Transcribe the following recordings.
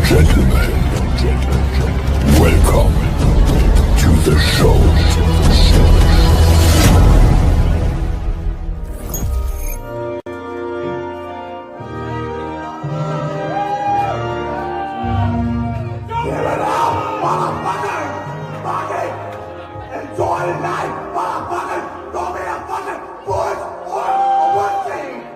gentlemen, welcome to the show. Give it up, motherfucker! Fucking enjoy the night, motherfucker! Don't be a fucking puss or a wussy!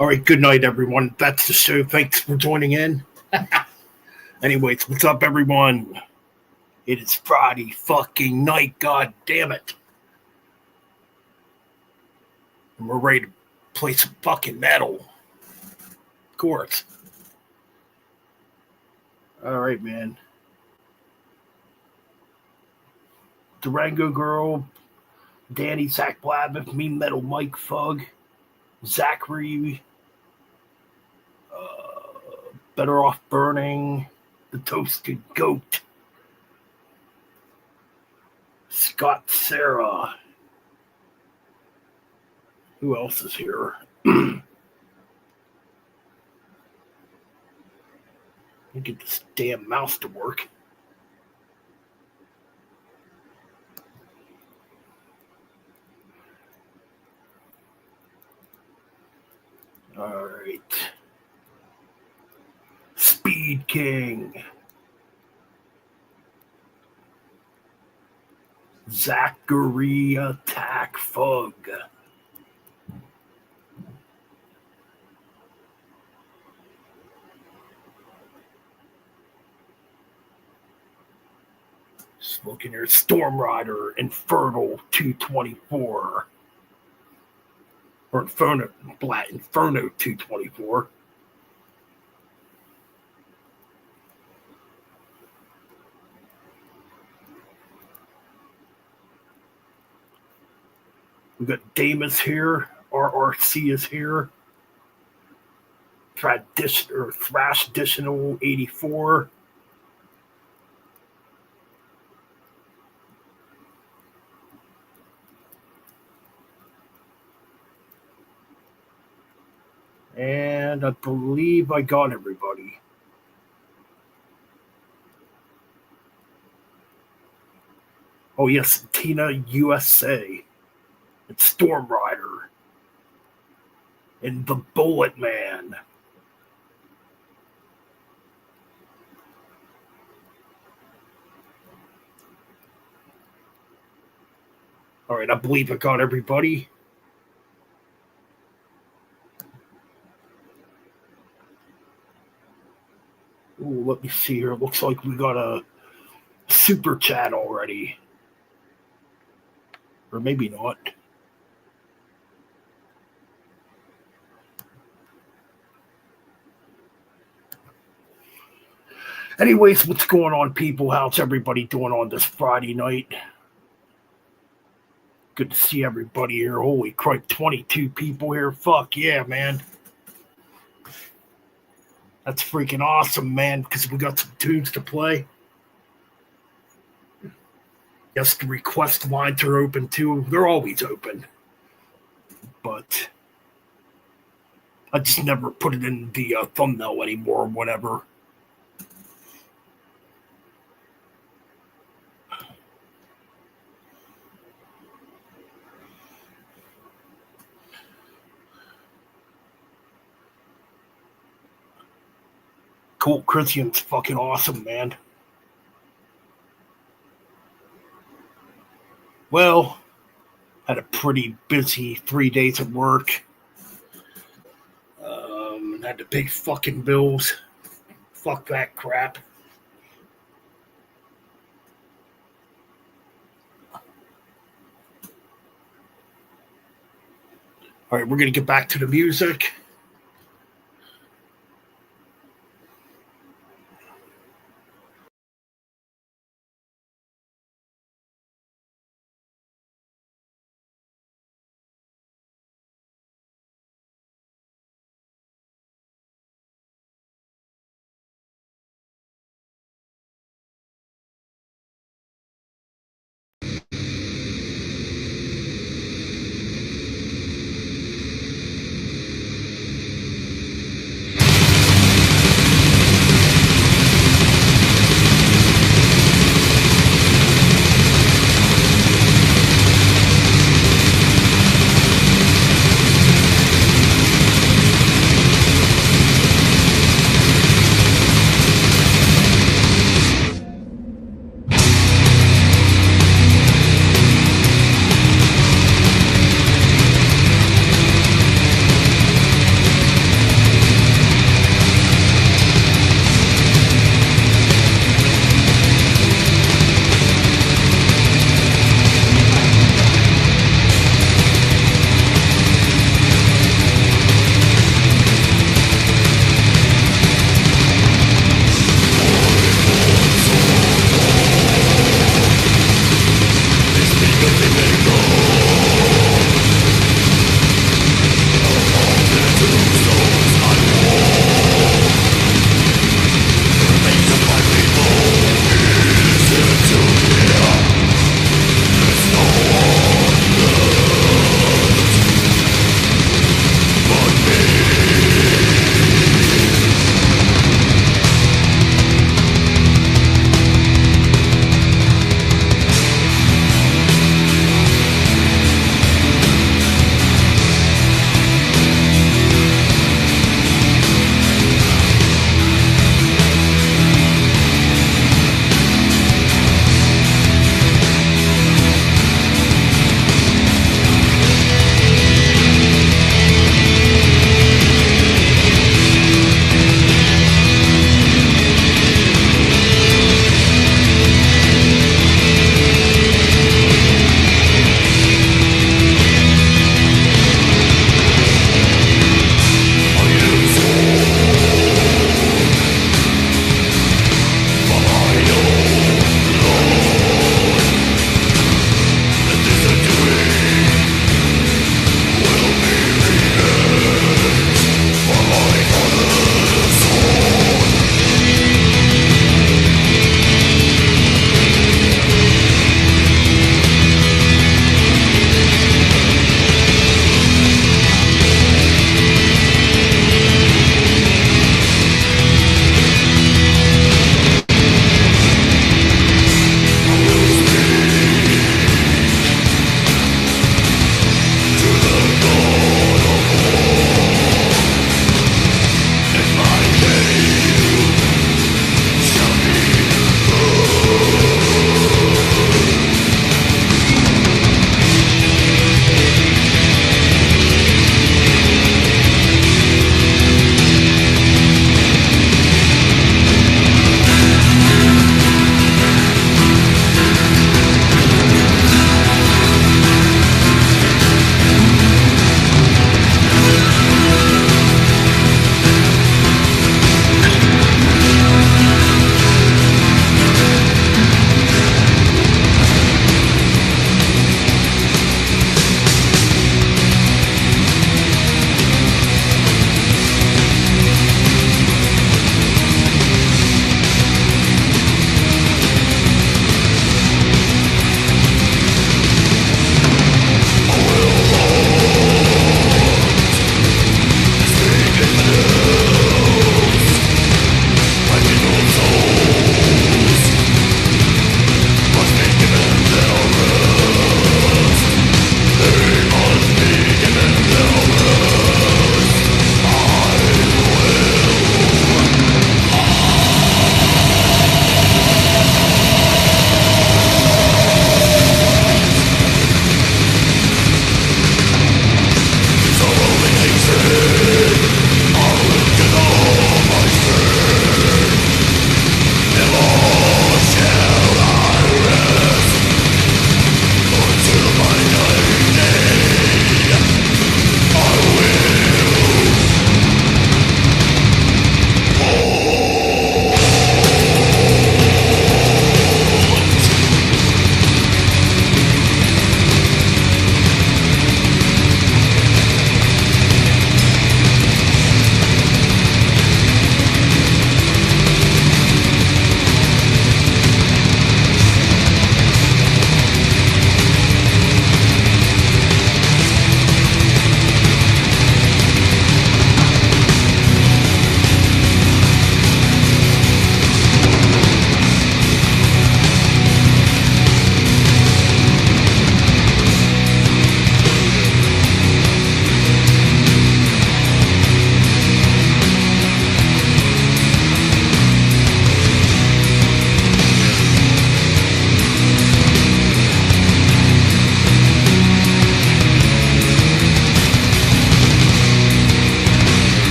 All right, good night, everyone. That's the show. Thanks for joining in. Anyways, what's up, everyone? It is Friday fucking night. God damn it. And we're ready to play some fucking metal. Of course. All right, man. Durango Girl, Danny, Zach Blabbeth, Me Metal Mike Fug, Zachary, Better Off Burning, The Toasted Goat, Scott Sarah. Who else is here? me get this damn mouse to work. All right. Speed King. Zachary Attack Fug. Just looking here. Storm Rider Infernal 224. Or Inferno 224. We got Damus here. RRC is here. Thrash Additional 84. And I believe I got everybody. Oh, yes, Tina USA. It's Storm Rider. And the Bullet Man. All right, I believe I got everybody. Ooh, let me see here. Looks like we got a super chat already. Or maybe not. Anyways, what's going on, people? How's everybody doing on this Friday night? Good to see everybody here. Holy crap, 22 people here. Fuck yeah, man. That's freaking awesome, man, because we got some tunes to play. Yes, the request lines are open too. They're always open. But I just never put it in the thumbnail anymore or whatever. Colt Christian's fucking awesome, man. Well, had a pretty busy 3 days of work. Had to pay fucking bills. Fuck that crap. All right, we're going to get back to the music.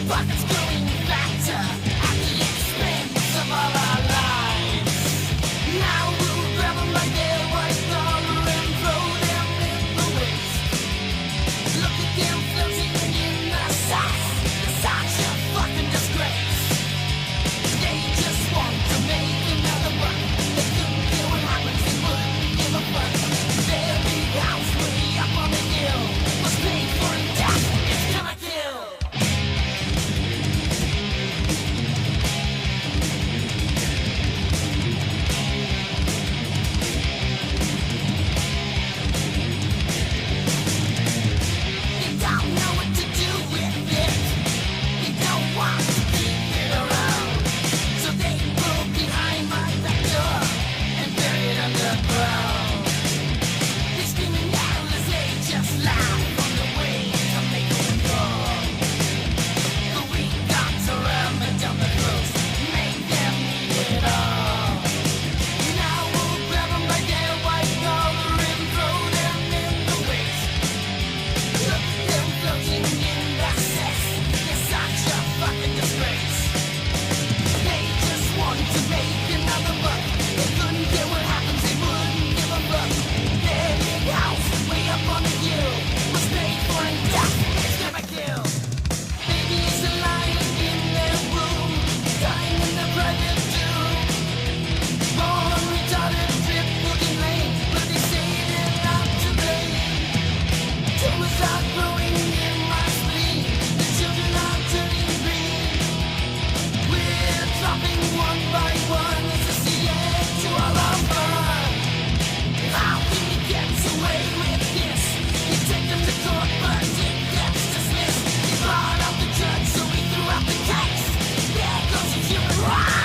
Pockets growing fatter at the expense of all our lives. Now we'll grab them by their white collar and throw them in the waste. Look at them floating in the sauce. It's such a fucking disgrace. They just want to make another buck. They couldn't care what happens, they wouldn't give a fuck. Their big house way up on the hill was paid for in death. It's gonna kill. They don't know what to do with it. They don't want to keep it around. So they pull behind my back door and bury it underground. They screaming out as they just laugh on the way to make a withdrawal. The weak dogs around me down the close, make them eat it all. Now we'll grab them by their white collar and throw them in the waste. Look at them floating in the cess. It's such a fucking disgrace. They just want to make another buck. They couldn't care what happens, they wouldn't give a fuck. Their big house way up on the hill was paid for in death. It's never kill. Babies are lying in their room, dying in their private tomb. Born retarded, trip looking lame, but they say they're not to blame. Tumors are growing in my spleen. The children are turning green. We're dropping one by one. It's a CA to all our fun. How can you get away with this? You take them to court, but it gets dismissed. You brought out the judge, so we threw out the case. There goes your human rights.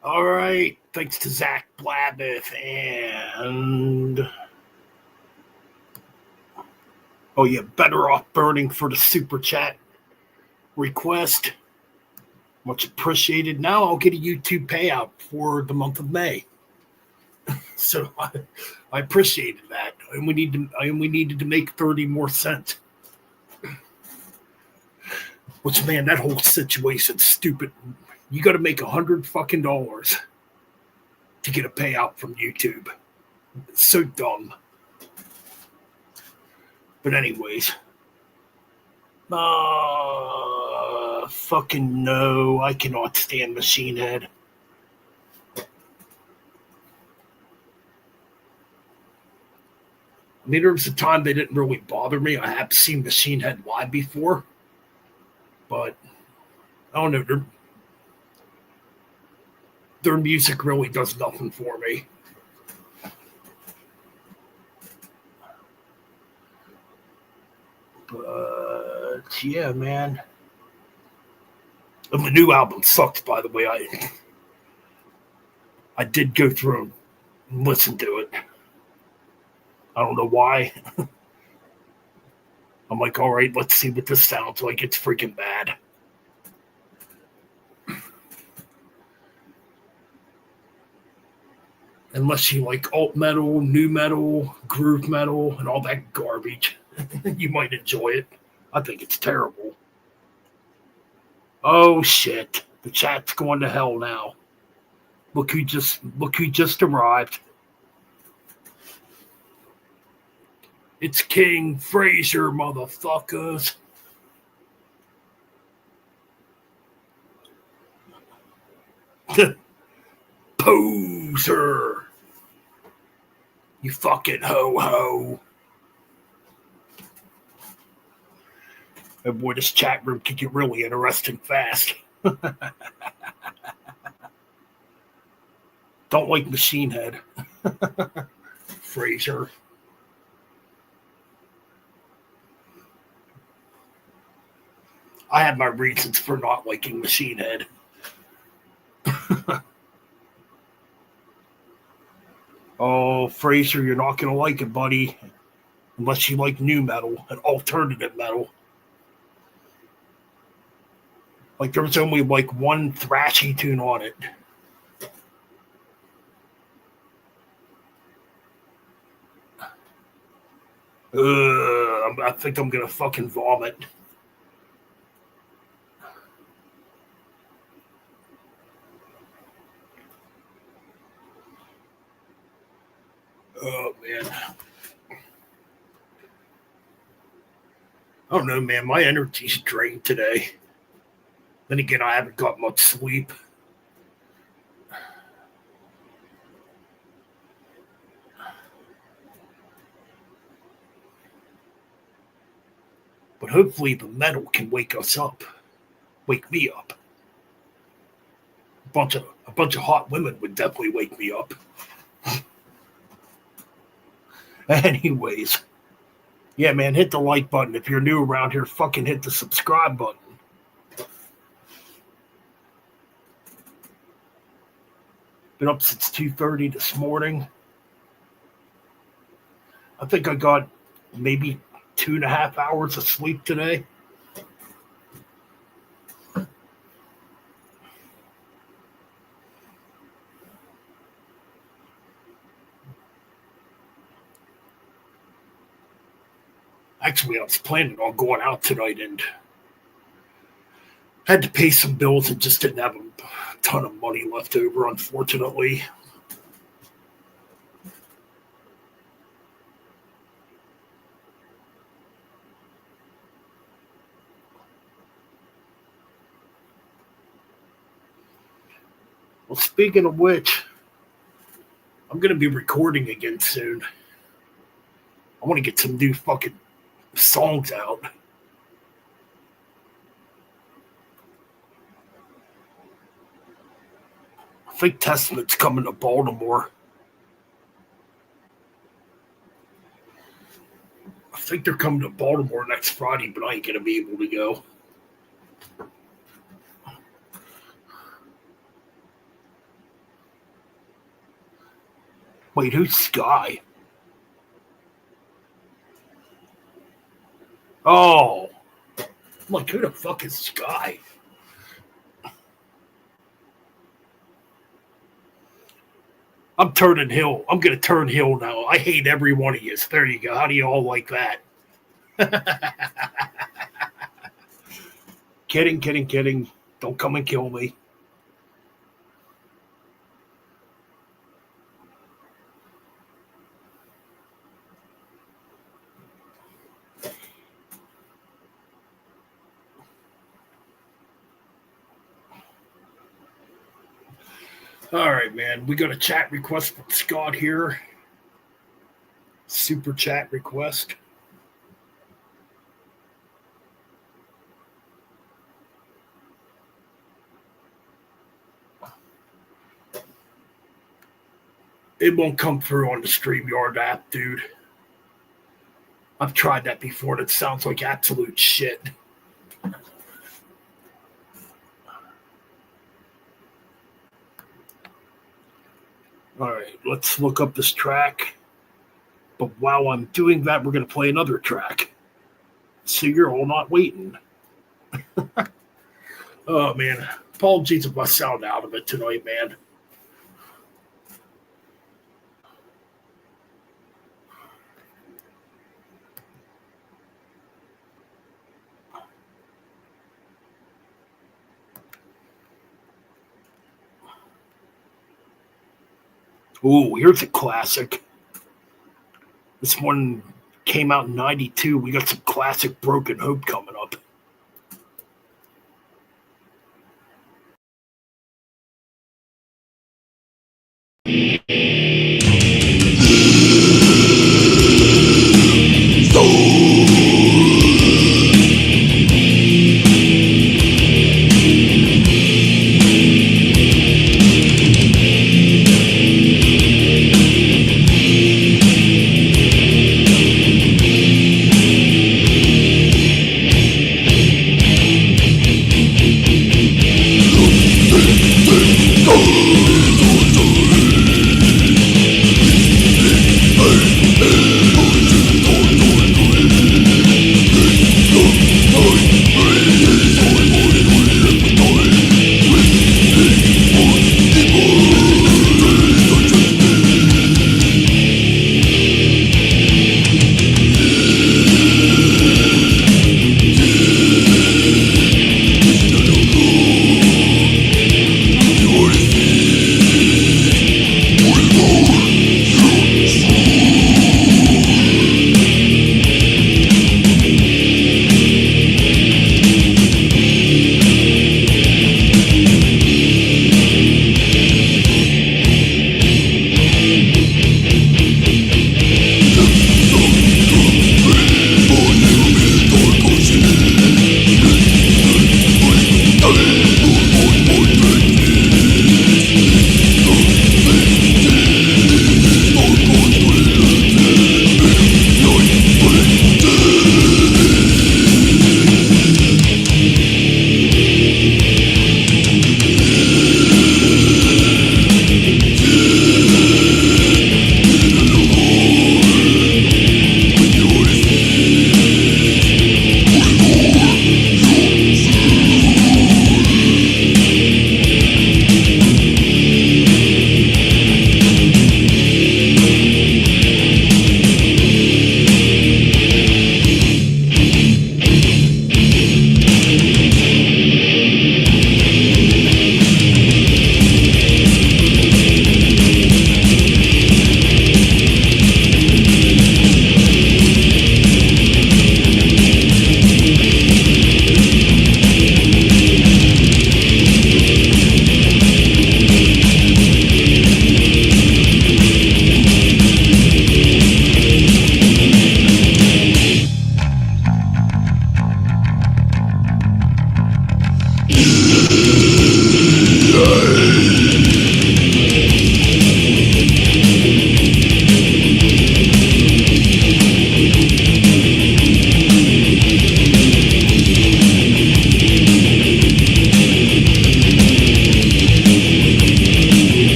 All right. Thanks to Zach Blabbeth and Better Off Burning for the super chat request. Much appreciated. Now I'll get a YouTube payout for the month of May. So I appreciated that, and we needed to make 30 more cents. Which, man, that whole situation's stupid. You got to make $100 fucking to get a payout from YouTube. It's so dumb. But anyways, fucking no, I cannot stand Machine Head. I mean, there was a time they didn't really bother me. I have seen Machine Head live before, but I don't know. Their music really does nothing for me. But yeah, man. And the new album sucks, by the way. I did go through and listen to it. I don't know why. I'm like, all right, let's see what this sounds like. It's freaking bad. Unless you like alt metal, new metal, groove metal, and all that garbage, you might enjoy it. I think it's terrible. Oh shit. The chat's going to hell now. Look who just arrived. It's King Fraser, motherfuckers. Poser. You fucking ho-ho. And boy, this chat room could get really interesting fast. Don't like Machine Head. Fraser. I have my reasons for not liking Machine Head. Oh, Fraser, you're not going to like it, buddy. Unless you like new metal and alternative metal. Like, there was only like one thrashy tune on it. I think I'm going to fucking vomit. Oh, man. I don't know, man. My energy's drained today. Then again, I haven't got much sleep. But hopefully the metal can wake us up. Wake me up. A bunch of hot women would definitely wake me up. Anyways. Yeah, man, hit the like button. If you're new around here, fucking hit the subscribe button. Been up since 2:30 this morning. I think I got maybe 2.5 hours of sleep today. Actually, I was planning on going out tonight and had to pay some bills and just didn't have a ton of money left over, unfortunately. Well, speaking of which, I'm going to be recording again soon. I want to get some new fucking songs out. I think Testament's coming to Baltimore. I think they're coming to Baltimore next Friday, but I ain't going to be able to go. Wait, who's Sky? Oh. I'm like, who the fuck is Sky? I'm turning heel. I'm going to turn heel now. I hate every one of you. There you go. How do you all like that? Kidding. Don't come and kill me. All right, man. We got a chat request from Scott here. super chat request. It won't come through on the StreamYard app, dude. I've tried that before, and it sounds like absolute shit. All right, let's look up this track. But while I'm doing that, we're going to play another track. So you're all not waiting. Oh, man. Apologies if I sound out of it tonight, man. Ooh, here's a classic. This one came out in 92. We got some classic Broken Hope coming up.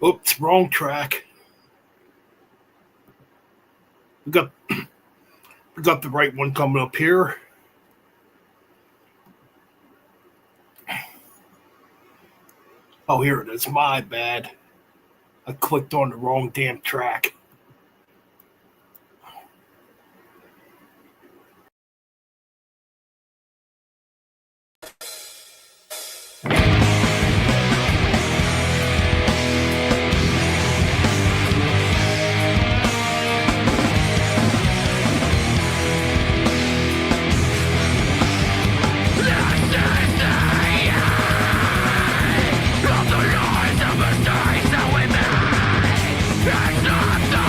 Oops, wrong track. We got the right one coming up here. Oh, here it is. My bad. I clicked on the wrong damn track. Of the lies and mistakes that we made, it's not the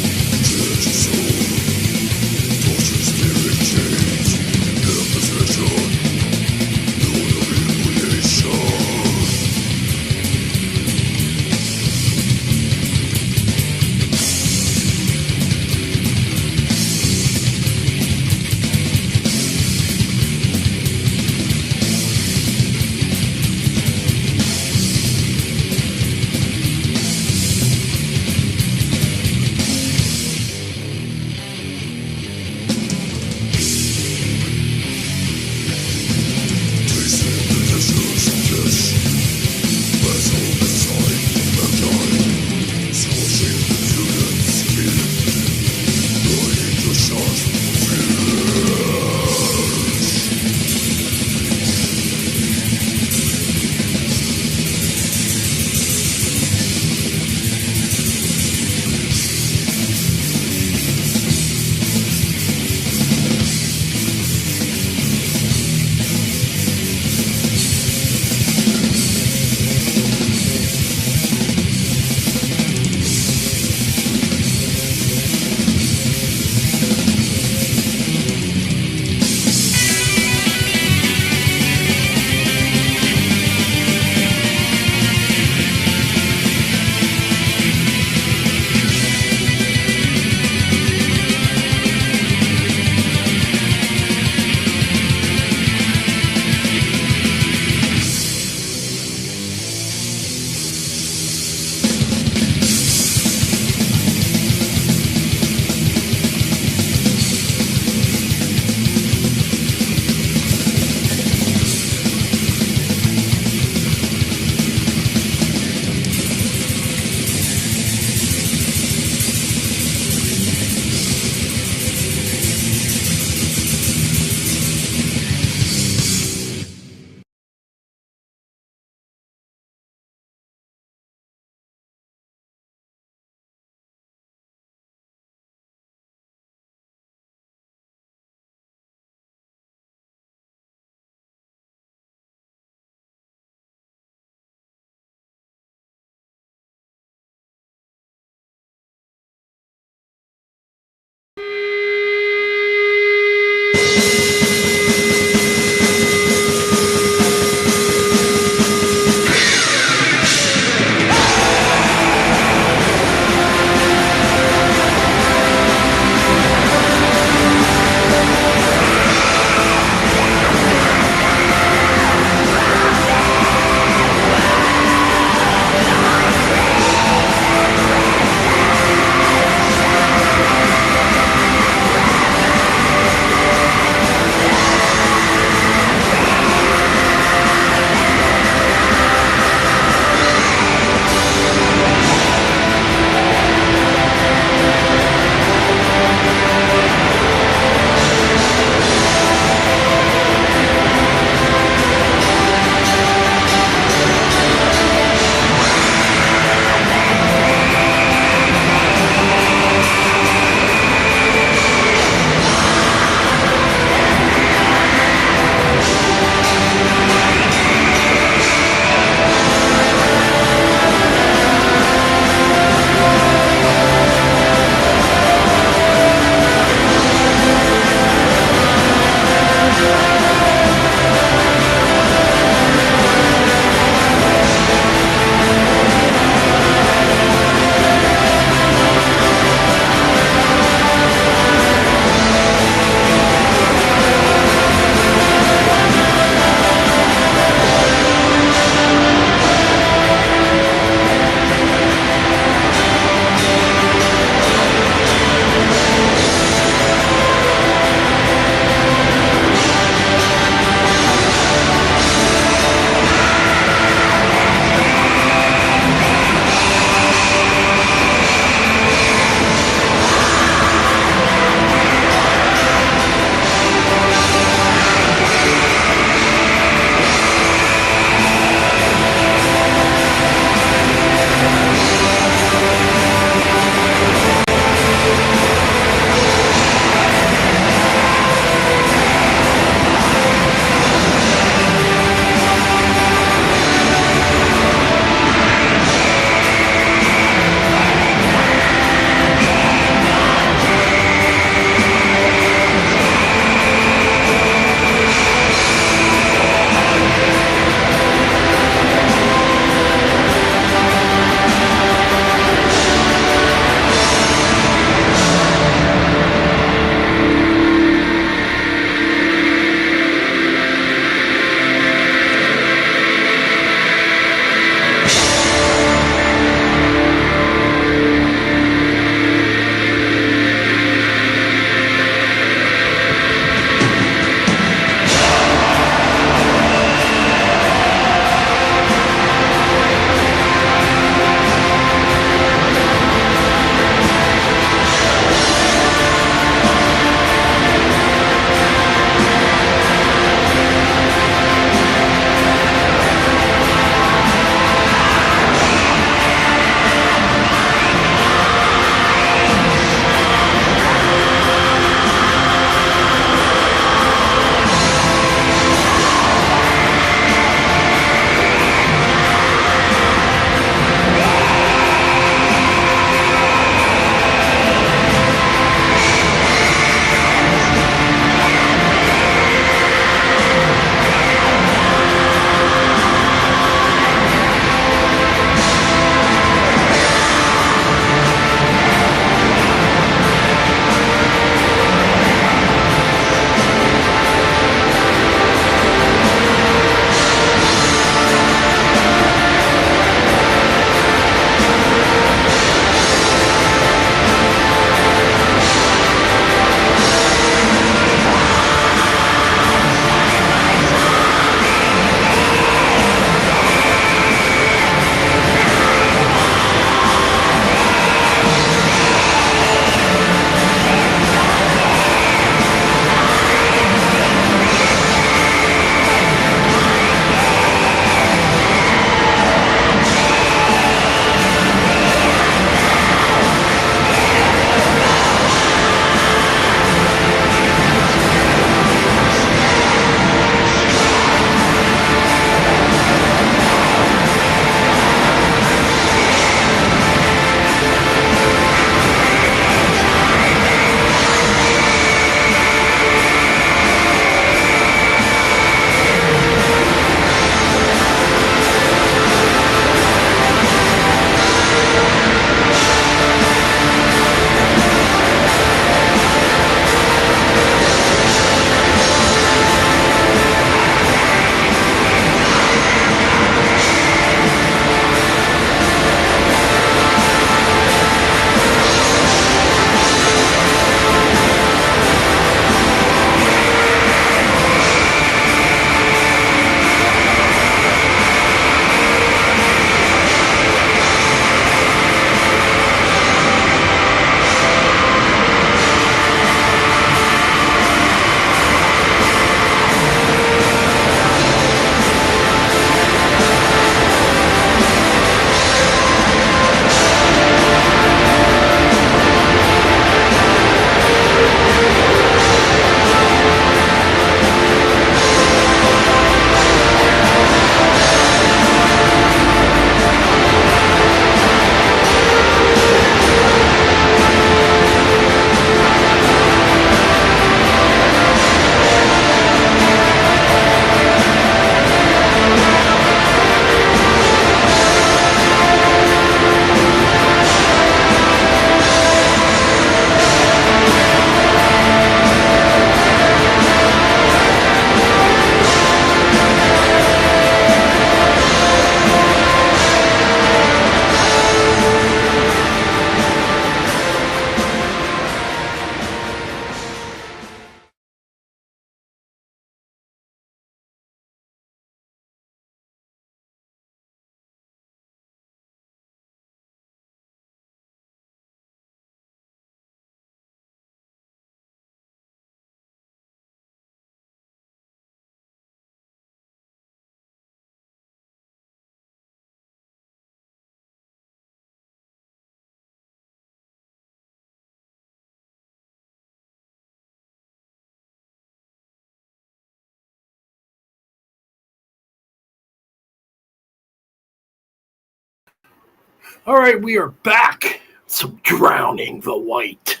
All right, we are back. So, Drowning the Light,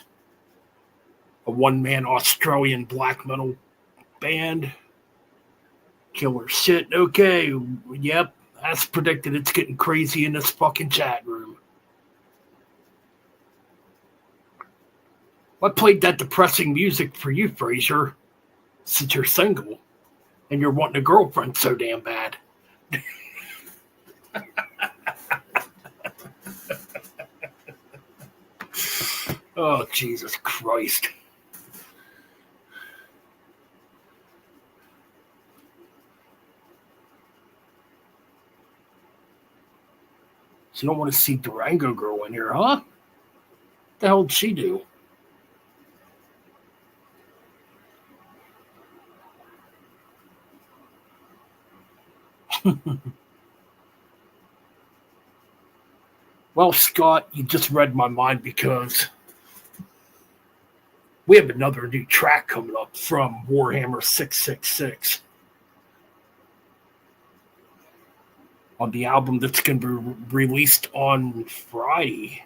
a one-man Australian black metal band. Killer shit. Okay, yep, as predicted, it's getting crazy in this fucking chat room. I played that depressing music for you, Fraser, since you're single and you're wanting a girlfriend so damn bad. Oh, Jesus Christ. So you don't want to see Durango Girl in here, huh? What the hell did she do? Well, Scott, you just read my mind because we have another new track coming up from Warhammer 666 on the album that's going to be released on Friday.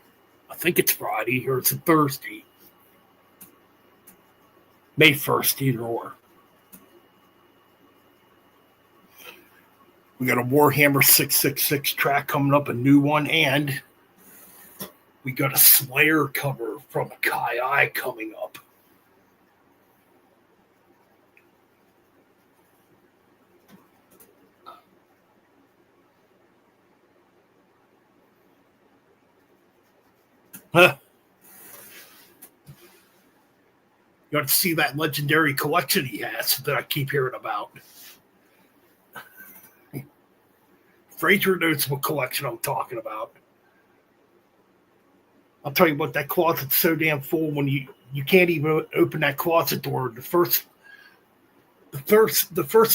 I think it's Friday or it's a Thursday. May 1st, either or. We got a Warhammer 666 track coming up, a new one, and we got a Slayer cover from Kai I coming up. Huh. You got to see that legendary collection he has that I keep hearing about. Fraser knows what collection I'm talking about. I'll tell you what, that closet's so damn full when you can't even open that closet door. The first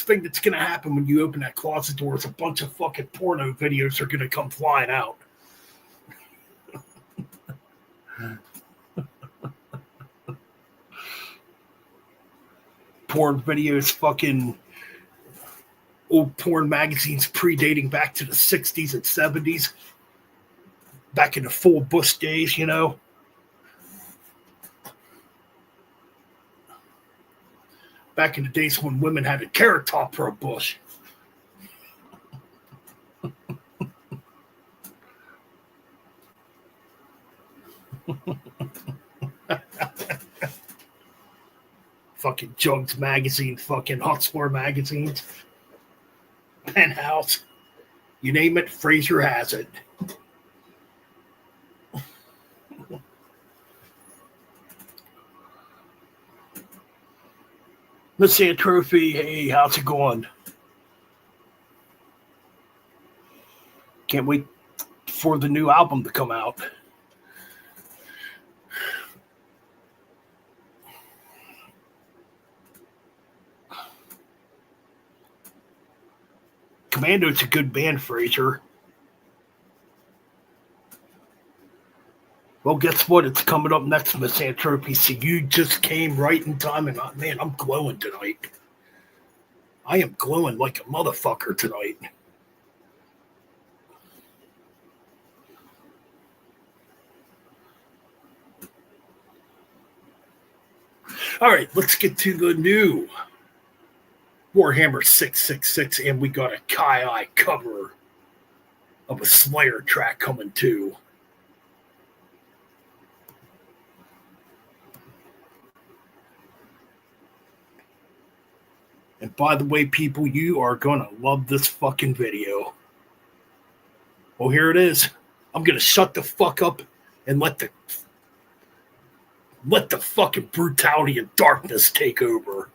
thing that's gonna happen when you open that closet door is a bunch of fucking porno videos are gonna come flying out. Porn videos, fucking old porn magazines predating back to the 60s and 70s. Back in the full Bush days, you know. Back in the days when women had a carrot top for a bush. Fucking Jugs magazine, fucking Hustler magazines. Penthouse. You name it, Fraser has it. Let's see a trophy. Hey, how's it going? Can't wait for the new album to come out. Commando's a good band, Fraser. Well, guess what? It's coming up next, Misanthropy. So you just came right in time, and man, I'm glowing tonight. I am glowing like a motherfucker tonight. All right, let's get to the new Warhammer 666, and we got a Kai I cover of a Slayer track coming too. And by the way, people, you are going to love this fucking video. Well, here it is. I'm going to shut the fuck up and let the fucking brutality and darkness take over.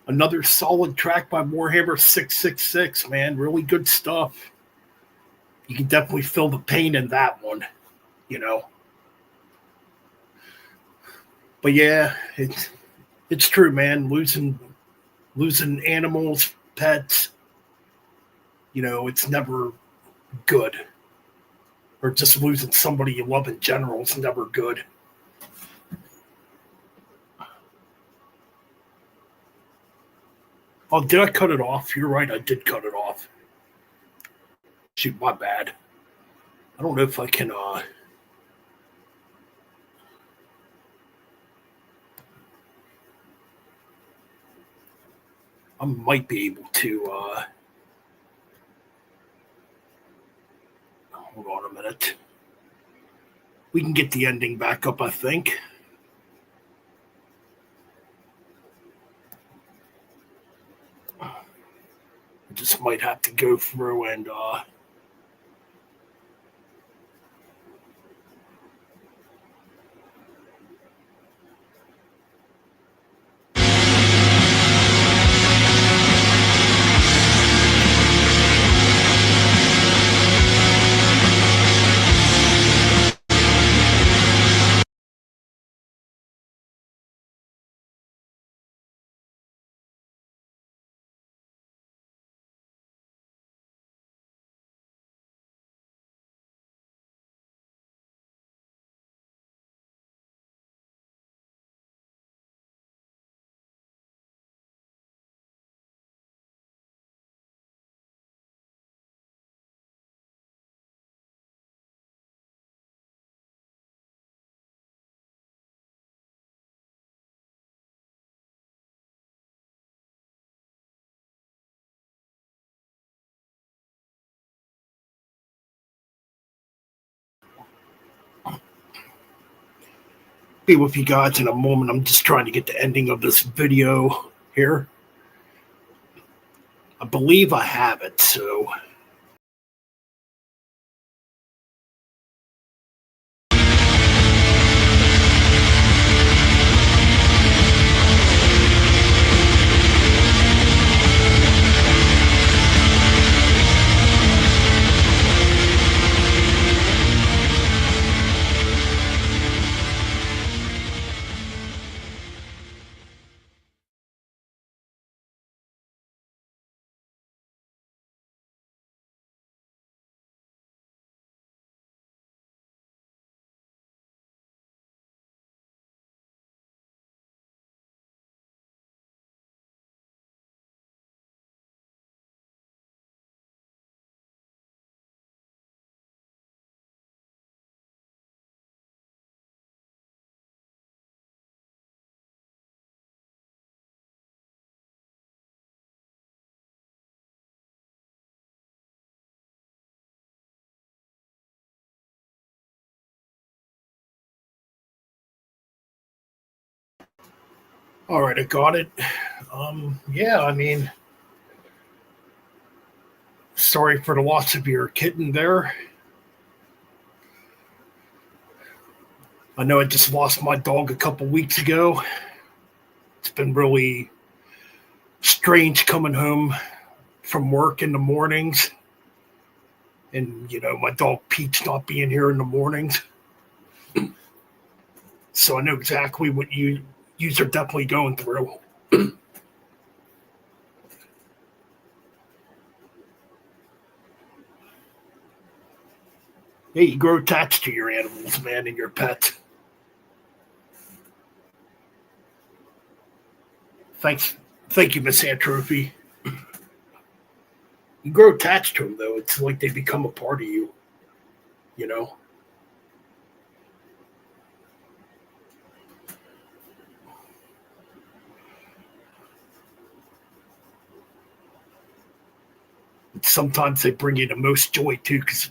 Another solid track by Warhammer 666, man. Really good stuff. You can definitely feel the pain in that one, you know. But yeah, it's true, man. Losing animals, pets, it's never good. Or just losing somebody you love in general is never good. Oh, did I cut it off? You're right, I did cut it off. Shoot, my bad. I don't know if I can I might be able to hold on a minute. We can get the ending back up, I think. I just might have to go through and be with you guys in a moment. I'm just trying to get the ending of this video here. I believe I have it, so all right, I got it. Yeah, I mean, sorry for the loss of your kitten there. I know I just lost my dog a couple weeks ago. It's been really strange coming home from work in the mornings and, my dog Pete's not being here in the mornings. So I know exactly what you are definitely going through. Hey, you grow attached to your animals, man, and your pets. Thank you, Miss Antrophy. You grow attached to them, though. It's like they become a part of you, you know? Sometimes they bring you the most joy, too, because,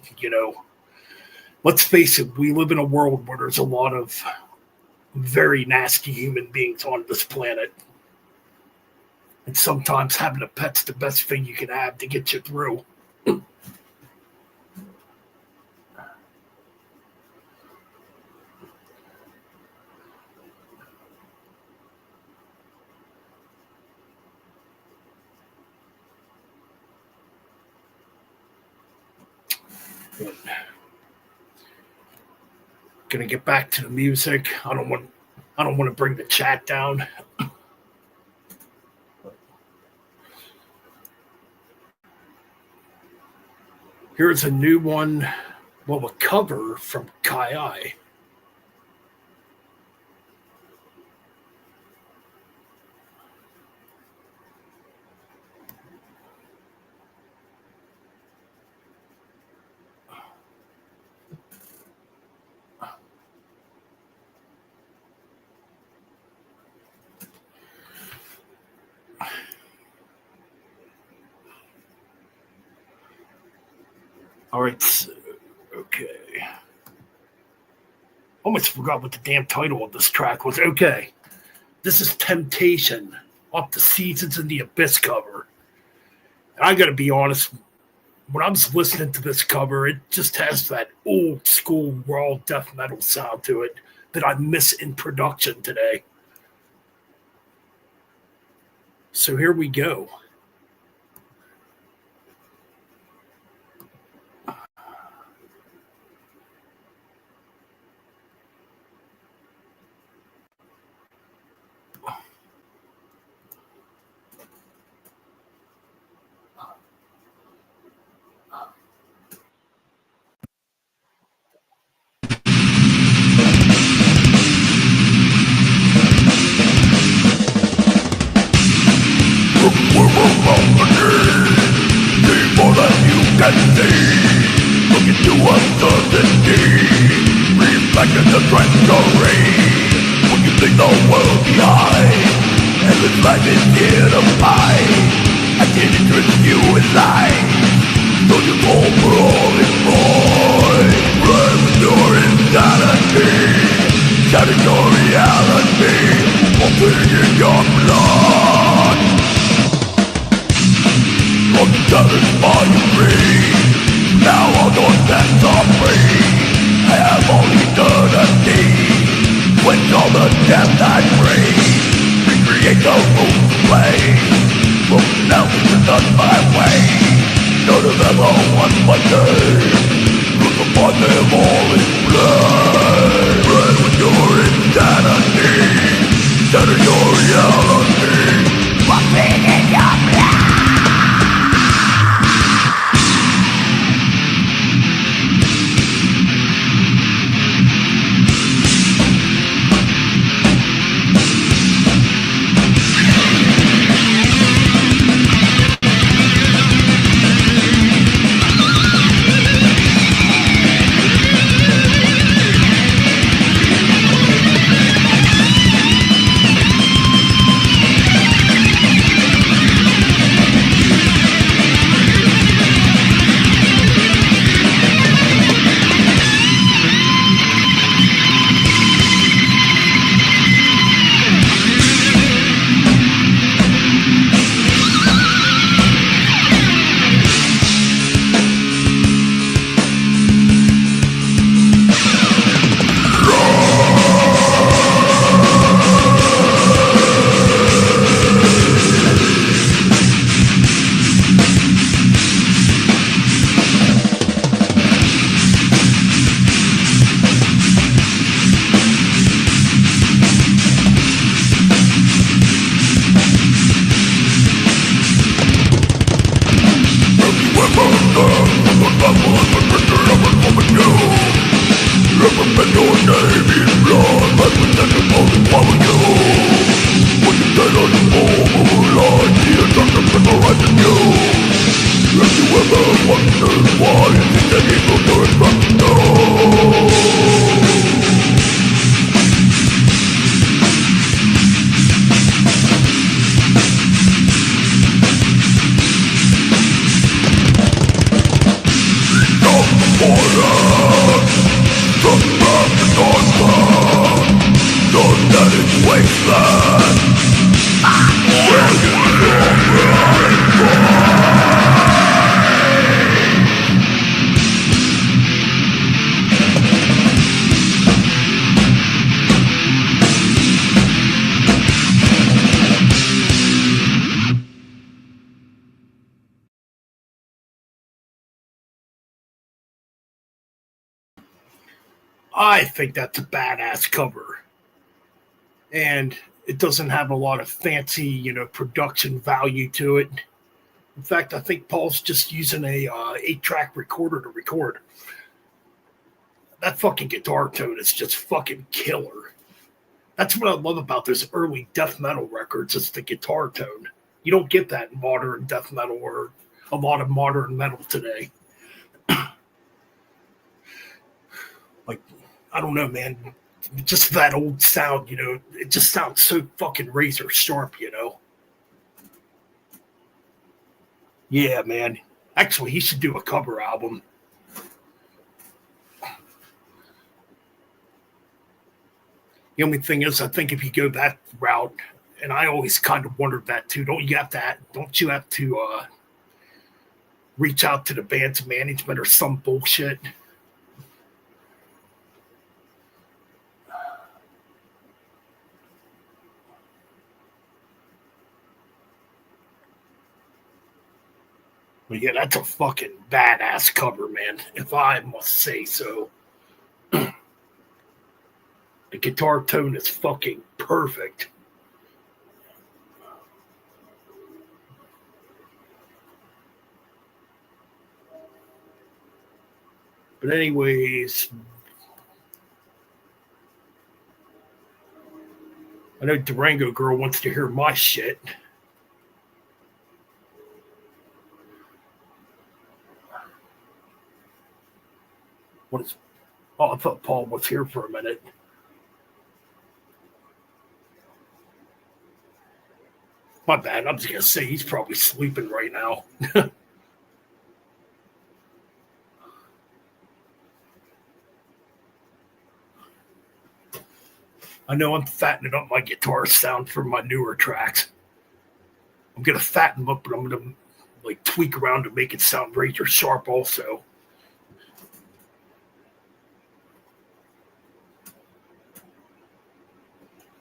let's face it, we live in a world where there's a lot of very nasty human beings on this planet. And sometimes having a pet's the best thing you can have to get you through. Gonna get back to the music. I don't want to bring the chat down. Here's a new one, well, a cover from Kai I. All right, so, okay. Almost forgot what the damn title of this track was. Okay, this is Temptation off the Seasons in the Abyss cover. And I gotta be honest, when I was listening to this cover, it just has that old school raw death metal sound to it that I miss in production today. So here we go. More than you can see. Look into uncertainty, reflecting the treachery. When you think the world behind, endless life is here to find. I can't interest you in life, so you fall for all it's void. Run with your insanity, shatting your reality, opening your blood. From the satisfy you free. Now all your debts are free. I have all eternity. Quench all the depth I breathe. Recreate the rules to play. Broken out is not my way. None of them are one but they. Look upon them all in blood. Red with your insanity. Shatter your reality. Walking in your blood. I think that's a badass cover. And it doesn't have a lot of fancy, production value to it. In fact, I think Paul's just using a 8-track recorder to record. That fucking guitar tone is just fucking killer. That's what I love about those early death metal records, is the guitar tone. You don't get that in modern death metal or a lot of modern metal today. Like, I don't know, man. Just that old sound, it just sounds so fucking razor sharp, Yeah, man. Actually, he should do a cover album. The only thing is, I think if you go that route, and I always kind of wondered that too, don't you have to reach out to the band's management or some bullshit? But yeah, that's a fucking badass cover, man, if I must say so. The guitar tone is fucking perfect. But anyways, I know Durango Girl wants to hear my shit. What is? Oh, I thought Paul was here for a minute. My bad. I was going to say he's probably sleeping right now. I know I'm fattening up my guitar sound for my newer tracks. I'm going to fatten them up, but I'm going to tweak around to make it sound razor sharp also.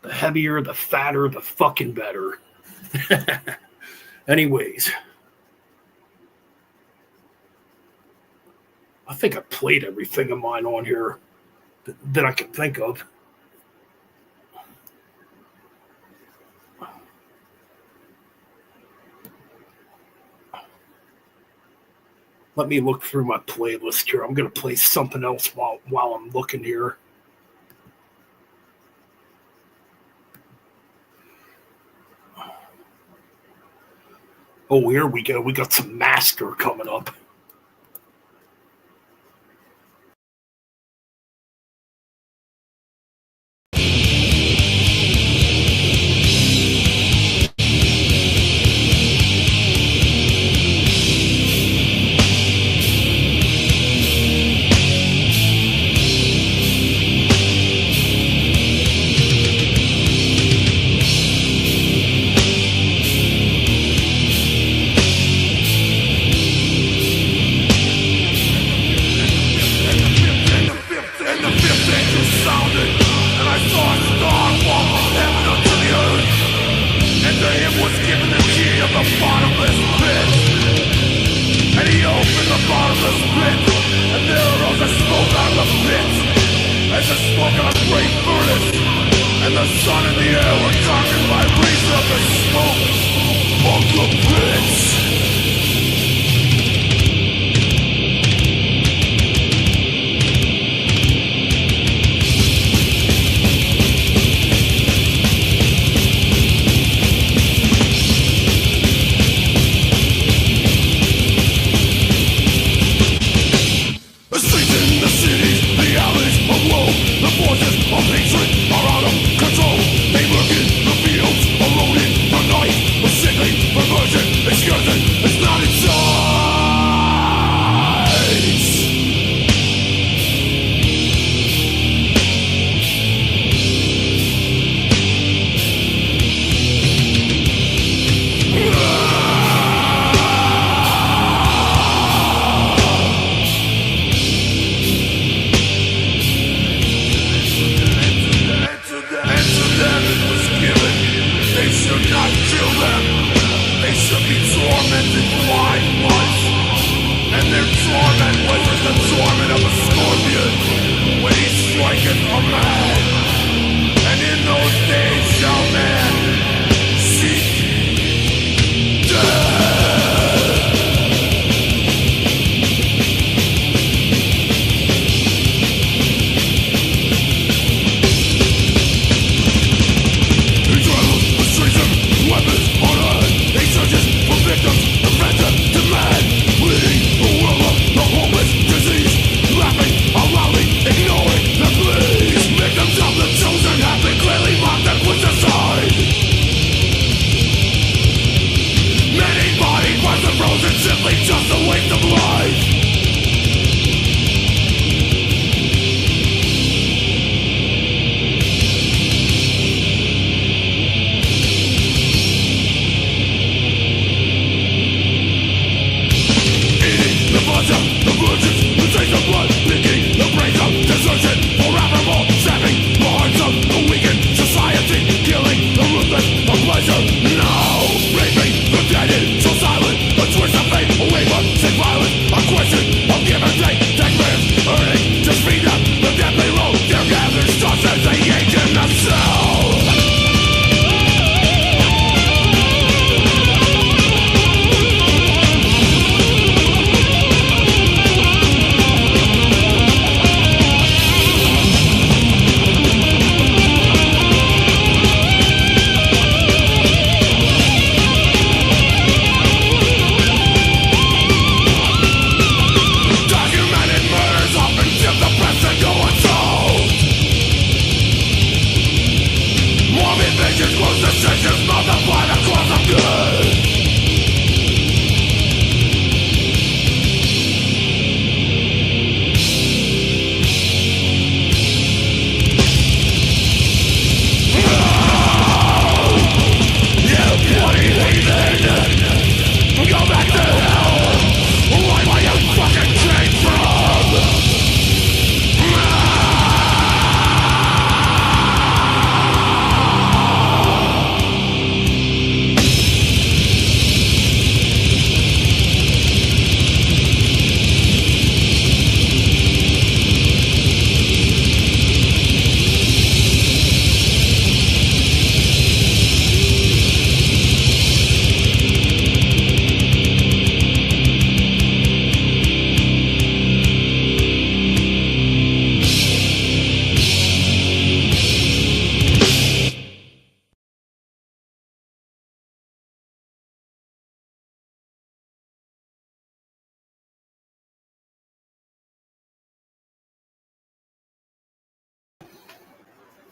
The heavier, the fatter, the fucking better. Anyways, I think I played everything of mine on here that I can think of. Let me look through my playlist here. I'm going to play something else while I'm looking here. Oh, here we go. We got some Master coming up.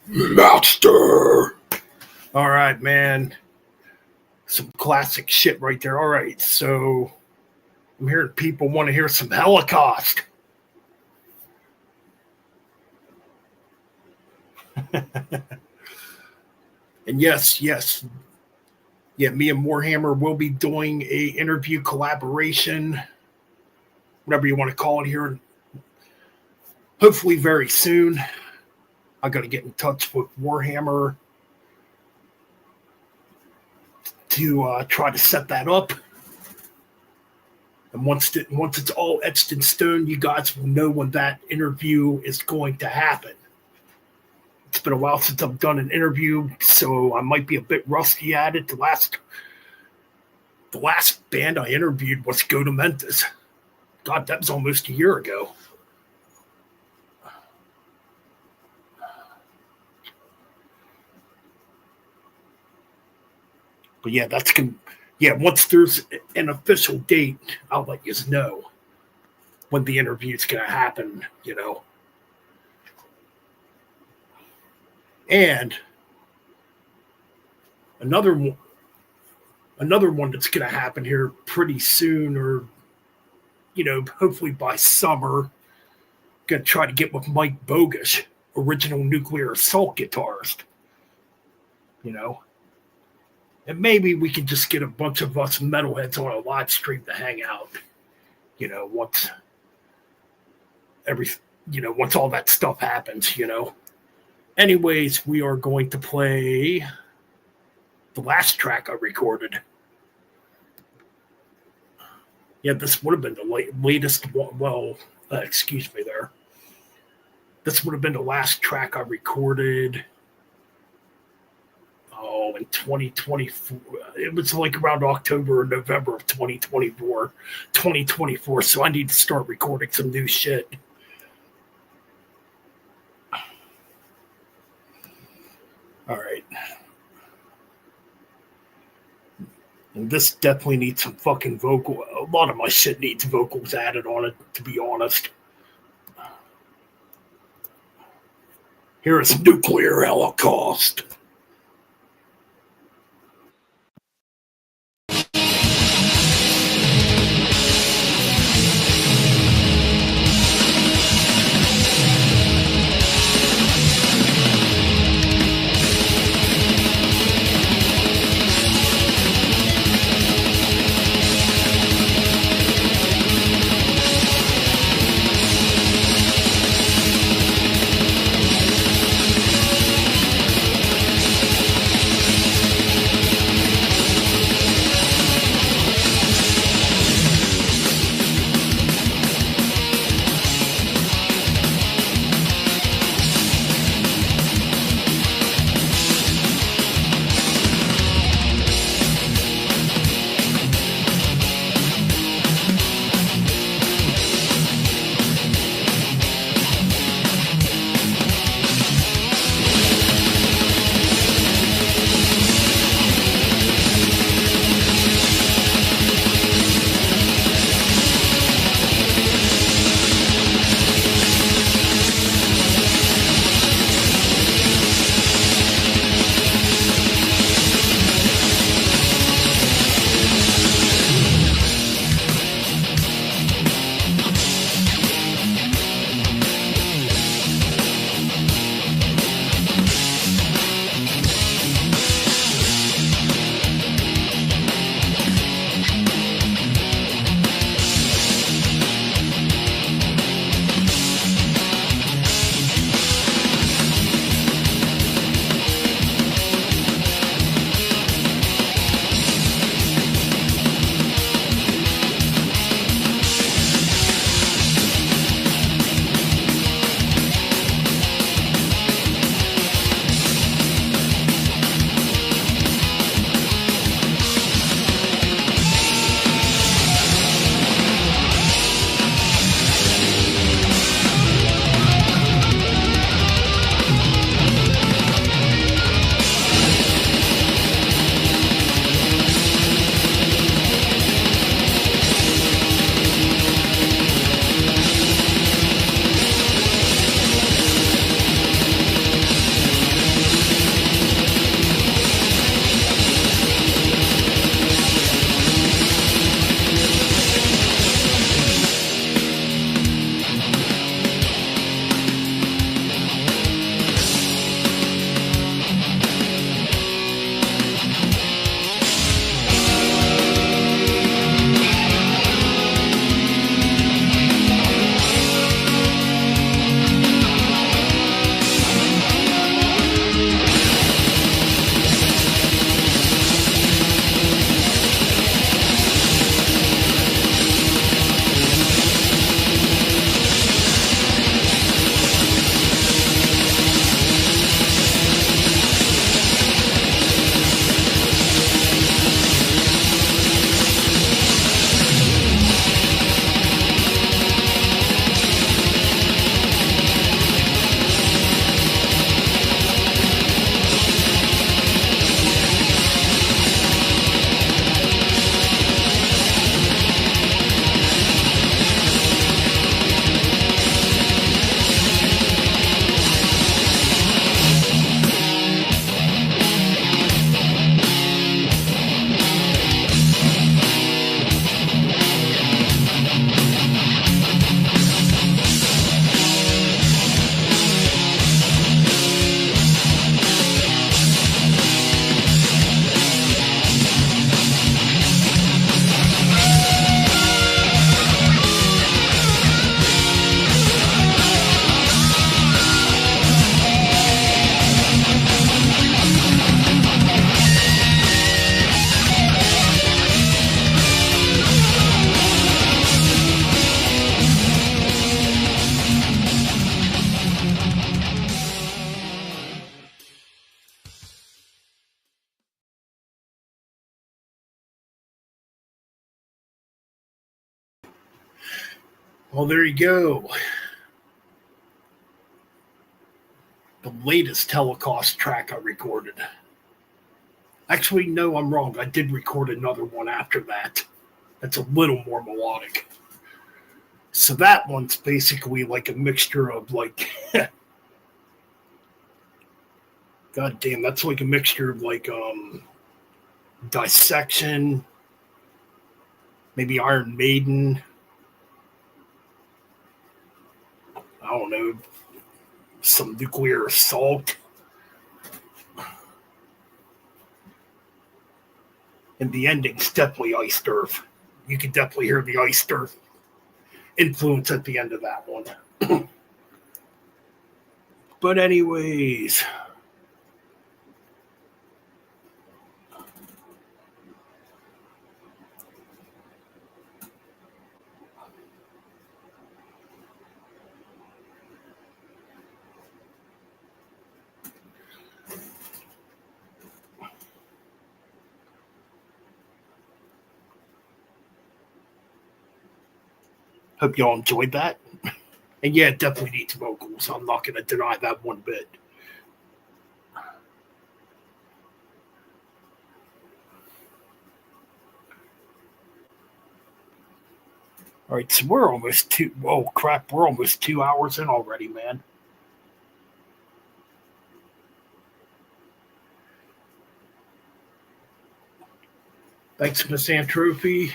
Master. All right, man. Some classic shit right there. All right, so I'm hearing people want to hear some Holocaust. And yes. Yeah, me and Warhammer will be doing a interview collaboration, whatever you want to call it here. Hopefully very soon. I got to get in touch with Warhammer to try to set that up. And once it's all etched in stone, you guys will know when that interview is going to happen. It's been a while since I've done an interview, so I might be a bit rusty at it. The last band I interviewed was Go to Mentis. God, that was almost a year ago. But yeah, once there's an official date, I'll let you know when the interview's going to happen, you know. And another one that's going to happen here pretty soon, or, you know, hopefully by summer, going to try to get with Mike Bogish, original Nuclear Assault guitarist, you know. And maybe we can just get a bunch of us metalheads on a live stream to hang out, you know, once all that stuff happens, you know. Anyways, we are going to play the last track I recorded. Yeah, this would have been the latest one. Well, excuse me there. This would have been the last track I recorded. In 2024. It was like around October or November of 2024. So I need to start recording some new shit. All right. And this definitely needs some fucking vocal. A lot of my shit needs vocals added on it, to be honest. Here is Nuclear Holocaust. Well, there you go. The latest Holocaust track I recorded. Actually, no, I'm wrong. I did record another one after that. That's a little more melodic. So that one's basically like a mixture of like, God damn, that's like a mixture of like Dissection, maybe Iron Maiden. I don't know, some Nuclear Assault. And the ending's definitely Iced Earth. You can definitely hear the Iced Earth influence at the end of that one. But anyways, hope y'all enjoyed that. And yeah, it definitely needs vocals. I'm not going to deny that one bit. All right, so we're almost we're almost 2 hours in already, man. Thanks, Miss Antropy.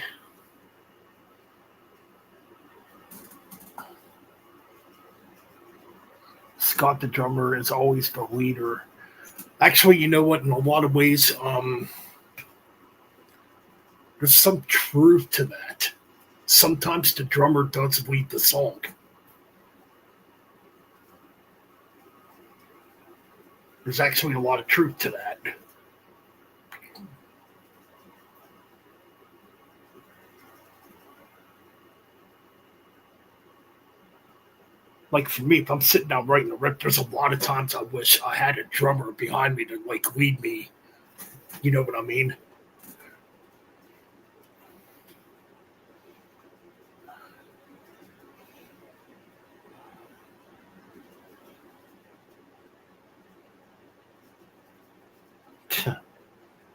Scott the drummer is always the leader. Actually, you know what? In a lot of ways, there's some truth to that. Sometimes the drummer does lead the song. There's actually a lot of truth to that. Like for me, if I'm sitting down writing a riff, there's a lot of times I wish I had a drummer behind me to like lead me. You know what I mean?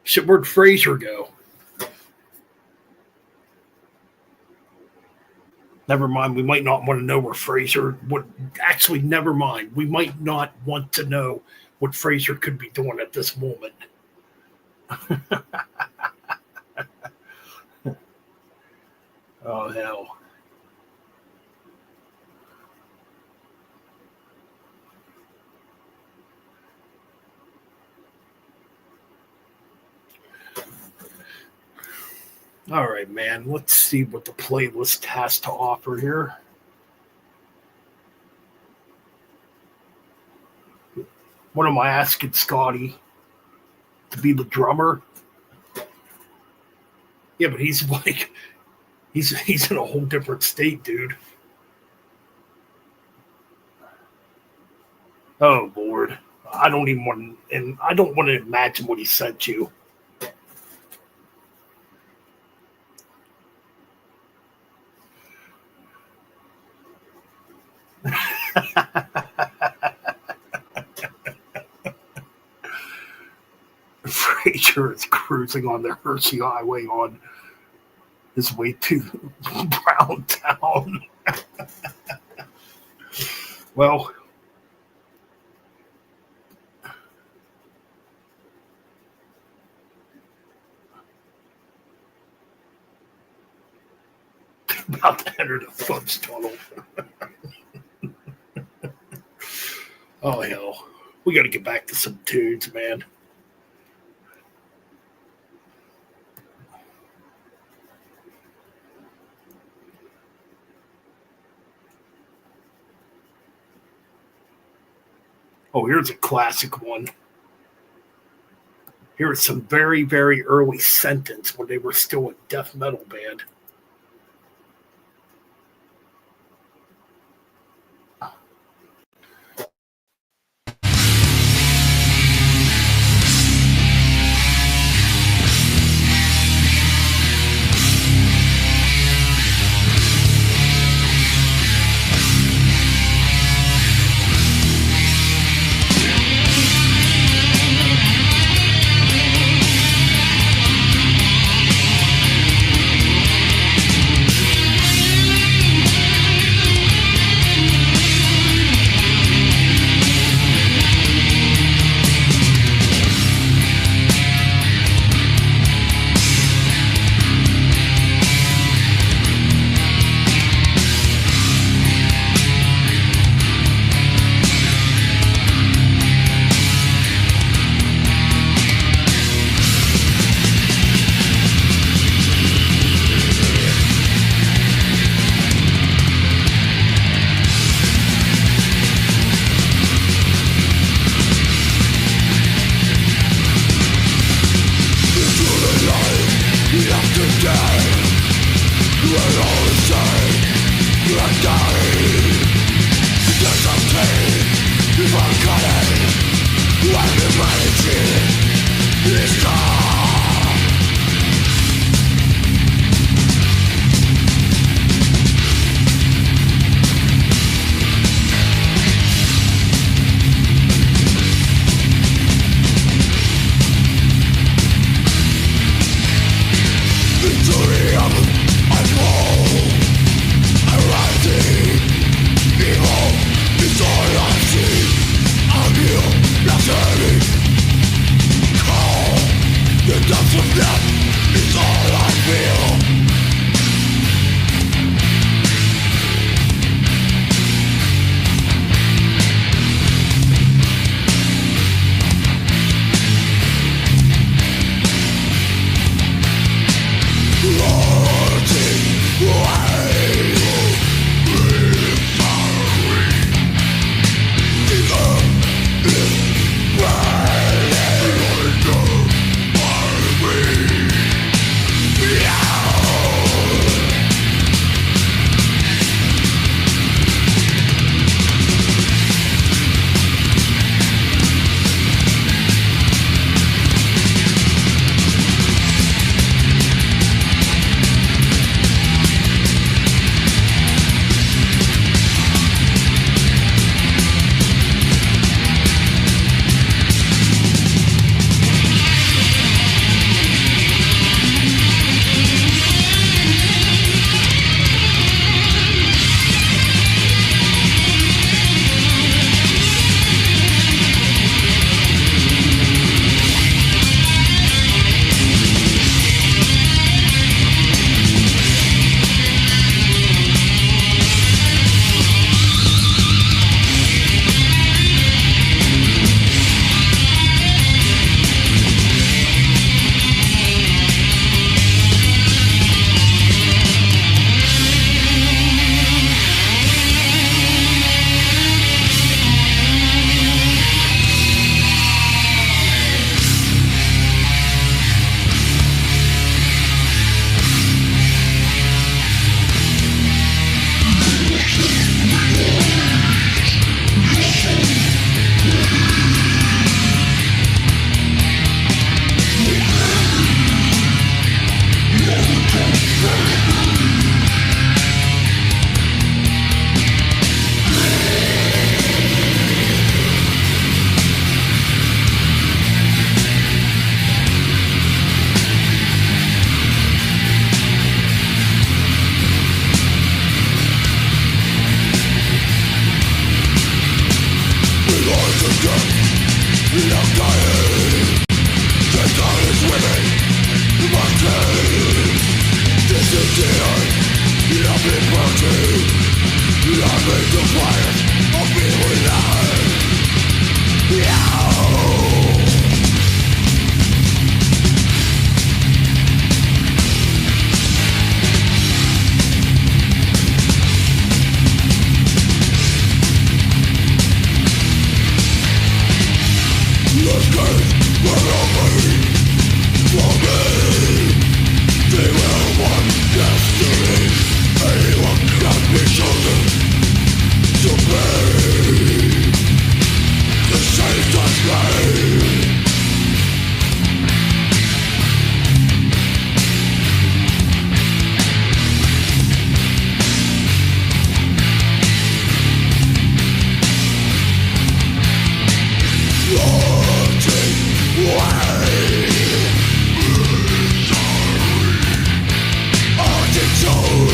Shit, where'd Fraser go? Never mind. We might not want to know where Fraser would. Actually, never mind. We might not want to know what Fraser could be doing at this moment. Oh, hell. All right, man. Let's see what the playlist has to offer here. What am I asking Scotty? To be the drummer? Yeah, but he's like, he's in a whole different state, dude. Oh, Lord. I don't even want to, and I don't want to imagine what he sent you. Fraser is cruising on the Hershey Highway on his way to Browntown. Well, about to enter the Fudge Tunnel. Oh, hell. We got to get back to some tunes, man. Oh, here's a classic one. Here's some very, very early Sentence when they were still a death metal band. So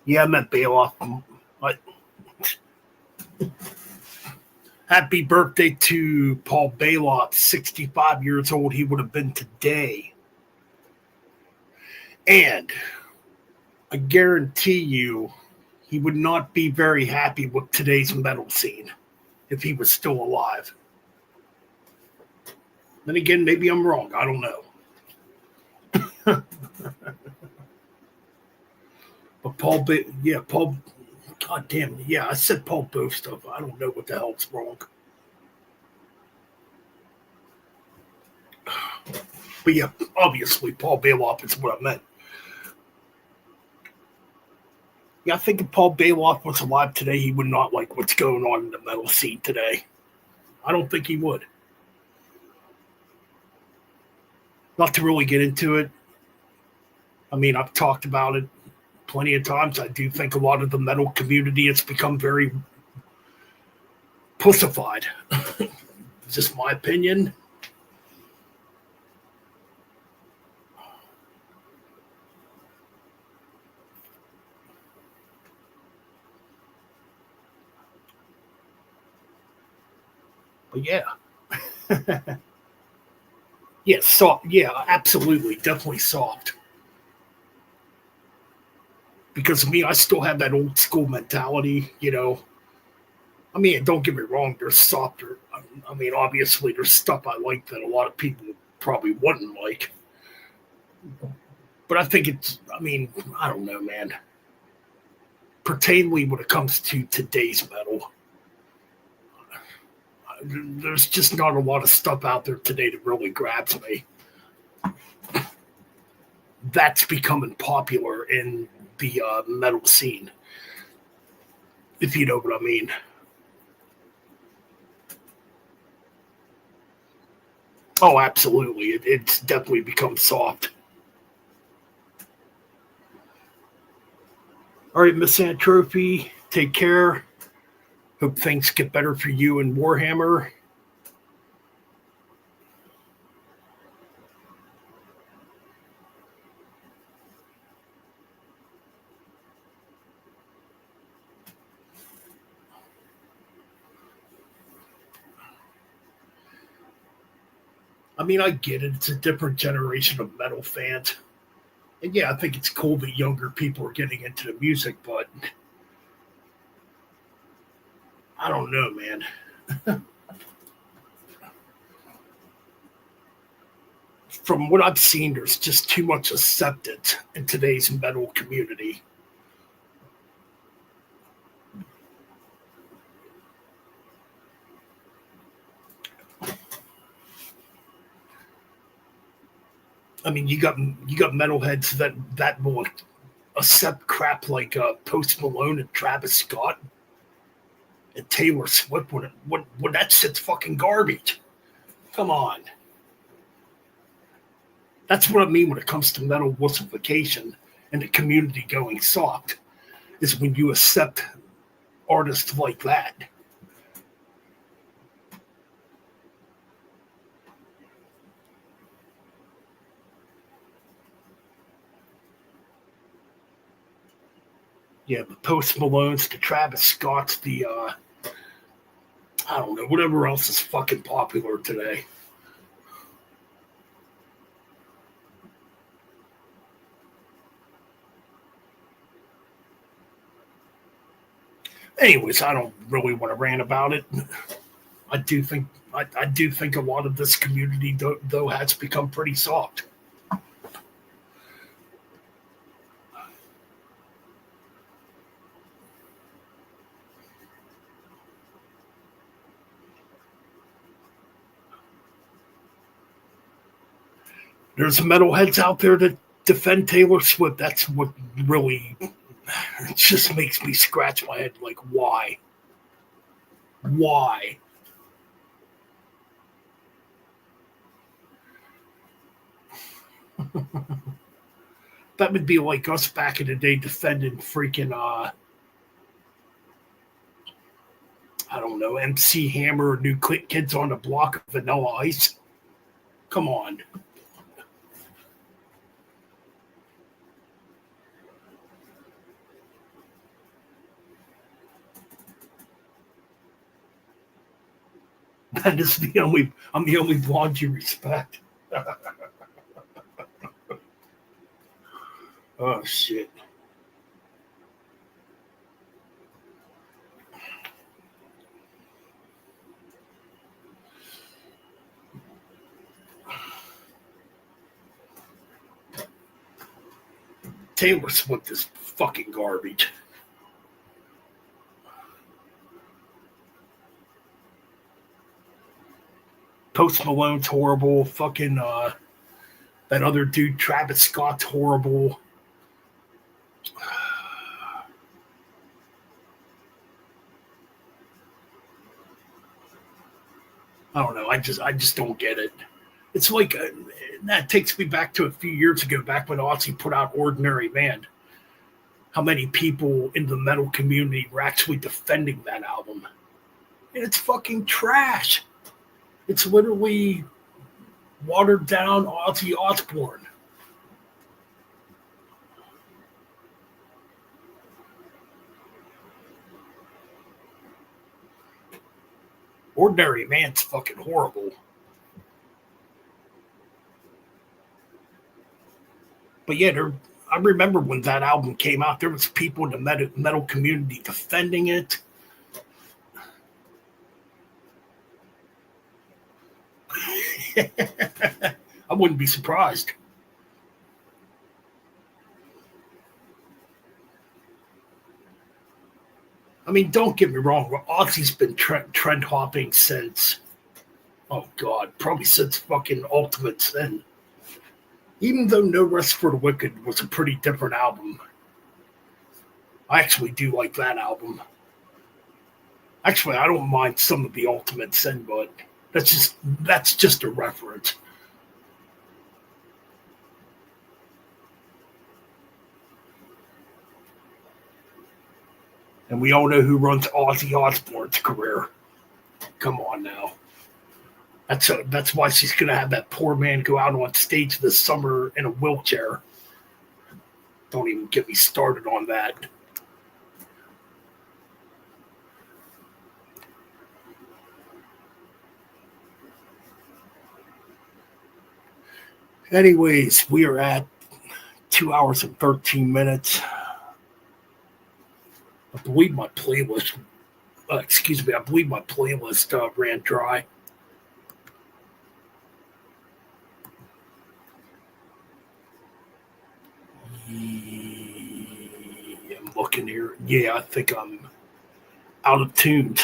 Yeah, I meant Bailoff. But happy birthday to Paul Bailoff, 65 years old. He would have been today. And I guarantee you, he would not be very happy with today's metal scene if he was still alive. Then again, maybe I'm wrong. I don't know. But Paul, God damn, yeah, I said Paul Bostov. I don't know what the hell's wrong. But yeah, obviously, Paul Bailoff is what I meant. Yeah, I think if Paul Bailoff was alive today, he would not like what's going on in the metal scene today. I don't think he would. Not to really get into it. I mean, I've talked about it plenty of times. I do think a lot of the metal community has become very pussified. It's just my opinion. But yeah. Yeah, soft. Yeah, absolutely. Definitely soft. Because me, I still have that old school mentality, you know. I mean, don't get me wrong, there's softer. I mean, obviously, there's stuff I like that a lot of people probably wouldn't like. But I think I mean, I don't know, man. Pertainly when it comes to today's metal, there's just not a lot of stuff out there today that really grabs me. That's becoming popular in the metal scene, if you know what I mean. Oh, absolutely. It's definitely become soft. All right, Miss Antrophy, take care. Hope things get better for you and Warhammer. I mean, I get it. It's a different generation of metal fans. And yeah, I think it's cool that younger people are getting into the music, but I don't know, man. From what I've seen, there's just too much acceptance in today's metal community. I mean, you got metalheads that will accept crap like Post Malone and Travis Scott and Taylor Swift when that shit's fucking garbage. Come on. That's what I mean when it comes to metal wussification and the community going soft, is when you accept artists like that. Yeah, the Post Malones, the Travis Scotts, the I don't know, whatever else is fucking popular today. Anyways, I don't really want to rant about it. I do think a lot of this community though has become pretty soft. There's metalheads out there that defend Taylor Swift. That's what really it just makes me scratch my head. Like, why? Why? That would be like us back in the day defending freaking I don't know, MC Hammer or New Kids on the Block of Vanilla Ice. Come on. And I'm the only blonde you respect. Oh shit. Taylor Swift is fucking garbage. Post Malone's horrible. Fucking that other dude, Travis Scott's horrible. I don't know. I just don't get it. It's like that takes me back to a few years ago, back when Ozzy put out "Ordinary Man." How many people in the metal community were actually defending that album? And it's fucking trash. It's literally watered down Ozzy Osbourne. Ordinary Man's fucking horrible. But yeah, I remember when that album came out, there was people in the metal community defending it. I wouldn't be surprised. I mean, don't get me wrong. Ozzy's been trend hopping since, oh God, probably since fucking Ultimate Sin. Even though No Rest for the Wicked was a pretty different album, I actually do like that album. Actually, I don't mind some of the Ultimate Sin, but that's just a reference. And we all know who runs Ozzy Osbourne's career. Come on now. That's why she's gonna have that poor man go out on stage this summer in a wheelchair. Don't even get me started on that. Anyways, we are at 2 hours and 13 minutes. I believe my playlist. Excuse me. I believe my playlist ran dry. I'm looking here. Yeah, I think I'm out of tune.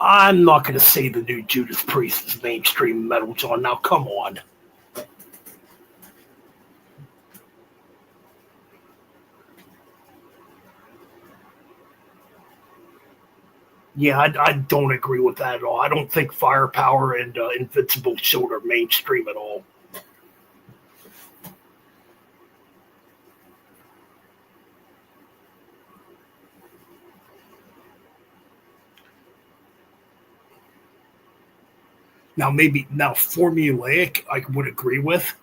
I'm not going to say the new Judas Priest is mainstream metal, John. Now, come on. Yeah, I don't agree with that at all. I don't think Firepower and Invincible Shield are mainstream at all. Now Formulaic I would agree with.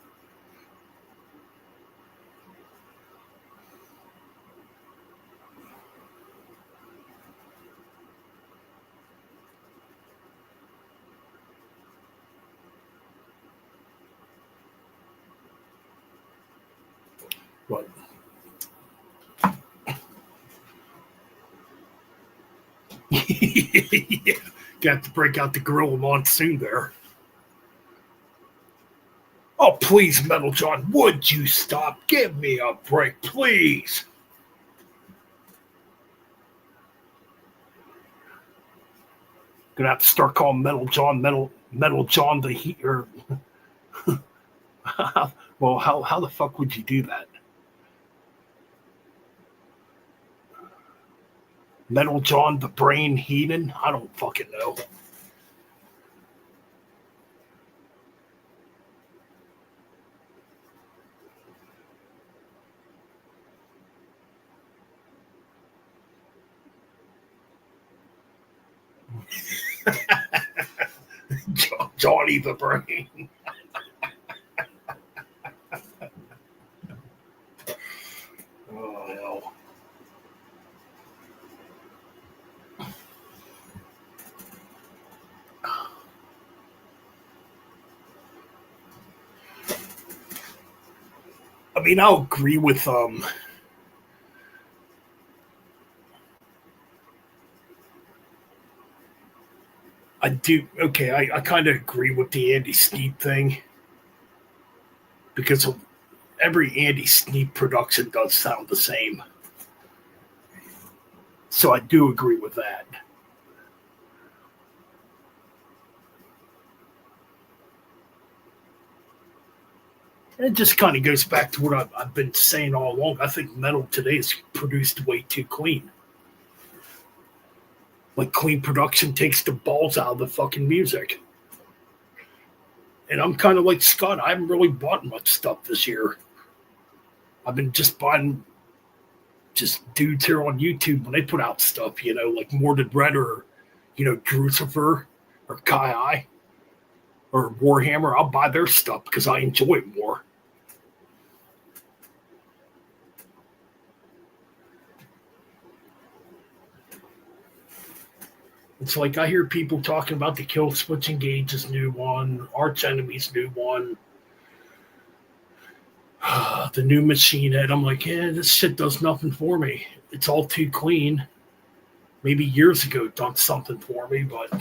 But yeah, got to break out the Gorilla Monsoon there. Oh, please, Metal John, would you stop? Give me a break, please. Gonna have to start calling Metal John the heat. Or well, how the fuck would you do that? Metal John the Brain Heathen? I don't fucking know. Johnny the Brain. Oh, hell. I mean, I'll agree with I do. Okay, I kind of agree with the Andy Sneap thing because of every Andy Sneap production does sound the same. So I do agree with that. It just kind of goes back to what I've been saying all along. I think metal today is produced way too clean. Like clean production takes the balls out of the fucking music. And I'm kind of like Scott. I haven't really bought much stuff this year. I've been just buying just dudes here on YouTube when they put out stuff, like Mordred Red or, Drucifer or Kai I or Warhammer. I'll buy their stuff because I enjoy it more. It's like I hear people talking about the Kill Switch Engage's new one, Arch Enemy's new one, the new Machine Head. I'm like, this shit does nothing for me. It's all too clean. Maybe years ago it done something for me, but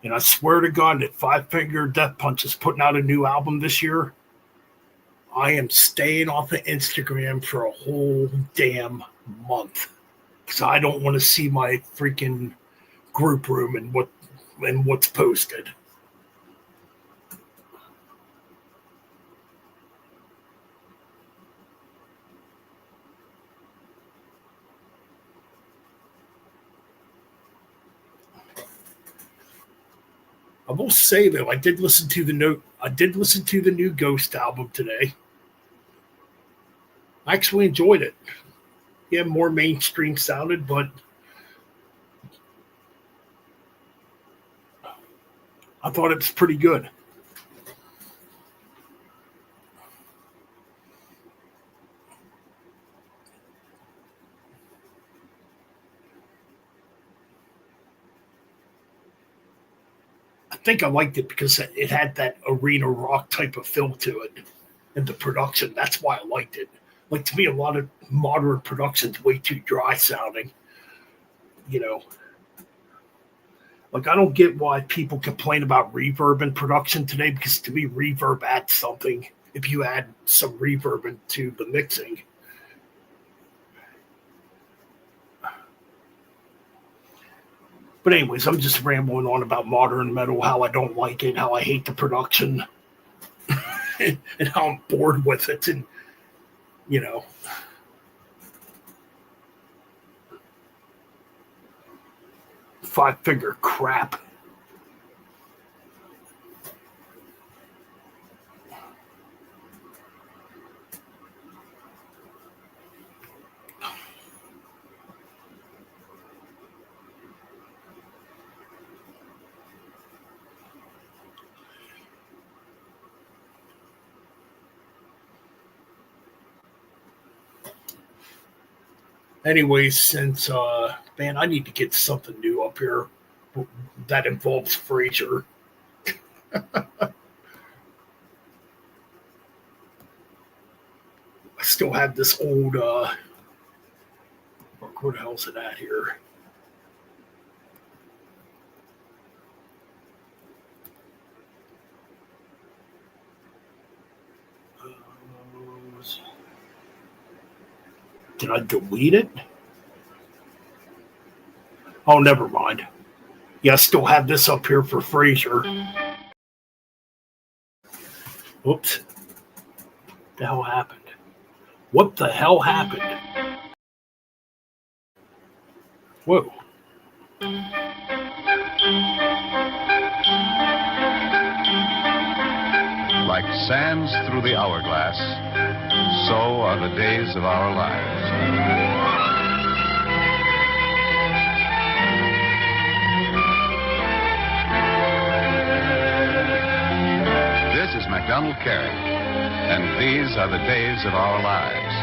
and I swear to God that Five Finger Death Punch is putting out a new album this year. I am staying off of Instagram for a whole damn month because I don't want to see my freaking group room and what's posted. I will say though, I did listen to the new Ghost album today. I actually enjoyed it. Yeah, more mainstream sounded, but I thought it was pretty good. I think I liked it because it had that arena rock type of feel to it and the production. That's why I liked it. Like, to me, a lot of modern production's way too dry sounding. Like, I don't get why people complain about reverb in production today because to me, reverb adds something if you add some reverb into the mixing. But anyways, I'm just rambling on about modern metal, how I don't like it, how I hate the production, and how I'm bored with it. And, Five Finger crap. Anyways, since man, I need to get something new up here that involves Frasier. I still have this old where the hell's it at here? Did I delete it? Oh, never mind. Yeah, I still have this up here for Frasier. Oops. What the hell happened? What the hell happened? Whoa. sands through the hourglass, so are the days of our lives. This is MacDonald Carey, and these are the days of our lives.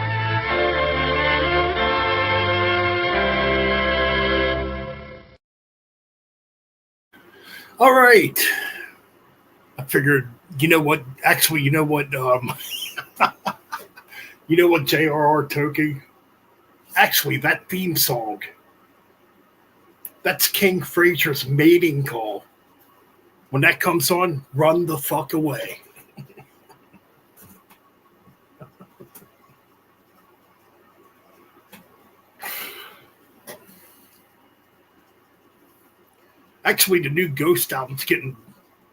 All right. I figured, you know what? Actually, you know what? You know what, J.R.R. Tolkien? Actually, that theme song, that's King Fraser's mating call. When that comes on, run the fuck away. Actually, the new Ghost album's getting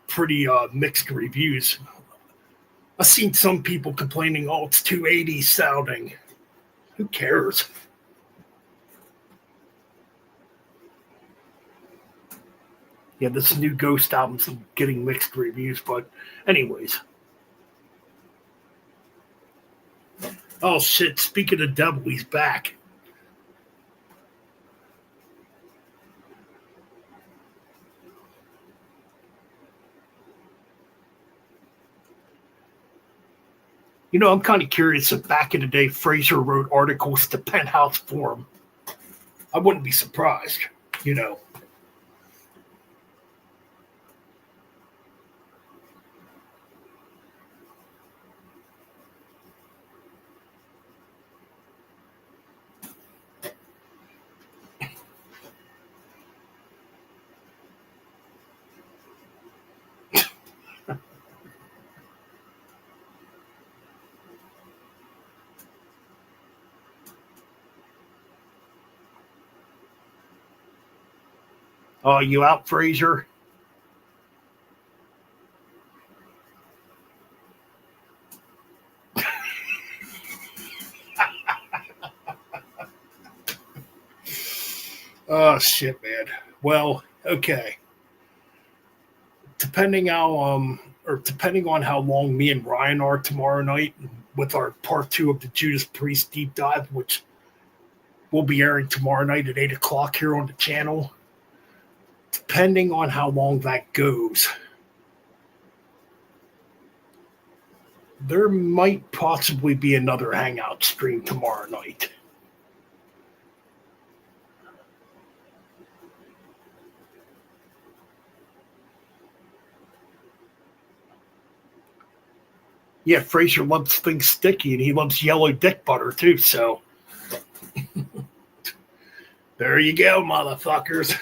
pretty mixed reviews. I've seen some people complaining, oh, it's too 80s sounding. Who cares? Yeah, this new Ghost album's getting mixed reviews, but anyways. Oh shit, speaking of devil, he's back. You know, I'm kind of curious if back in the day Fraser wrote articles to Penthouse Forum. I wouldn't be surprised, you know. Oh, you out, Fraser? Oh shit, man. Well, okay. Depending on how long me and Ryan are tomorrow night with our part 2 of the Judas Priest deep dive, which will be airing tomorrow night at 8:00 here on the channel. Depending on how long that goes, there might possibly be another Hangout stream tomorrow night. Yeah, Fraser loves things sticky, and he loves yellow dick butter too, so there you go, motherfuckers.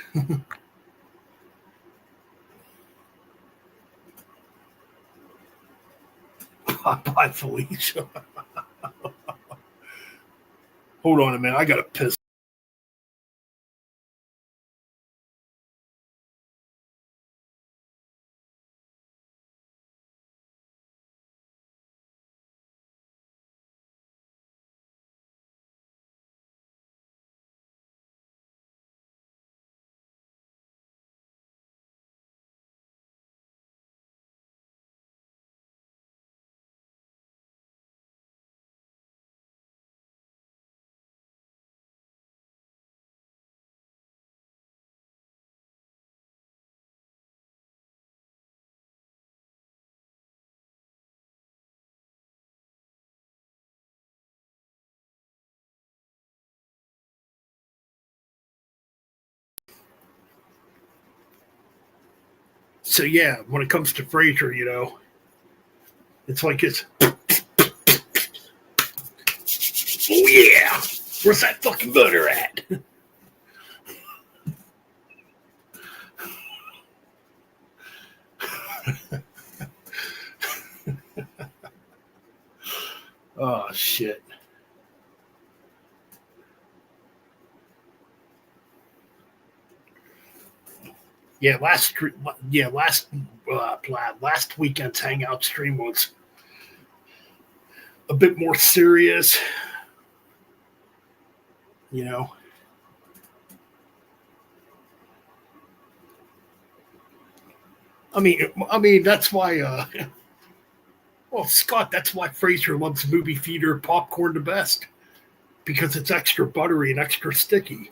Bye, Felicia. Hold on a minute, I gotta piss. So yeah, when it comes to Fraser, you know, it's like it's oh yeah, where's that fucking butter at? Oh shit. Yeah, last weekend's Hangout stream was a bit more serious, you know. I mean that's why Well, Scott, that's why Fraser loves movie theater popcorn the best because it's extra buttery and extra sticky.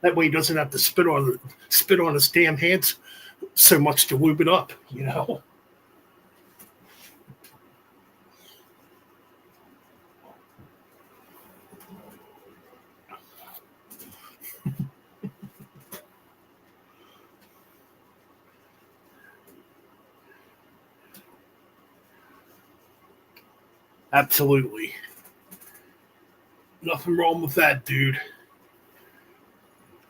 That way, he doesn't have to spit on his damn hands so much to lube it up. You know. Absolutely. Nothing wrong with that, dude.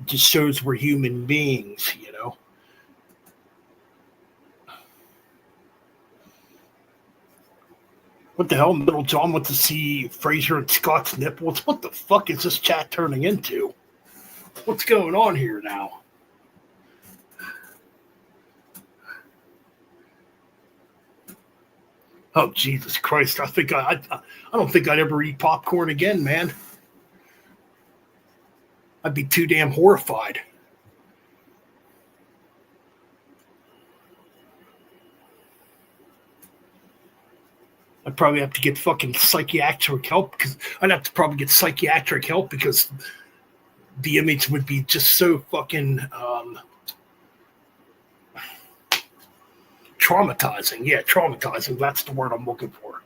It just shows we're human beings, you know. What the hell? Middle John went to see Fraser and Scott's nipples. What the fuck is this chat turning into? What's going on here now? Oh Jesus Christ! I don't think I'd ever eat popcorn again, man. I'd be too damn horrified. I'd probably have to get fucking psychiatric help because I'd have to probably get psychiatric help because the image would be just so fucking traumatizing. Yeah, traumatizing. That's the word I'm looking for.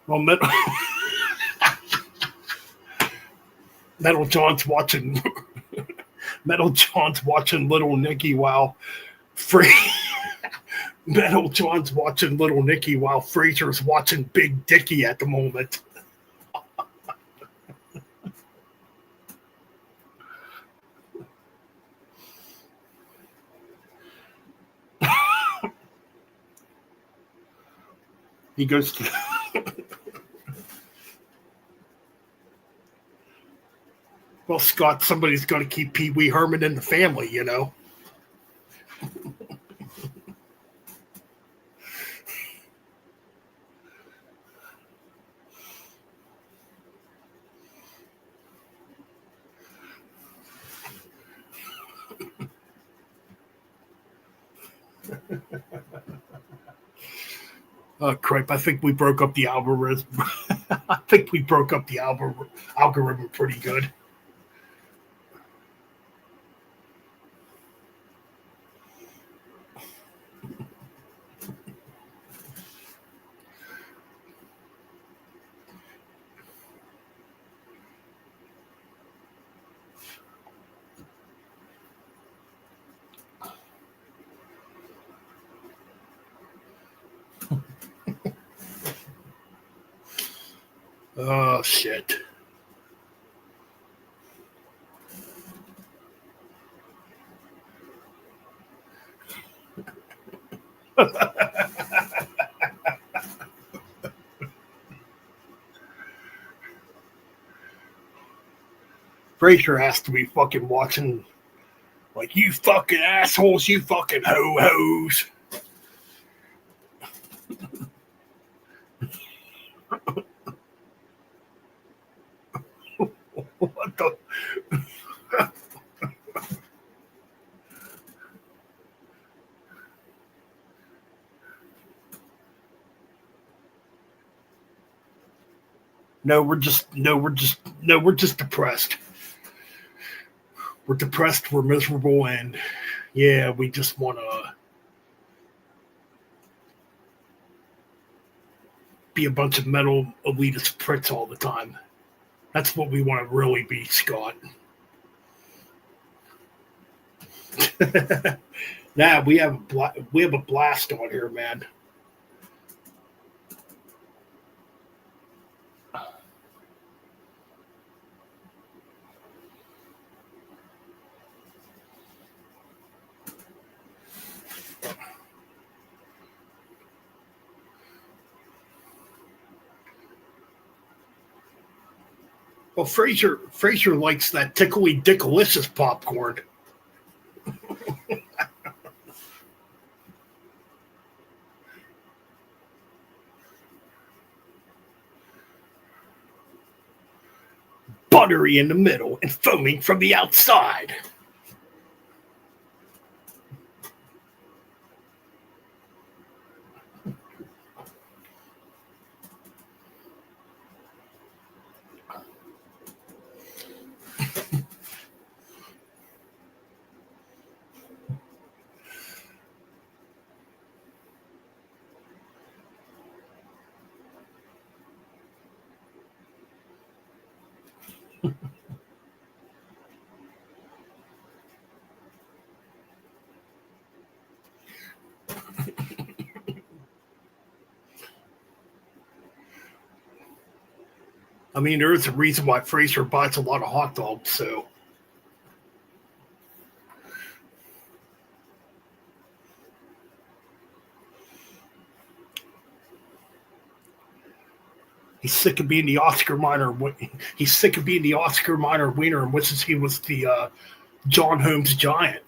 Well, Metal John's watching Metal John's watching Little Nicky while Free Metal John's watching Little Nicky while Fraser's watching Big Dicky at the moment. He goes to well, Scott, somebody's got to keep Pee Wee Herman in the family, you know. Oh, crap. I think we broke up the algorithm. I think we broke up the algorithm pretty good. Oh, shit. Fraser has to be fucking watching like, you fucking assholes, you fucking ho-hos. What the? We're just depressed. We're depressed, we're miserable, and yeah, we just want to be a bunch of metal elitist pricks all the time. That's what we want to really be, Scott. Nah, we have a blast on here, man. Well, Fraser likes that tickly dickalicious popcorn. Buttery in the middle and foaming from the outside. I mean, there is a reason why Fraser buys a lot of hot dogs, so. He's sick of being the Oscar Minor. He's sick of being the Oscar Minor winner and wishes he was the John Holmes Giant.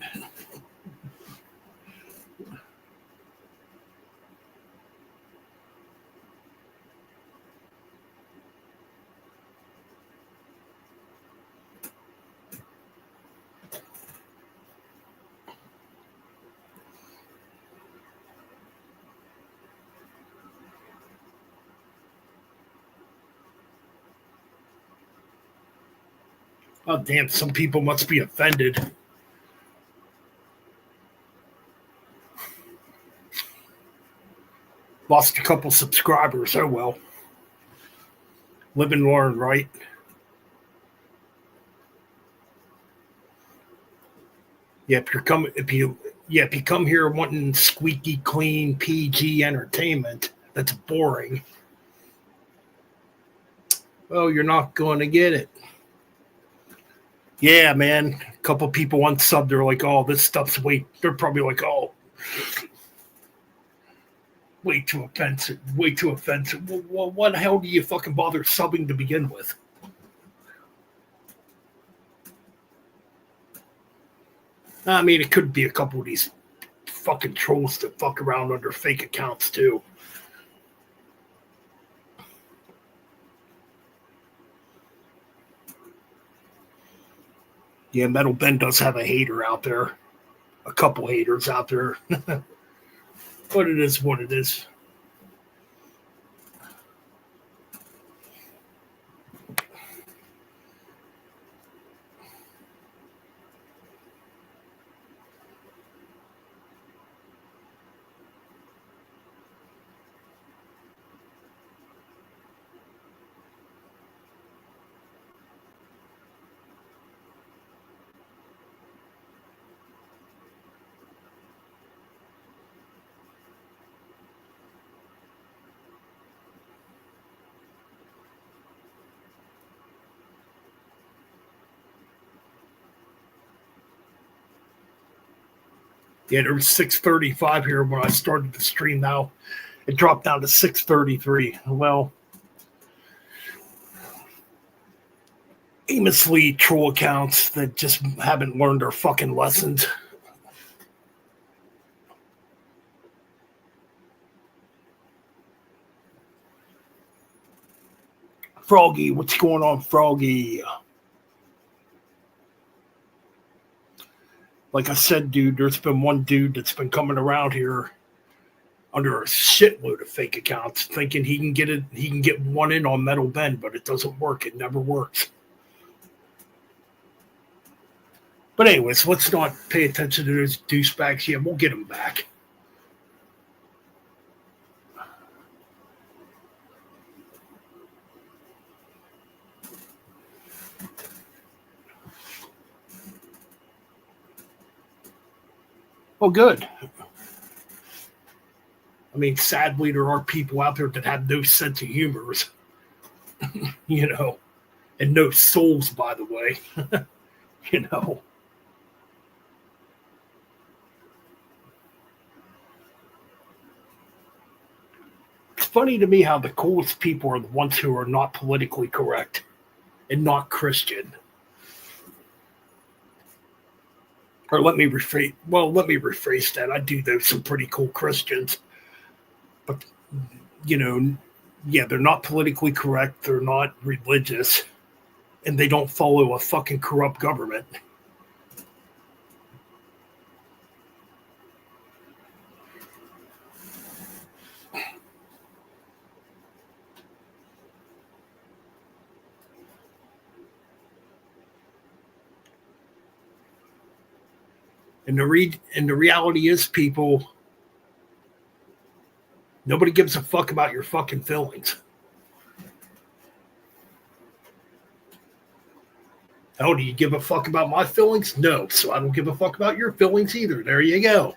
Oh, damn, some people must be offended. Lost a couple subscribers. Oh, well. Live and learn, right? Yeah, if you come here wanting squeaky clean PG entertainment that's boring, well, you're not going to get it. Yeah, man. A couple people unsubbed. They're like, "Oh, this stuff's way." They're probably like, "Oh, way too offensive. Way too offensive." Well, what the hell do you fucking bother subbing to begin with? I mean, it could be a couple of these fucking trolls that fuck around under fake accounts too. Yeah, Metal Ben does have a hater out there. A couple haters out there. But it is what it is. Yeah, there was 6:35 here when I started the stream. Now it dropped down to 6:33. Well, aimlessly troll accounts that just haven't learned their fucking lessons. Froggy, what's going on, Froggy? Like I said, dude, there's been one dude that's been coming around here under a shitload of fake accounts, thinking he can get one in on Metal Ben, but it doesn't work. It never works. But anyways, let's not pay attention to those douchebags. Yeah, we'll get them back. Oh, good. I mean, sadly, there are people out there that have no sense of humor, you know, and no souls, by the way, you know. It's funny to me how the coolest people are the ones who are not politically correct. and not Christian. Or let me rephrase that. I do know some pretty cool Christians, but you know, yeah, they're not politically correct, they're not religious, and they don't follow a fucking corrupt government. And the reality is, people, nobody gives a fuck about your fucking feelings. Oh, do you give a fuck about my feelings? No, so I don't give a fuck about your feelings either. There you go.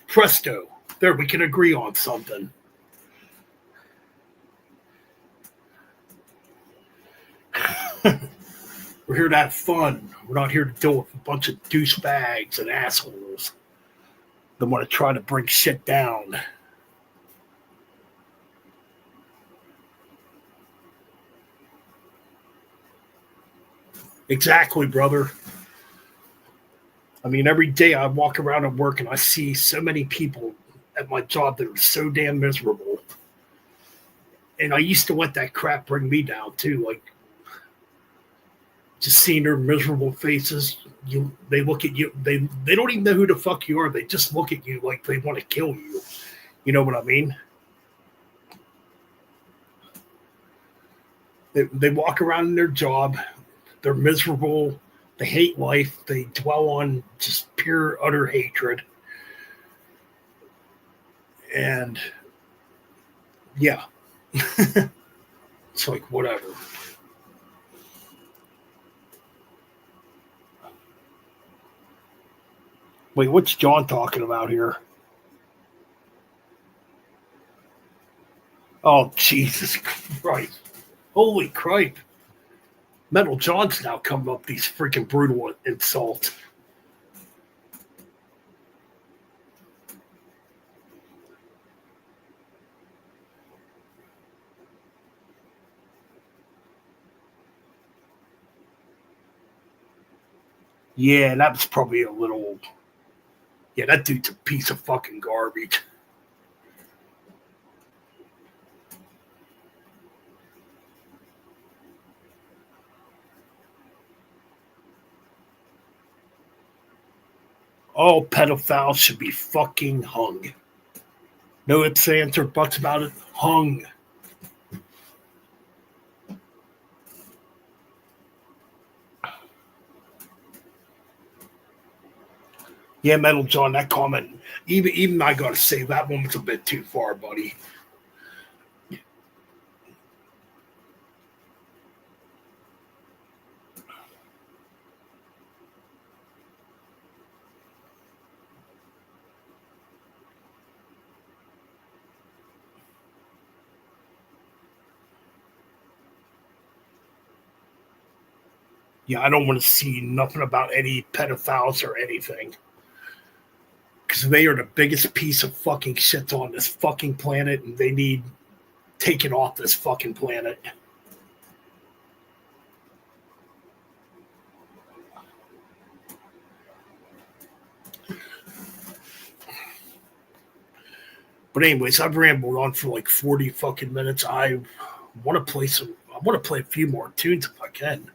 Presto. There, we can agree on something. We're here to have fun. We're not here to deal with a bunch of douchebags and assholes that want to try to bring shit down. Exactly, brother. I mean, every day I walk around at work and I see so many people at my job that are so damn miserable. And I used to let that crap bring me down too. Like, just seeing their miserable faces, they look at you. They don't even know who the fuck you are. They just look at you like they want to kill you. You know what I mean? They walk around in their job. They're miserable. They hate life. They dwell on just pure utter hatred. And yeah, it's like whatever. Wait, what's John talking about here? Oh, Jesus Christ. Holy cripe. Metal John's now coming up with these freaking brutal insults. Yeah, that was probably a little. Yeah, that dude's a piece of fucking garbage. All pedophiles should be fucking hung. No ifs, ands, or buts about it. Hung. Yeah, Metal John, that comment, even I gotta say, that one was a bit too far, buddy. Yeah, I don't want to see nothing about any pedophiles or anything. Because they are the biggest piece of fucking shit on this fucking planet, and they need taken off this fucking planet. But anyways, I've rambled on for like 40 fucking minutes. I want to play some. I want to play a few more tunes if I can.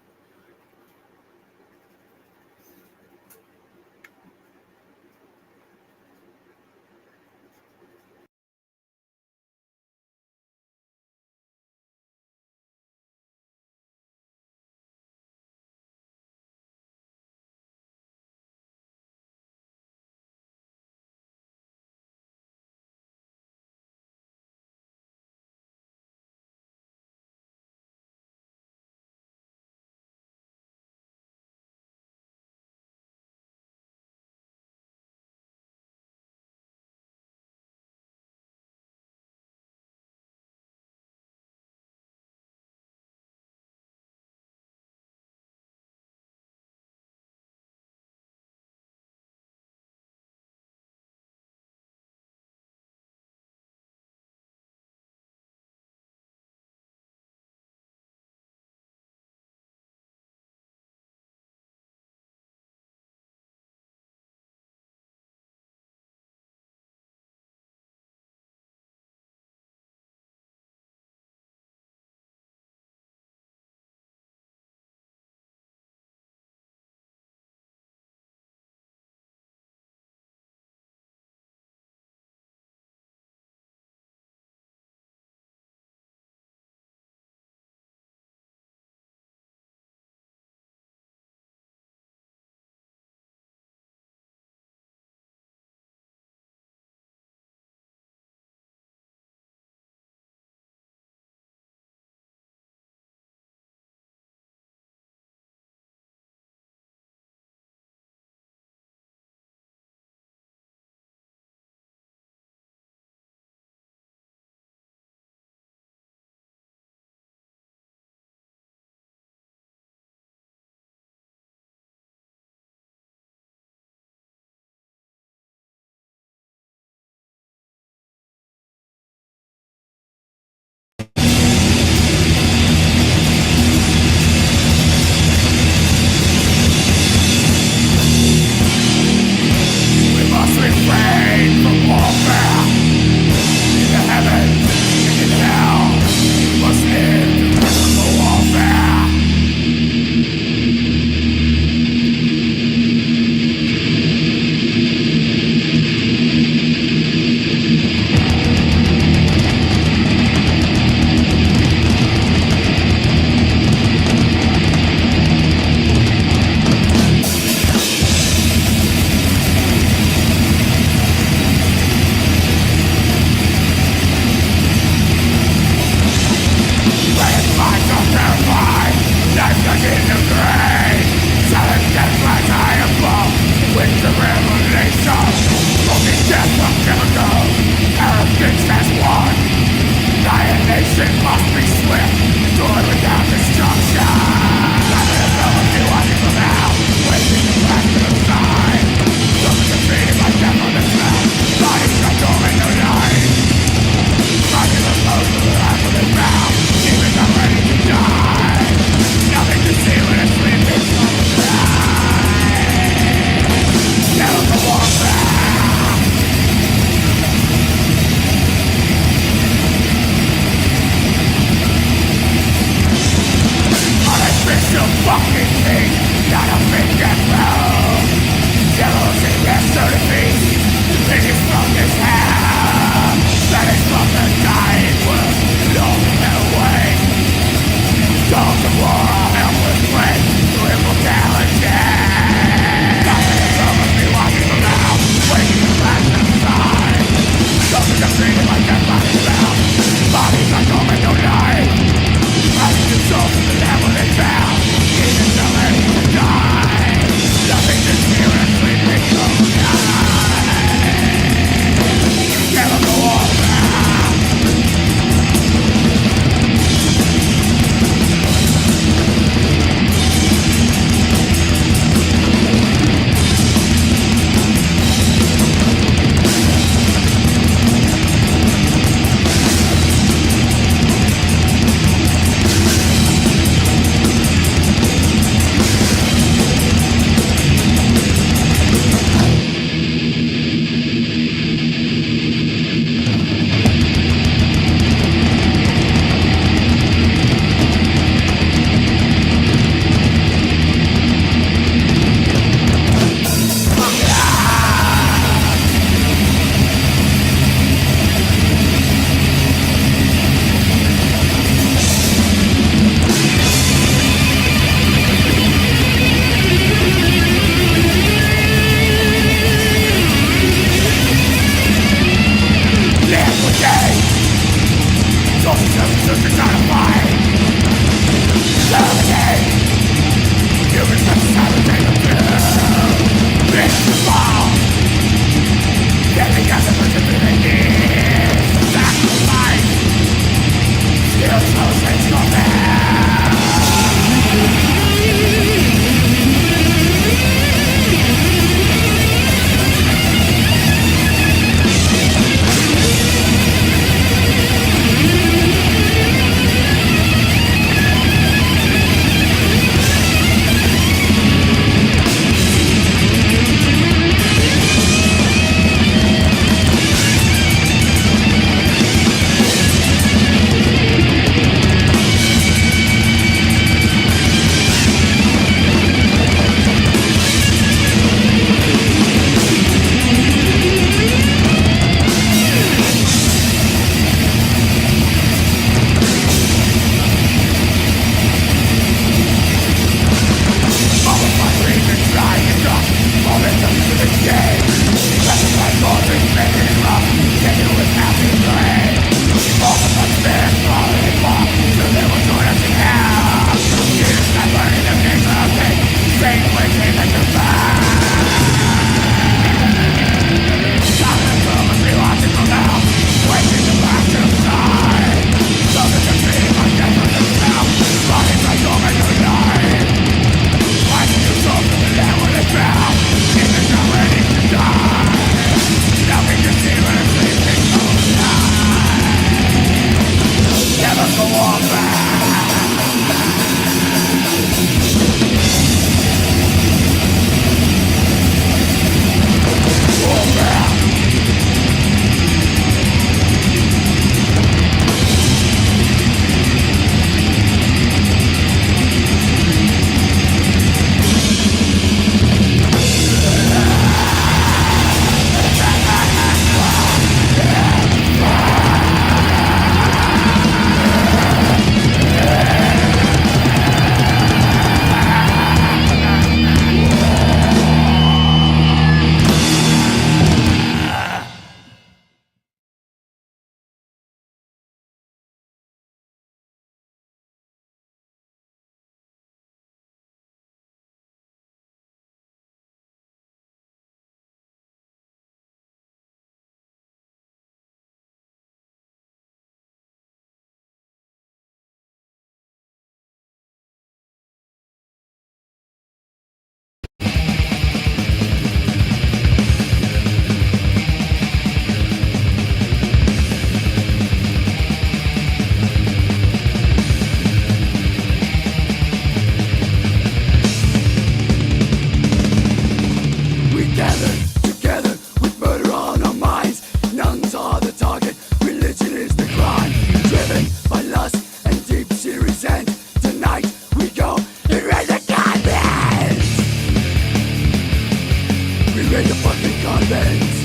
convents.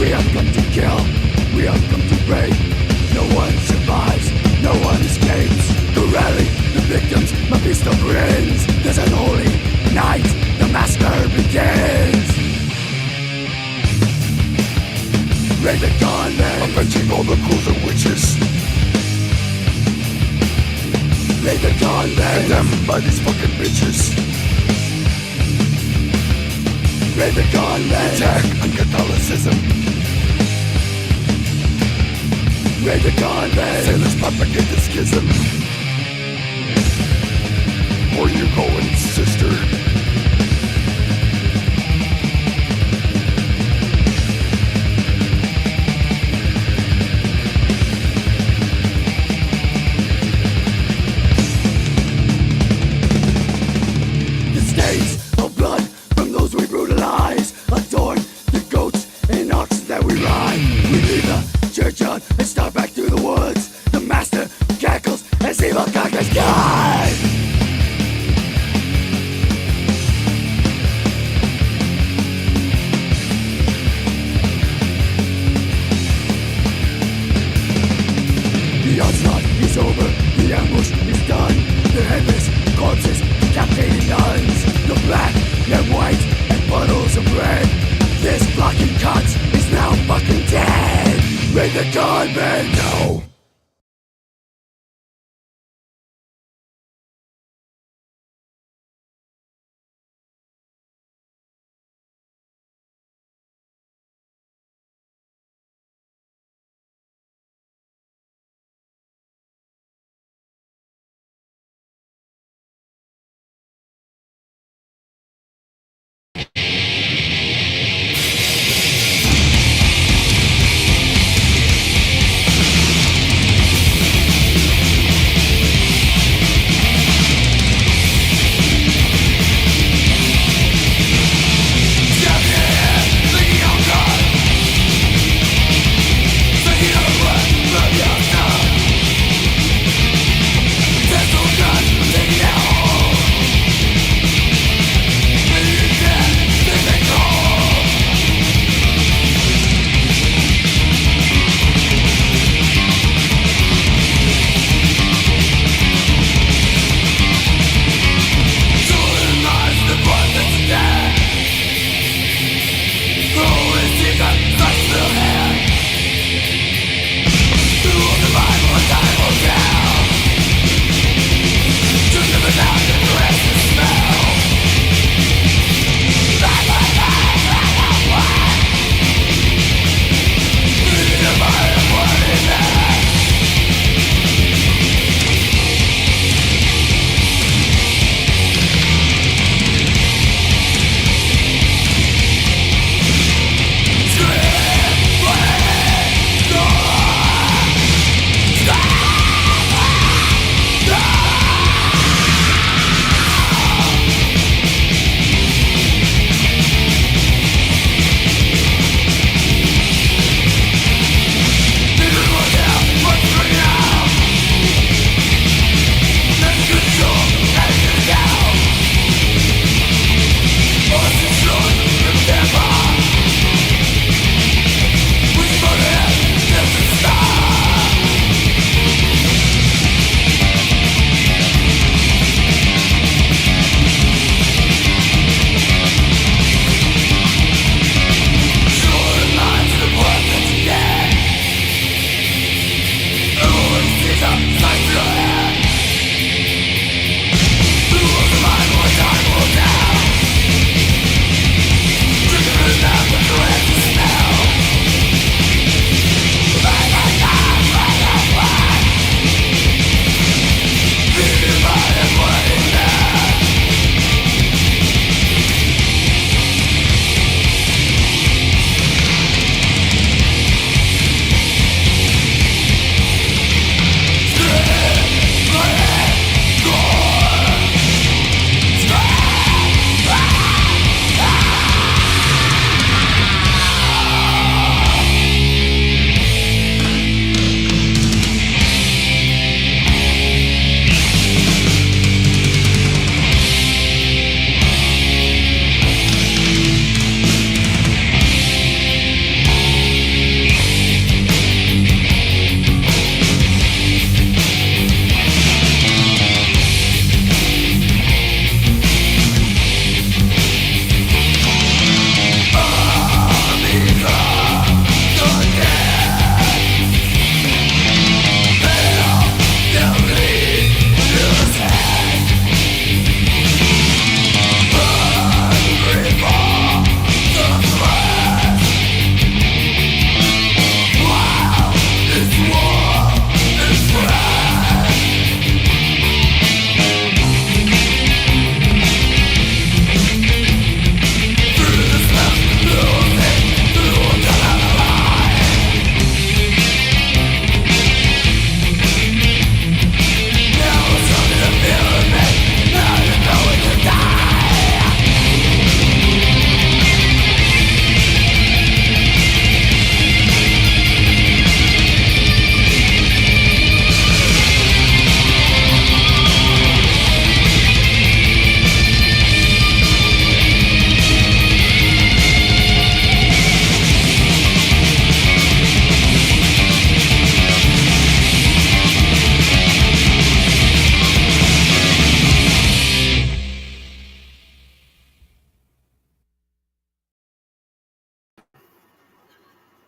We have come to kill, we have come to rape. No one survives, no one escapes. To rally the victims, my beast of grins. There's an holy night, the massacre begins. Raid the convent, avenging all the ghouls and witches. Raid the convent, condemned by these fucking bitches. Raid the convent, attack on Catholicism. Raid the convent, sailors propagate the schism. Where you going, sister? The stains of blood from those we brutalize adorn the goats and oxen that we ride. We leave the churchyard and start back through the woods. The master cackles as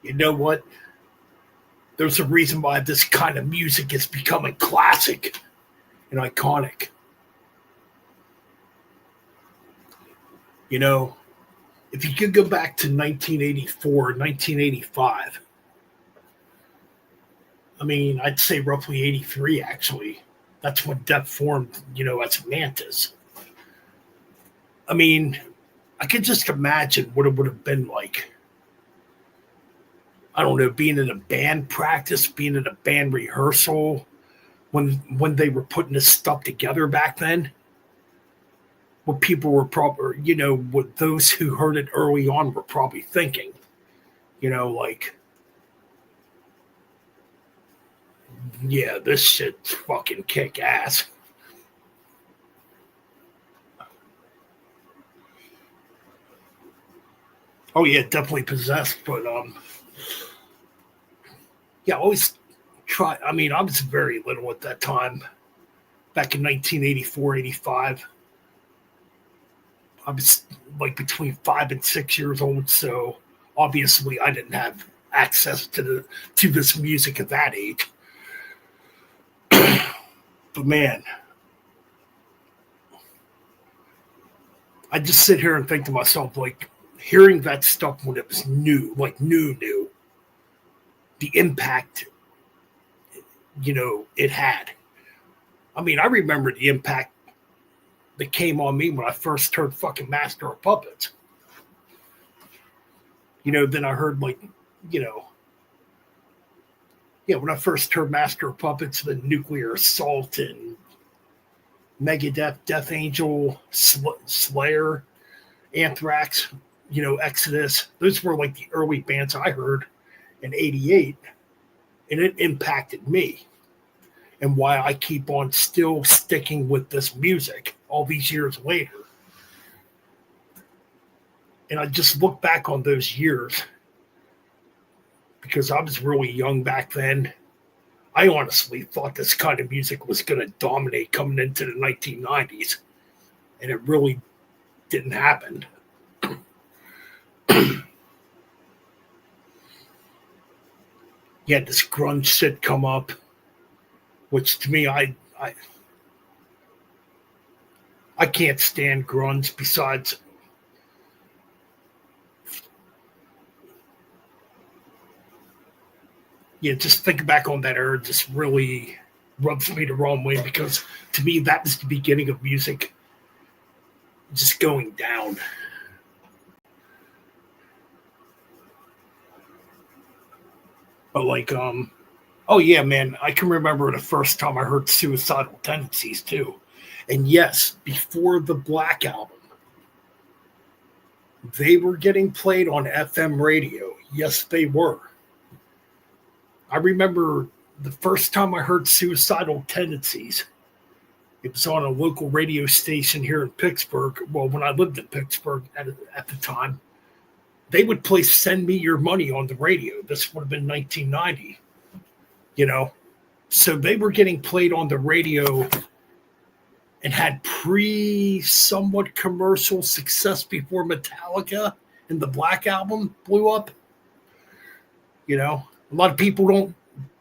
You know what? There's a reason why this kind of music is becoming classic and iconic. You know, if you could go back to 1984, 1985, I mean, I'd say roughly 83, actually. That's when Def formed, as Mantis. I mean, I could just imagine what it would have been like. I don't know, being in a band practice, being in a band rehearsal, when they were putting this stuff together back then. What people were probably, what those who heard it early on were probably thinking. Like, yeah, this shit's fucking kick ass. Oh yeah, definitely possessed, but yeah, I always try. I mean, I was very little at that time, back in 1984, 85. I was like between 5 and 6 years old, so obviously I didn't have access to this music at that age. But man, I just sit here and think to myself, like, hearing that stuff when it was new, like new, the impact, it had. I mean, I remember the impact that came on me when I first heard fucking Master of Puppets. Then I heard when I first heard Master of Puppets, the Nuclear Assault and Megadeth, Death Angel, Slayer, Anthrax, Exodus. Those were like the early bands I heard in 88, and it impacted me and why I keep on still sticking with this music all these years later. And I just look back on those years because I was really young back then. I honestly thought this kind of music was going to dominate coming into the 1990s, and it really didn't happen. You had this grunge shit come up, which to me, I can't stand grunge. Besides, just thinking back on that era just really rubs me the wrong way, because to me that was the beginning of music just going down. But like, oh yeah, man, I can remember the first time I heard Suicidal Tendencies too. And yes, before the Black Album, they were getting played on FM radio. Yes, they were. I remember the first time I heard Suicidal Tendencies, it was on a local radio station here in Pittsburgh. Well, when I lived in Pittsburgh at the time, they would play Send Me Your Money on the radio. This would have been 1990, So they were getting played on the radio and had somewhat commercial success before Metallica and the Black Album blew up. A lot of people don't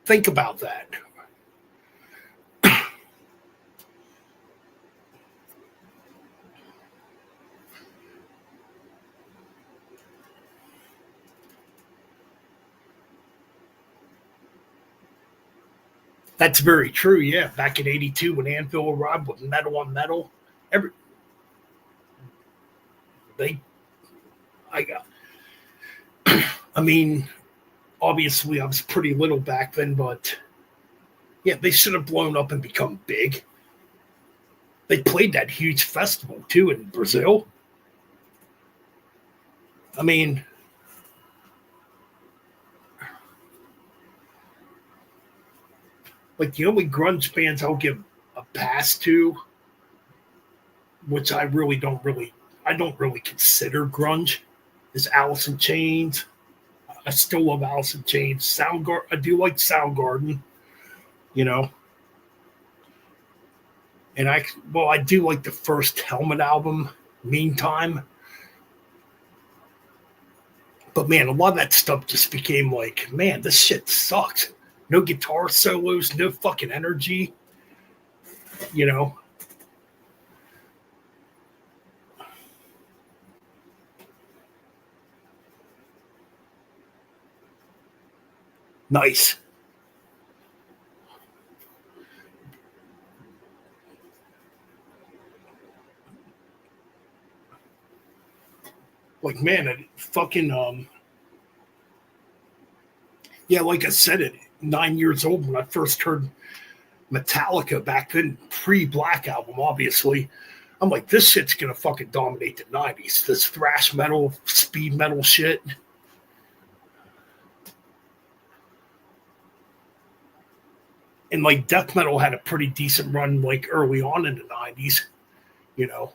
think about that. That's very true, yeah. Back in 82 when Anvil arrived with Metal on Metal, I mean, obviously I was pretty little back then, but yeah, they should have blown up and become big. They played that huge festival too in Brazil. I mean, like the only grunge bands I'll give a pass to, which I don't really consider grunge, is Alice in Chains. I still love Alice in Chains. Soundgarden, I do like Soundgarden, And I do like the first Helmet album, Meantime. But man, a lot of that stuff just became like, man, this shit sucks. No guitar solos, no fucking energy, you know. Nice. Like, man, it fucking yeah, like I said, at 9 years old when I first heard Metallica back then, pre-Black Album, obviously, I'm like, this shit's gonna fucking dominate the '90s. This thrash metal, speed metal shit. And like death metal had a pretty decent run like early on in the '90s. You know,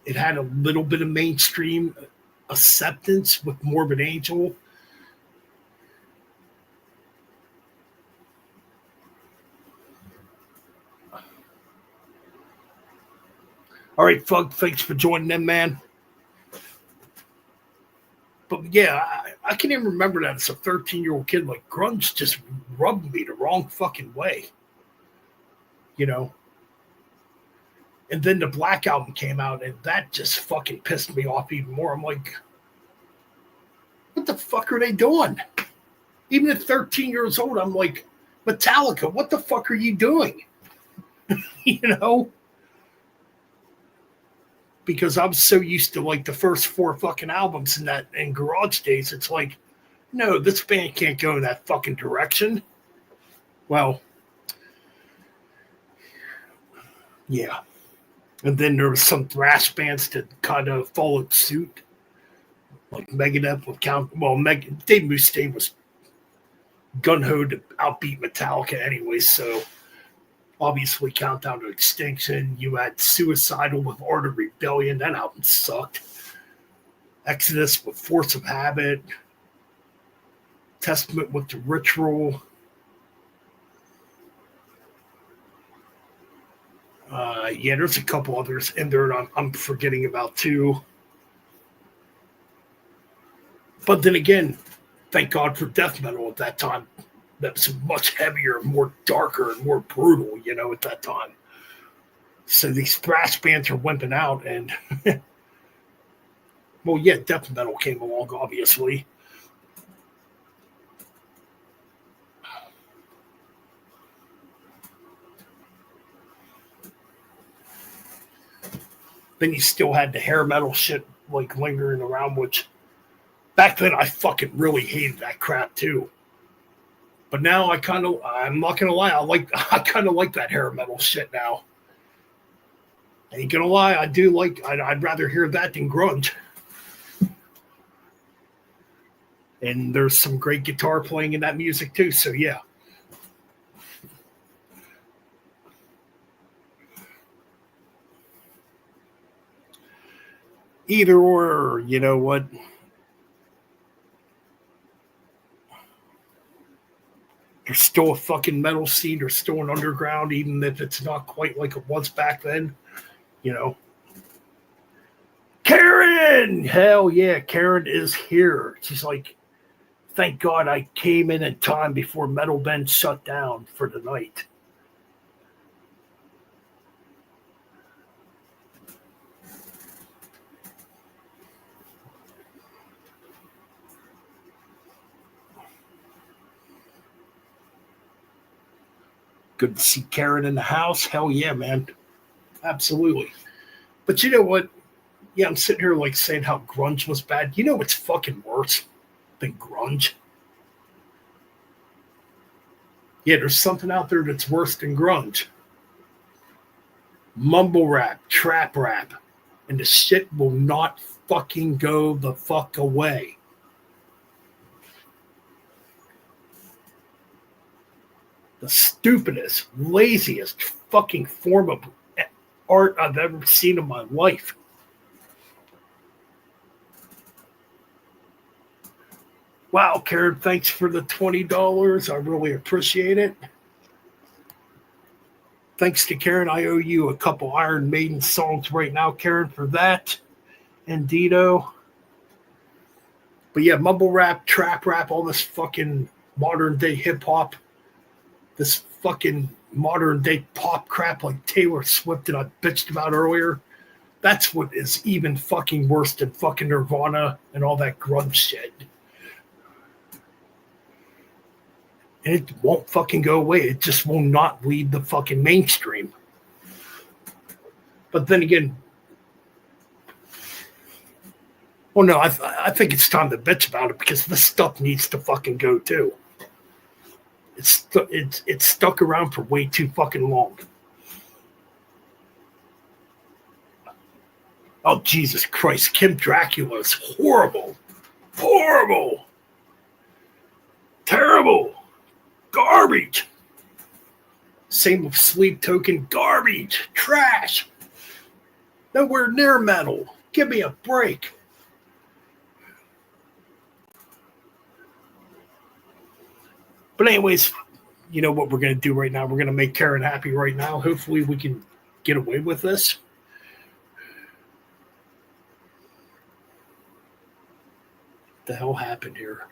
it had a little bit of mainstream acceptance with Morbid Angel. All right, Fug, thanks for joining in, man. But yeah, I can even remember that as a 13-year-old kid, like grunge just rubbed me the wrong fucking way. You know? And then the Black Album came out, and that just fucking pissed me off even more. I'm like, what the fuck are they doing? Even at 13 years old, I'm like, Metallica, what the fuck are you doing? You know? Because I'm so used to like the first 4 fucking albums in garage days. It's like, no, this band can't go in that fucking direction. Well, yeah. And then there was some thrash bands that kind of followed suit. Like Megadeth with Dave Mustaine was gun-ho to outbeat Metallica anyway, so obviously Countdown to Extinction. You had Suicidal with Art of Rebellion. That album sucked. Exodus with Force of Habit. Testament with The Ritual. Yeah, there's a couple others in there that I'm forgetting about too. But then again, thank God for death metal at that time. That was much heavier, more darker, and more brutal, you know, at that time. So these thrash bands are wimping out, and well, yeah, death metal came along, obviously. Then you still had the hair metal shit like lingering around, which back then I fucking really hated that crap too. But now I'm not gonna lie, I kind of like that hair metal shit now. I ain't gonna lie, I'd rather hear that than grunge. And there's some great guitar playing in that music too, so yeah. Either or, you know what? There's still a fucking metal scene. There's still an underground, even if it's not quite like it was back then. You know. Karen! Hell yeah, Karen is here. She's like, thank God I came in time before Metal Bend shut down for the night. Good to see Karen in the house. Hell yeah, man. Absolutely. But you know what? Yeah, I'm sitting here like saying how grunge was bad. You know what's fucking worse than grunge? Yeah, there's something out there that's worse than grunge. Mumble rap, trap rap. And the shit will not fucking go the fuck away. The stupidest, laziest fucking form of art I've ever seen in my life. Wow, Karen, thanks for the $20. I really appreciate it. Thanks to Karen. I owe you a couple Iron Maiden songs right now, Karen, for that. And Dito. But yeah, mumble rap, trap rap, all this fucking modern day hip hop, this fucking modern day pop crap like Taylor Swift that I bitched about earlier. That's what is even fucking worse than fucking Nirvana and all that grunge shit. And it won't fucking go away. It just will not leave the fucking mainstream. But then again, well, no, I think it's time to bitch about it because this stuff needs to fucking go too. It's stuck around for way too fucking long. Oh, Jesus Christ. Kim Dracula is horrible. Horrible. Terrible. Garbage. Same with Sleep Token. Garbage. Trash. Nowhere near metal. Give me a break. But anyways, you know what we're going to do right now? We're going to make Karen happy right now. Hopefully we can get away with this. What the hell happened here?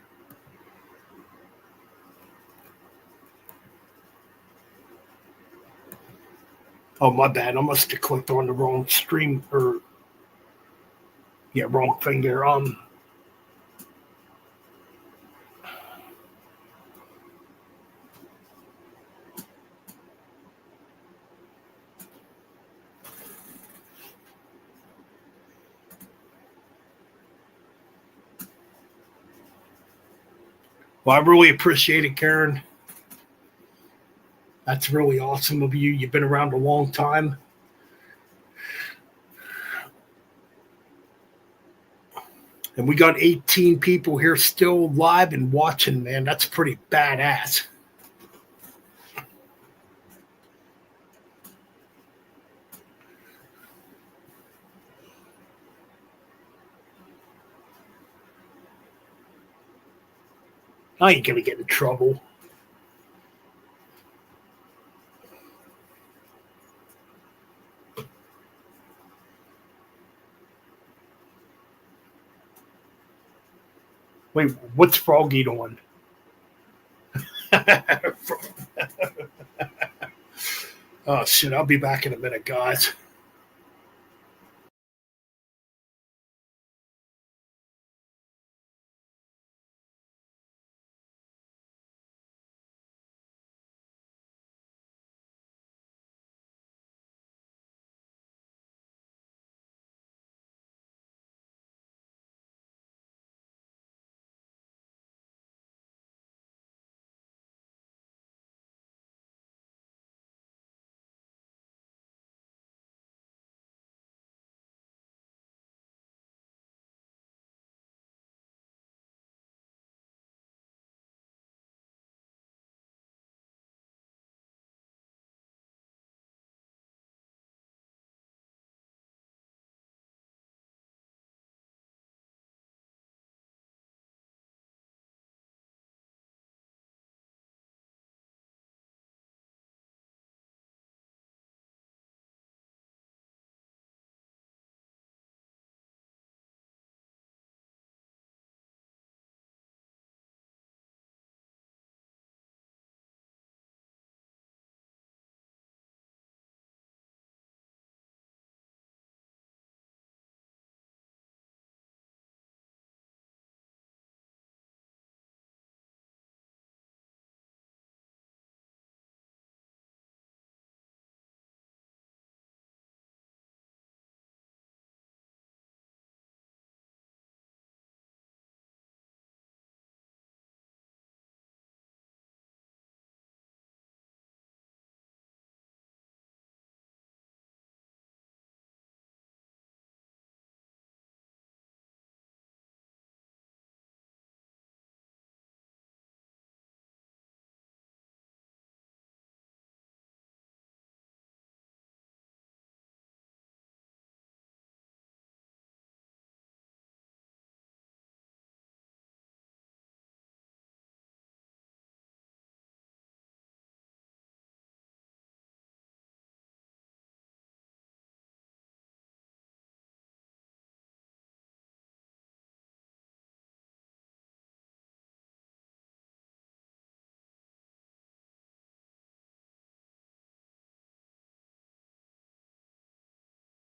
Oh, my bad. I must have clicked on the wrong stream or wrong thing there. Well, I really appreciate it, Karen. That's really awesome of you. You've been around a long time. And we got 18 people here still live and watching, man. That's pretty badass. I ain't gonna get in trouble. Wait, what's Froggy on? Oh shit, I'll be back in a minute, guys.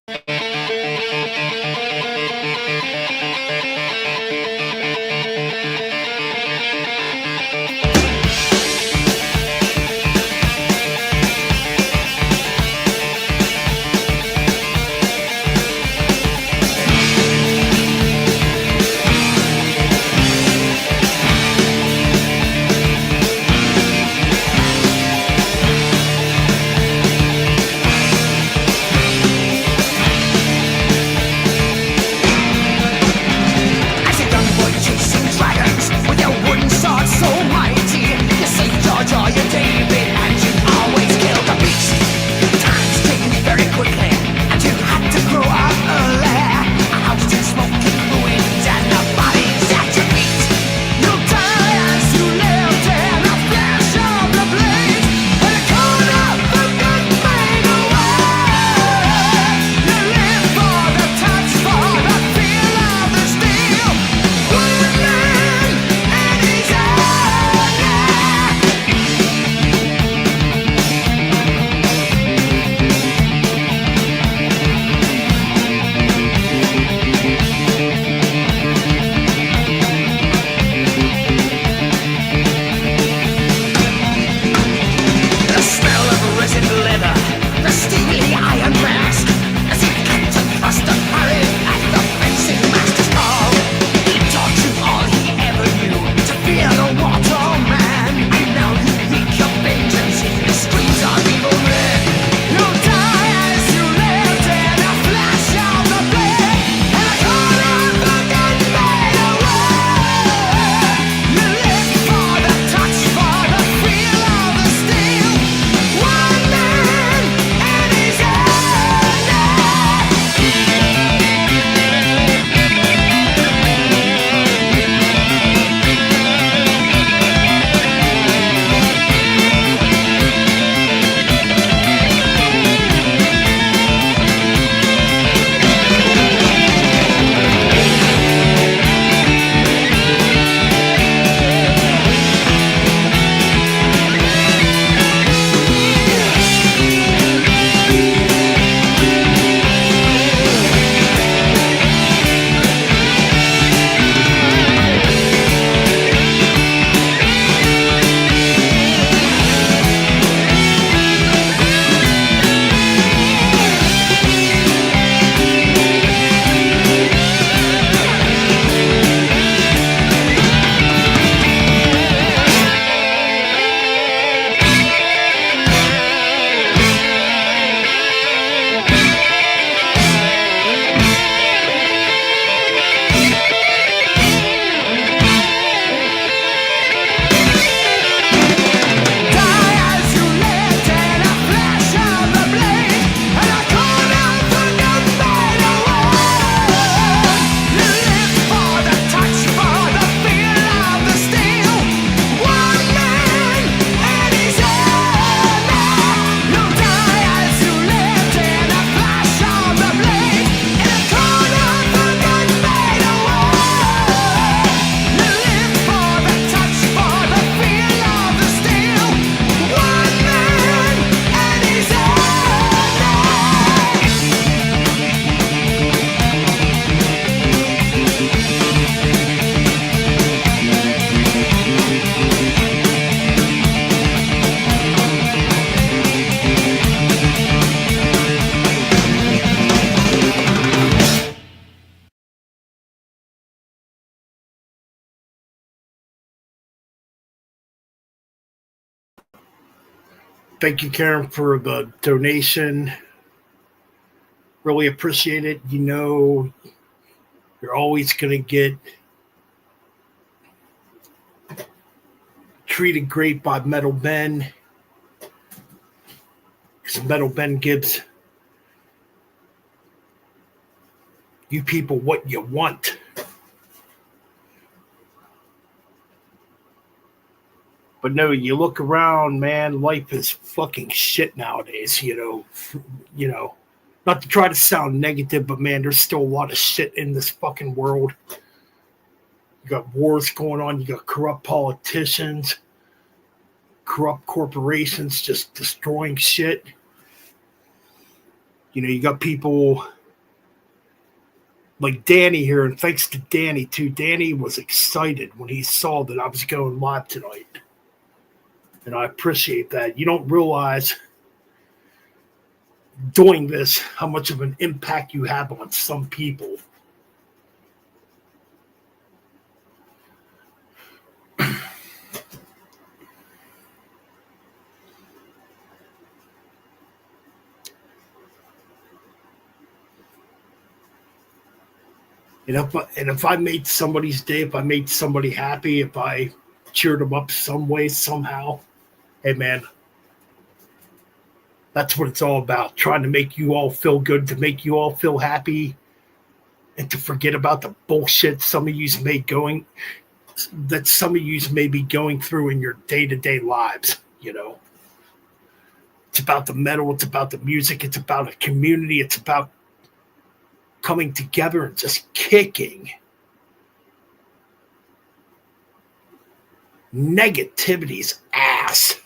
As a young boy chasing dragons with your wooden sword so mighty, you saved George or you David, and you always killed the beast. Times changed very quickly, and you had to grow up early. A house in smoking ruins and the bodies at your feet. You'll die as you lived in a flash of the blade, and a corner of the gun fade away. You live for the touch, for the feel of the steel. One man and his The smell of resin leather, the steely iron mask, as he kept and thrust and parried at the fencing master's call. He taught you all he ever knew, to fear the water man, and now you wreak your vengeance in the streets of evil men. You'll die as you lived in a flash of the blade, and a corner of the gun fade away. You live for the touch, for the feel of the steel. One man and his Thank you, Karen, for the donation. Really appreciate it. You know, you're always going to get treated great by Metal Ben, because Metal Ben gives you people what you want. But no, you look around, man, life is fucking shit nowadays, you know. Not to try to sound negative, but man, there's still a lot of shit in this fucking world. You got wars going on, you got corrupt politicians, corrupt corporations just destroying shit. You know, you got people like Danny here, and thanks to Danny too. Danny was excited when he saw that I was going live tonight. And I appreciate that. You don't realize doing this how much of an impact you have on some people. And if I made somebody's day, if I made somebody happy, if I cheered them up some way, somehow, hey man, that's what it's all about. Trying to make you all feel good, to make you all feel happy, and to forget about the bullshit some of you may be going through in your day-to-day lives, you know. It's about the metal, it's about the music, it's about a community, it's about coming together and just kicking negativity's ass.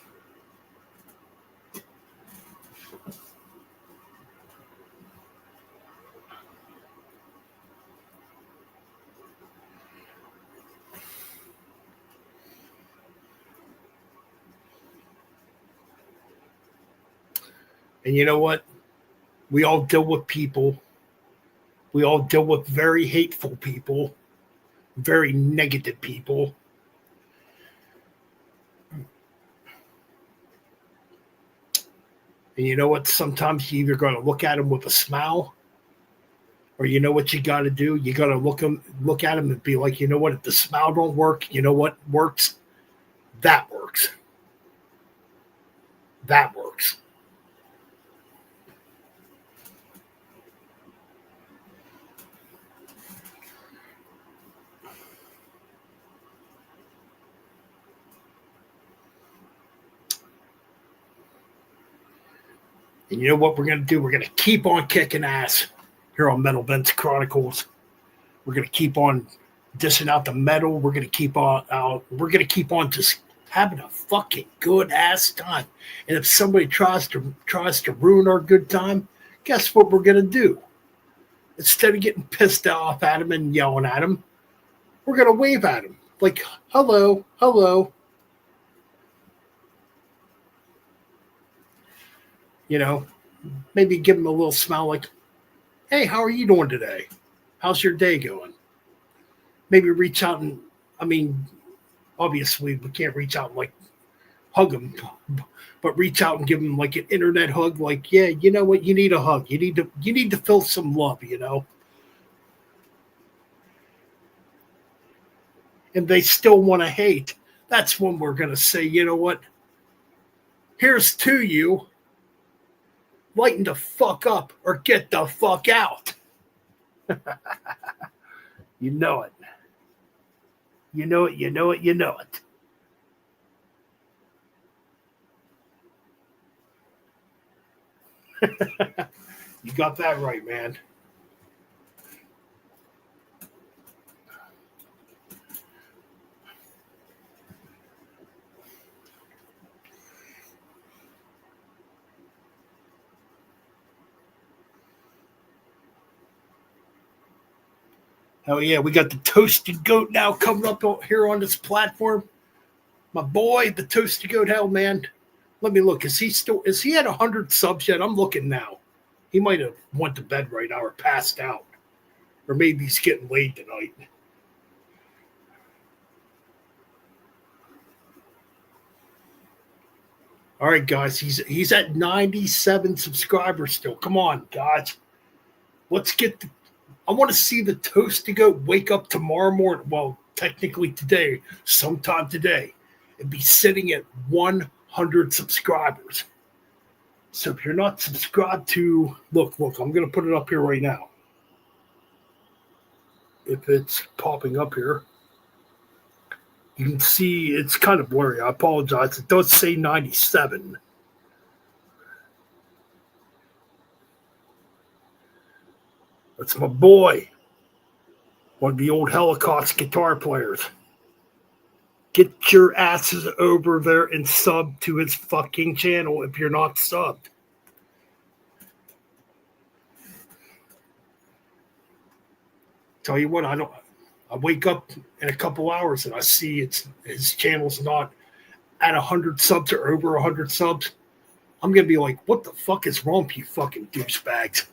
And you know what? We all deal with people. We all deal with very hateful people, very negative people. And you know what? Sometimes you either got to look at them with a smile, or you know what you got to do? You got to look at them and be like, you know what? If the smile don't work, you know what works? That works. That works. And you know what we're going to do? We're going to keep on kicking ass here on Metal Vents Chronicles. We're going to keep on dishing out the metal. We're going to keep on just having a fucking good ass time. And if somebody tries to ruin our good time, guess what we're going to do? Instead of getting pissed off at them and yelling at them, we're going to wave at them like, hello, hello. You know, maybe give them a little smile like, hey, how are you doing today? How's your day going? Maybe reach out and, I mean, obviously we can't reach out and like hug them, but reach out and give them like an internet hug. Like, yeah, you know what? You need a hug. You need to feel some love, you know? And they still want to hate. That's when we're going to say, you know what? Here's to you. Lighten the fuck up or get the fuck out. You know it. You know it, you know it, you know it. You got that right, man. Oh yeah, we got the Toasted Goat now coming up here on this platform. My boy, the Toasted Goat, hell man. Let me look. Is he at 100 subs yet? I'm looking now. He might have went to bed right now or passed out. Or maybe he's getting laid tonight. All right, guys. He's at 97 subscribers still. Come on, guys. Let's get I want to see the Toasted Goat wake up tomorrow morning. Well, technically today, sometime today, and be sitting at 100 subscribers. So if you're not subscribed to, look, I'm going to put it up here right now. If it's popping up here, you can see it's kind of blurry. I apologize. It does say 97. That's my boy, one of the old Holocaust guitar players. Get your asses over there and sub to his fucking channel if you're not subbed. Tell you what, I don't. I wake up in a couple hours and I see it's his channel's not at 100 subs or over 100 subs. I'm gonna be like, what the fuck is wrong with you fucking douchebags?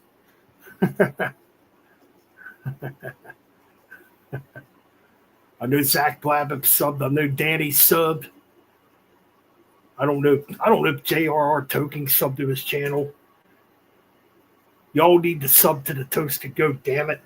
I know Zach Blabber subbed. I know Danny subbed. I don't know. I don't know if J.R.R. Toking subbed to his channel. Y'all need to sub to the Toasted Goat, damn it.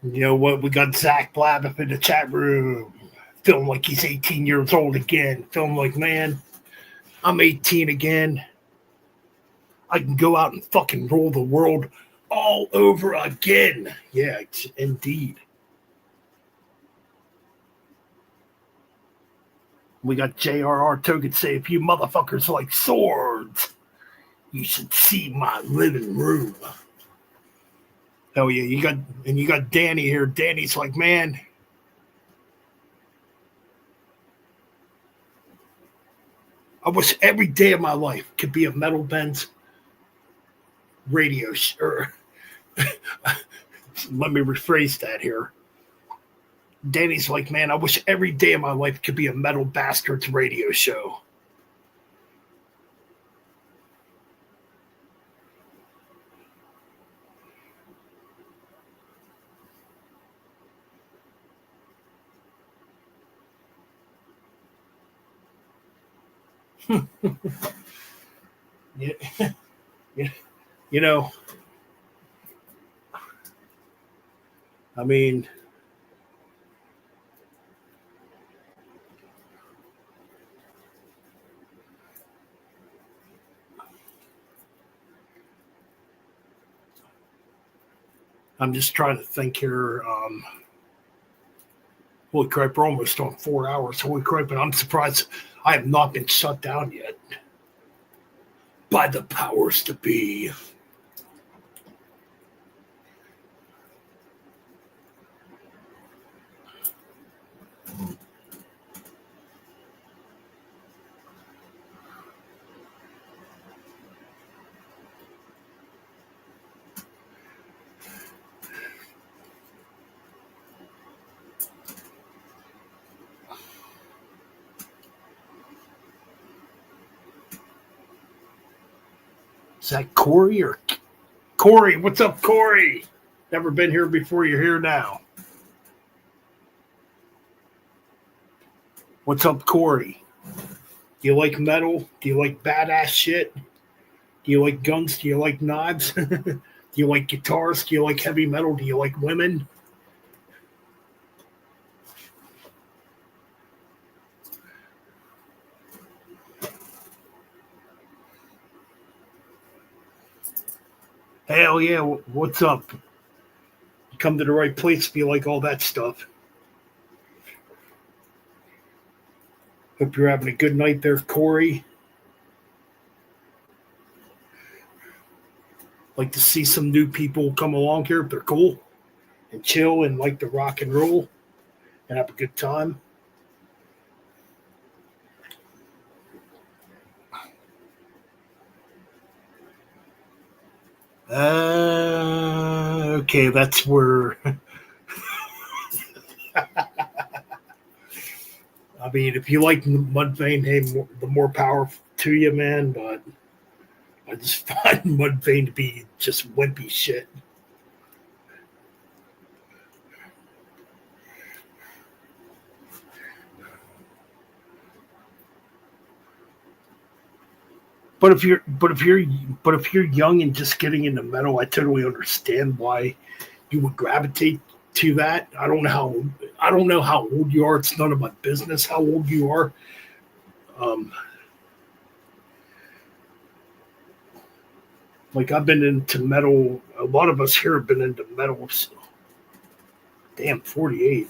You know what? We got Zach Blab up in the chat room. Feeling like he's 18 years old again. Feeling like, man, I'm 18 again. I can go out and fucking rule the world all over again. Yeah, indeed. We got J.R.R. Token say, if you motherfuckers like swords, you should see my living room. Hell yeah, you got Danny here. Danny's like, man, I wish every day of my life could be a Metal Benz radio show. Let me rephrase that here. Danny's like, man, I wish every day of my life could be a Metal Bastards radio show. Yeah, yeah, you know, I mean, I'm just trying to think here. Holy crap, we're almost on 4 hours. Holy crap, and I'm surprised I have not been shut down yet by the powers to be. Is that Corey or Corey? What's up, Corey? Never been here before. You're here now. What's up, Corey? Do you like metal? Do you like badass shit? Do you like guns? Do you like knives? Do you like guitars? Do you like heavy metal? Do you like women? Hell yeah, what's up? You come to the right place if you like all that stuff. Hope you're having a good night there, Corey. Like to see some new people come along here if they're cool and chill and like to rock and roll and have a good time. Okay, that's where. I mean, if you like Mudvayne, hey, the more power to you, man. But I just find Mudvayne to be just wimpy shit. But if you're young and just getting into metal, I totally understand why you would gravitate to that. I don't know how old you are. It's none of my business how old you are. Like I've been into metal. A lot of us here have been into metal. So, damn, 48.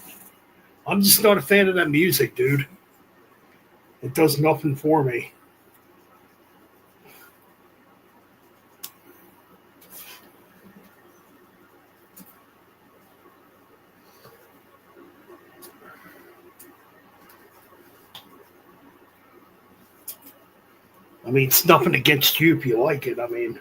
I'm just not a fan of that music, dude. It does nothing for me. I mean, it's nothing against you if you like it. I mean,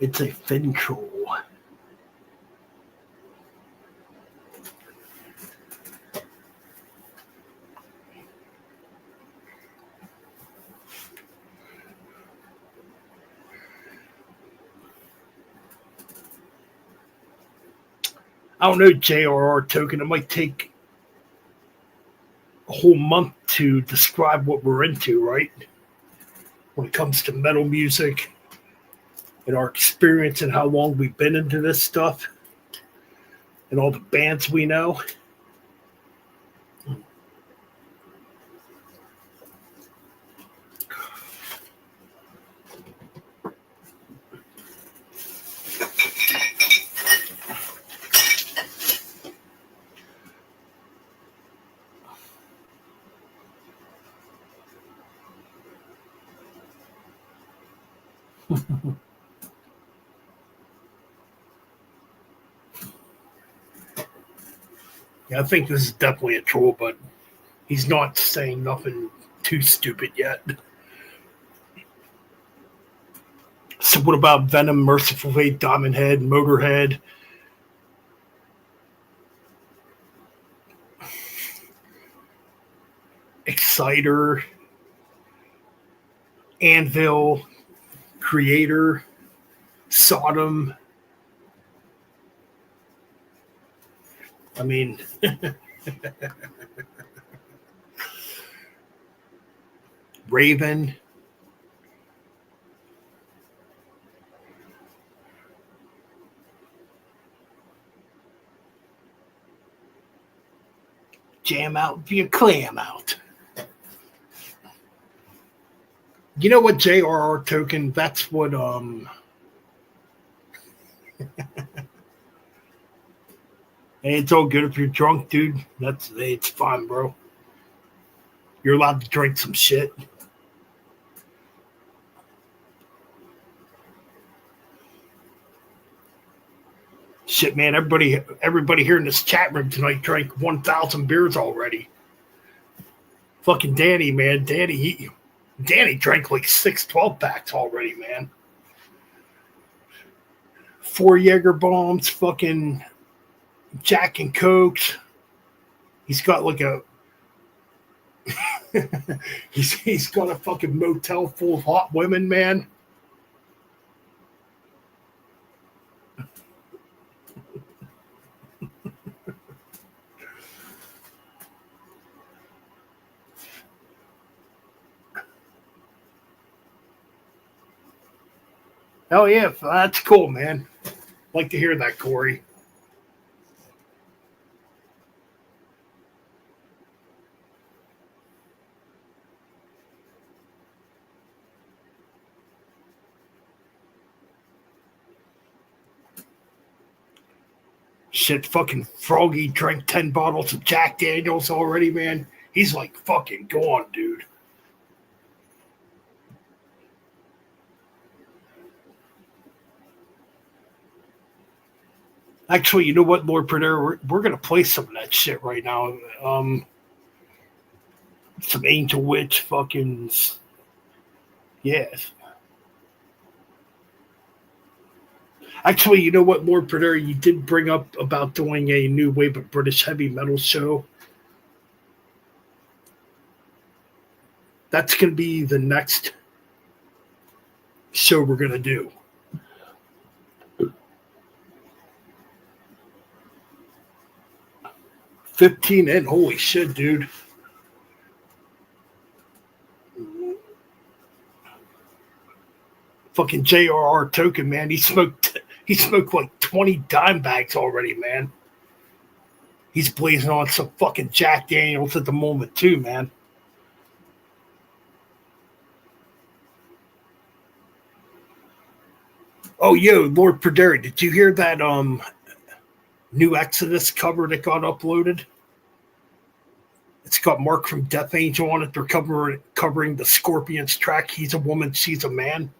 it's a Fintroll. I don't know, J.R.R. Token. It might take a whole month to describe what we're into, right? When it comes to metal music and our experience and how long we've been into this stuff and all the bands we know. Yeah, I think this is definitely a troll, but he's not saying nothing too stupid yet. So what about Venom, Merciful Fate, Diamond Head, Motorhead? Exciter, Anvil, Creator, Sodom. I mean, Raven. Jam out, be a clam out. You know what, J.R.R. Token? That's what And it's all good if you're drunk, dude. It's fine, bro. You're allowed to drink some shit. Shit, man, everybody here in this chat room tonight drank 1,000 beers already. Fucking Danny, man. Danny drank like 6 12-packs already, man. 4 Jaeger bombs, fucking Jack and Cokes. He's got like a he's got a fucking motel full of hot women, man. Hell yeah, that's cool, man. Like to hear that, Corey. Shit, fucking Froggy drank 10 bottles of Jack Daniels already, man. He's like fucking gone, dude. Actually, you know what, Lord Predator? We're going to play some of that shit right now. Some Angel Witch fucking... Yes. Actually, you know what, Lord Predator? You did bring up about doing a new wave of British heavy metal show. That's going to be the next show we're going to do. $15 in, holy shit, dude. Fucking J.R.R. Token, man. He smoked like 20 dime bags already, man. He's blazing on some fucking Jack Daniels at the moment, too, man. Oh, yo, Lord Predator, did you hear that new Exodus cover that got uploaded? It's got Mark from Death Angel on it. They're covering the Scorpions track, He's a Woman, She's a Man.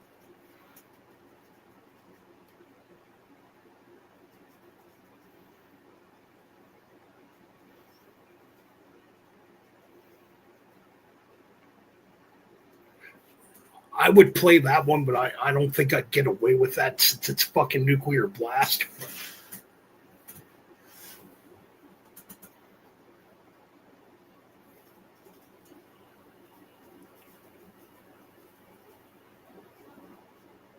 I would play that one, but I don't think I'd get away with that since it's fucking Nuclear Blast.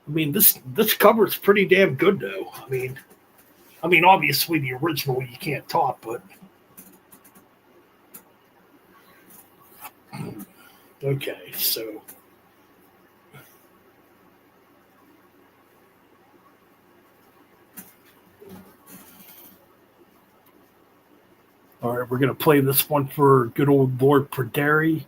I mean, this cover is pretty damn good, though. I mean, I mean, obviously the original you can't top, but okay, so all right, we're gonna play this one for good old Lord Perderi.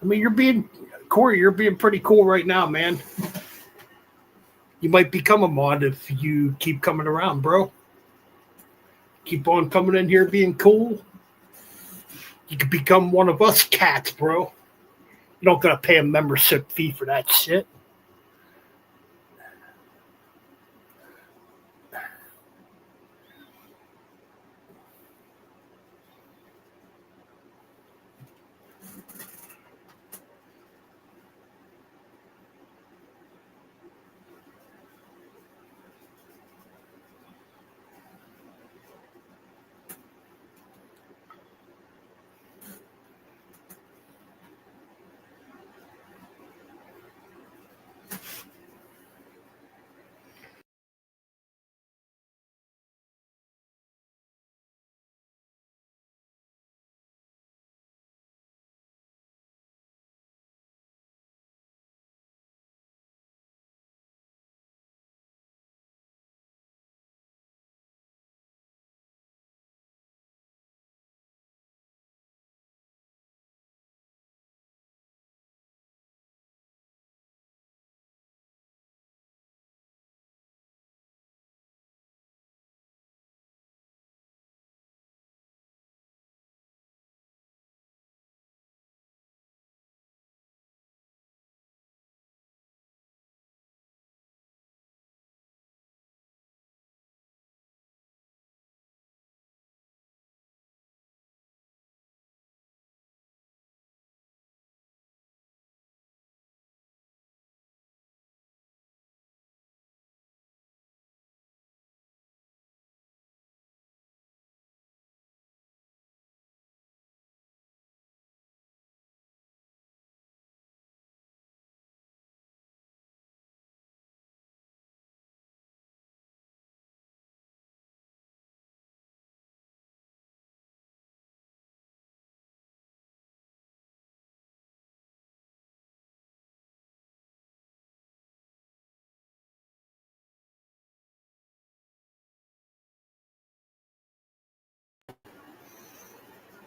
I mean, Corey, you're being pretty cool right now, man. You might become a mod if you keep coming around, bro. Keep on coming in here being cool. You could become one of us cats, bro. You don't gotta pay a membership fee for that shit.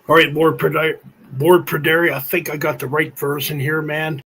All right, Lord Perderi, I think I got the right version here, man.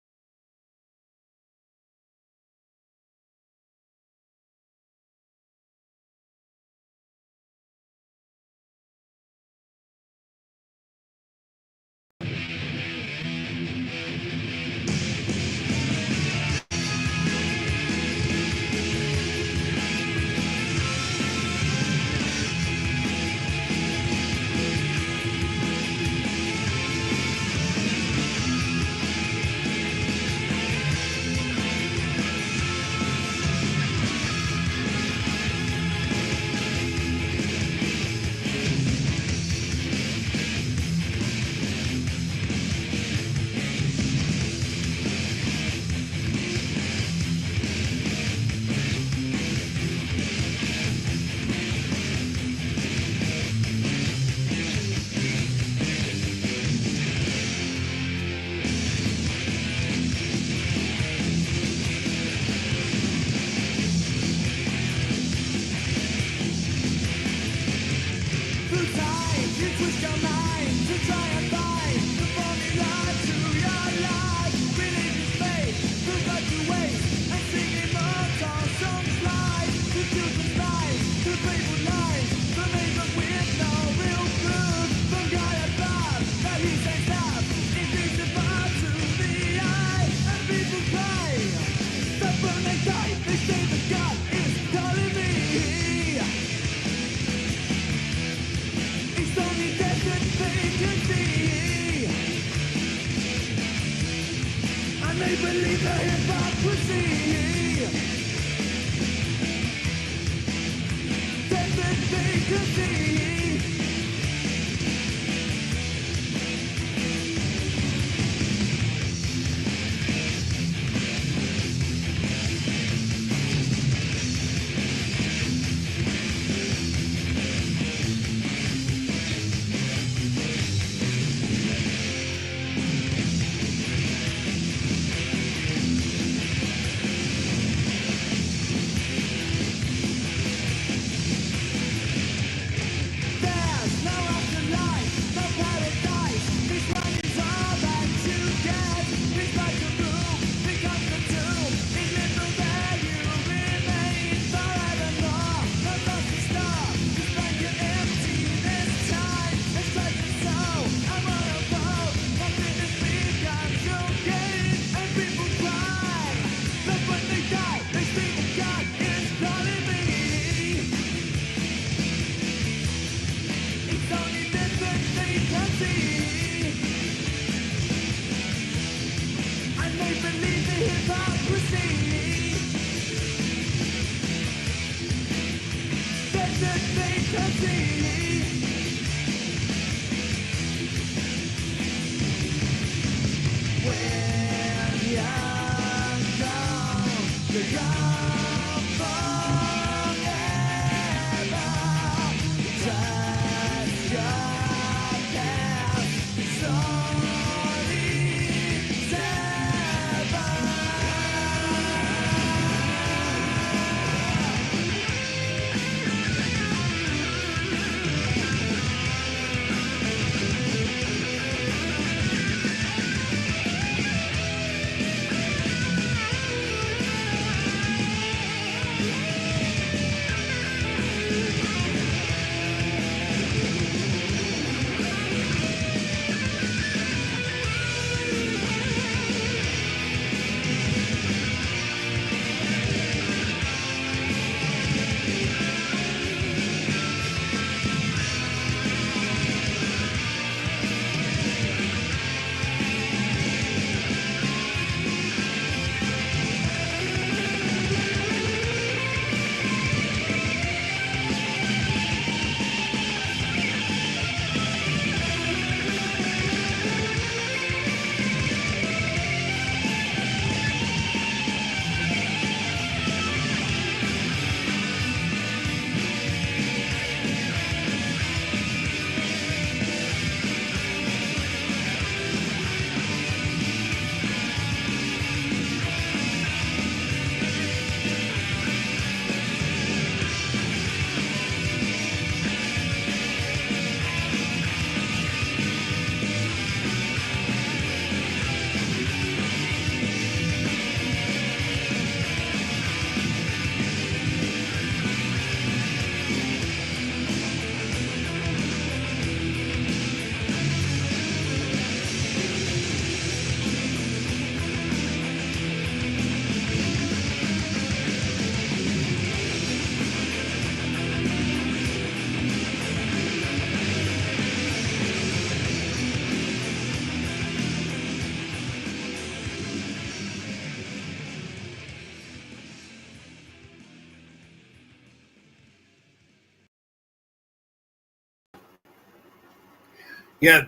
Yeah,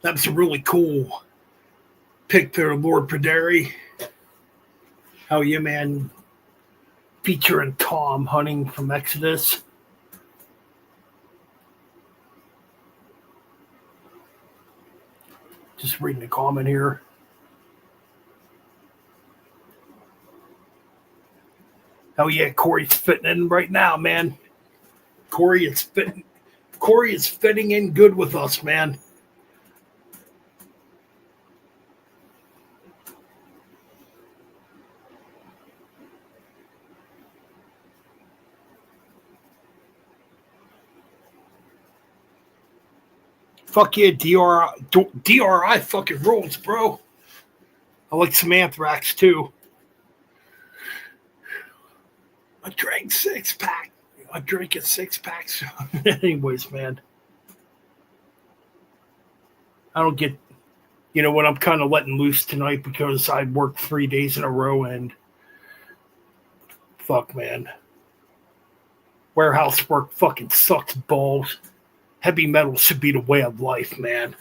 that was a really cool pick there, Lord Praderi. How you, man, featuring Tom Hunting from Exodus. Just reading the comment here. Oh yeah, Corey's fitting in right now, man. Corey is fitting in good with us, man. Fuck yeah, DRI fucking rules, bro. I like some Anthrax too. I drank 6-pack. I'm drinking 6-packs. Anyways, man. I don't get, you know what, I'm kind of letting loose tonight because I worked 3 days in a row and fuck, man. Warehouse work fucking sucks balls. Heavy metal should be the way of life, man.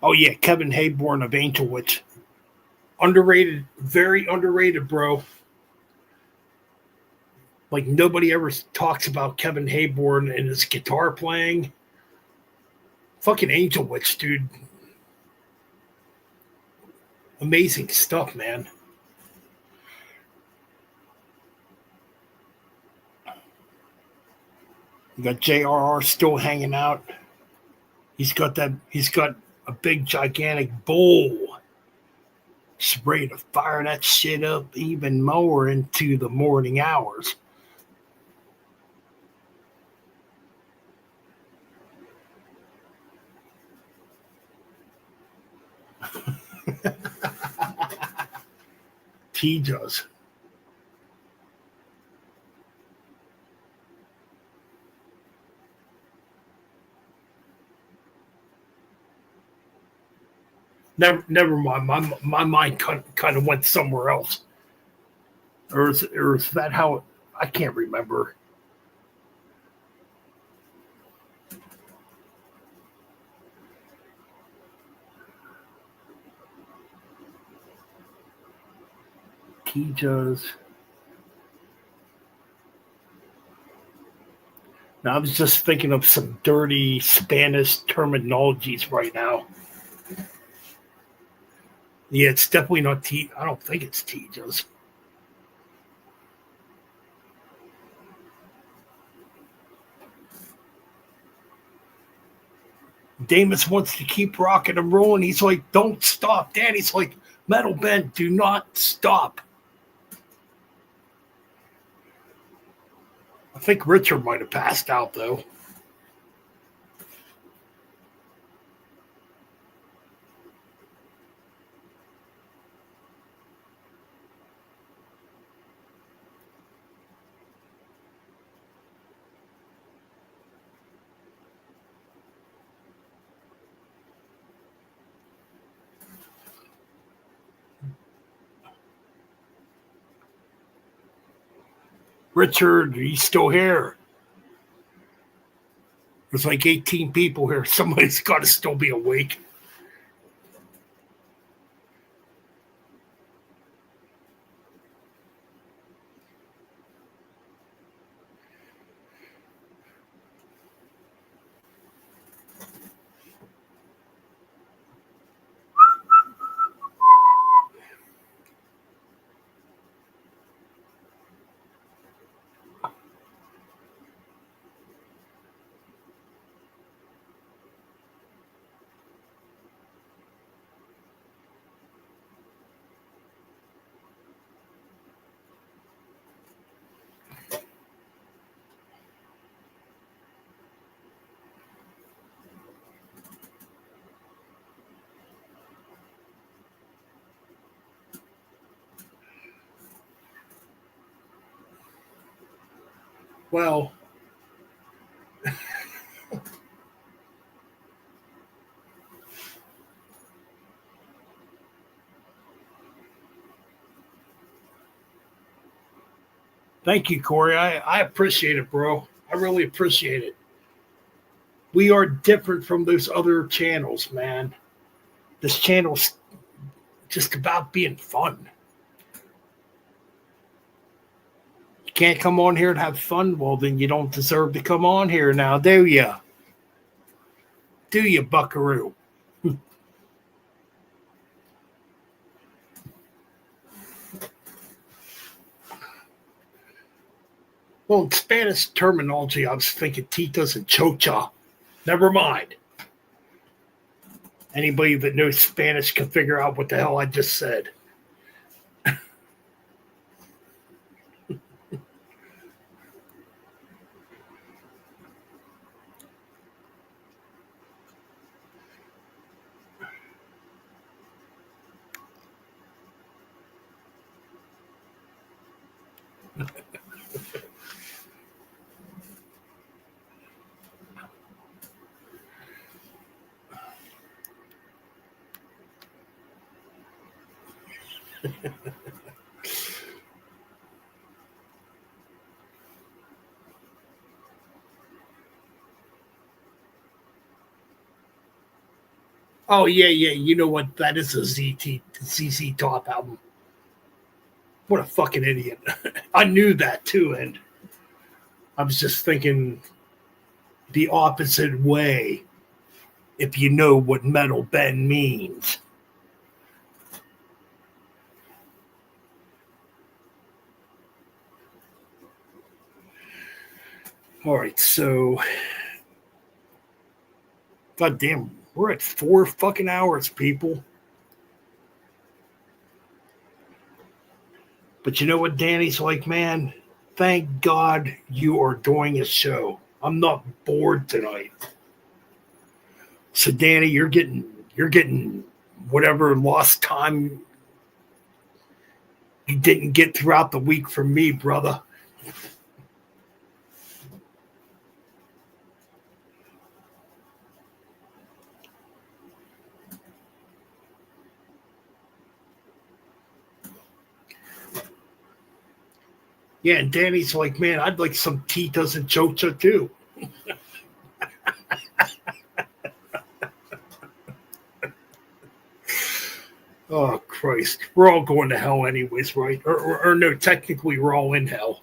Oh yeah, Kevin Hayborn of Angel Witch. Underrated, very underrated, bro. Like nobody ever talks about Kevin Hayborn and his guitar playing. Fucking Angel Witch, dude. Amazing stuff, man. You got JRR still hanging out. He's got a big gigantic bowl. He's ready to fire that shit up even more into the morning hours. He does. Never mind. My mind kind of went somewhere else. Or is that how it, I can't remember. Tejas. Now I was just thinking of some dirty Spanish terminologies right now. Yeah, it's definitely not T. I don't think it's Tejas. Damus wants to keep rocking and rolling. He's like, don't stop. Danny's like, Metal Ben, do not stop. I think Richard might have passed out, though. Richard, he's still here. There's like 18 people here. Somebody's got to still be awake. Well, thank you, Corey. I appreciate it, bro. I really appreciate it. We are different from those other channels, man. This channel's just about being fun. You can't come on here and have fun, well, then you don't deserve to come on here now, do you? Do you, buckaroo? Well, in Spanish terminology, I was thinking titas and chocha. Never mind. Anybody that knows Spanish can figure out what the hell I just said. Oh, yeah, yeah. You know what? That is a ZZ Top album. What a fucking idiot. I knew that too, and I was just thinking the opposite way if you know what Metal Ben means. All right, so God damn, we're at 4 fucking hours, people. But you know what Danny's like, man? Thank God you are doing a show. I'm not bored tonight. So Danny, you're getting whatever lost time you didn't get throughout the week from me, brother. Yeah, and Danny's like, man, I'd like some Titas and Chocha too. Oh, Christ. We're all going to hell anyways, right? Or no, technically we're all in hell.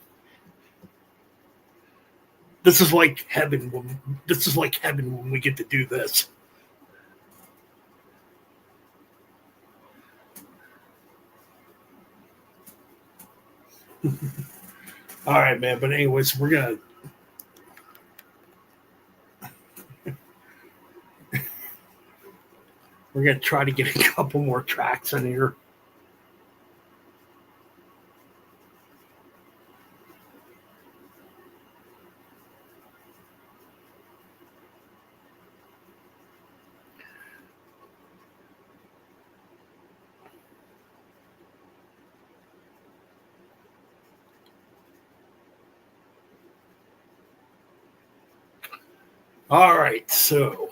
This is like heaven. This is like heaven when we get to do this. All right, man. But anyways, we're gonna try to get a couple more tracks in here. All right, so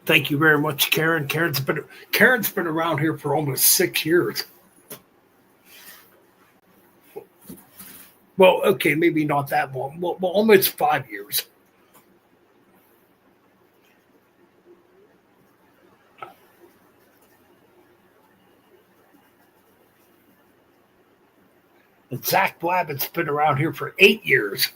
thank you very much, Karen. Karen's been around here for almost 6 years. Well, okay, maybe not that long. Well, almost 5 years. And Zach Blabbitt's been around here for 8 years.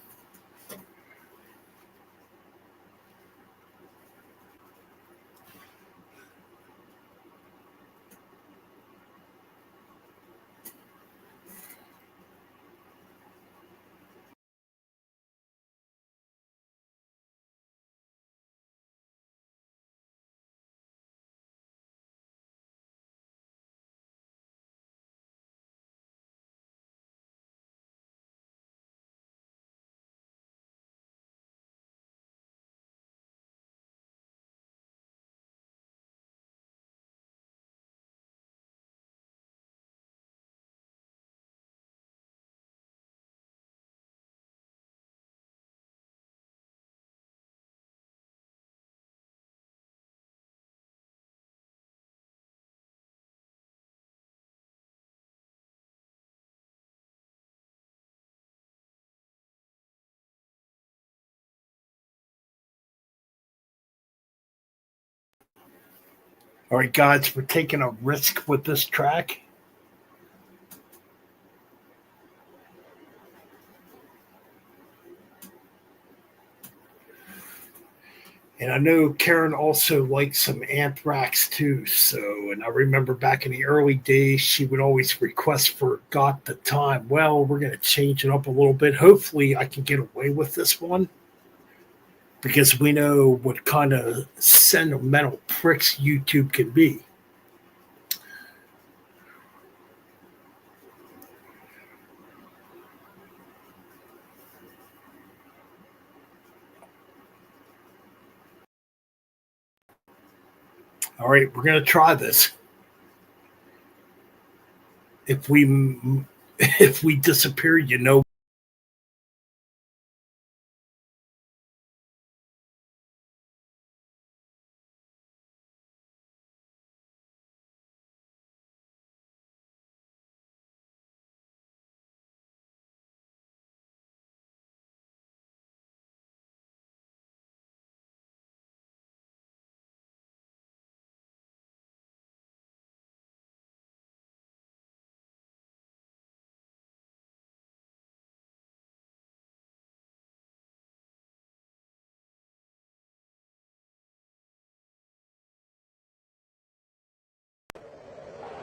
All right, guys, we're taking a risk with this track. And I know Karen also likes some Anthrax too. So, and I remember back in the early days, she would always request for Got the Time. Well, we're going to change it up a little bit. Hopefully, I can get away with this one because we know what kind of sentimental pricks YouTube can be. All right, we're going to try this. If we disappear, you know.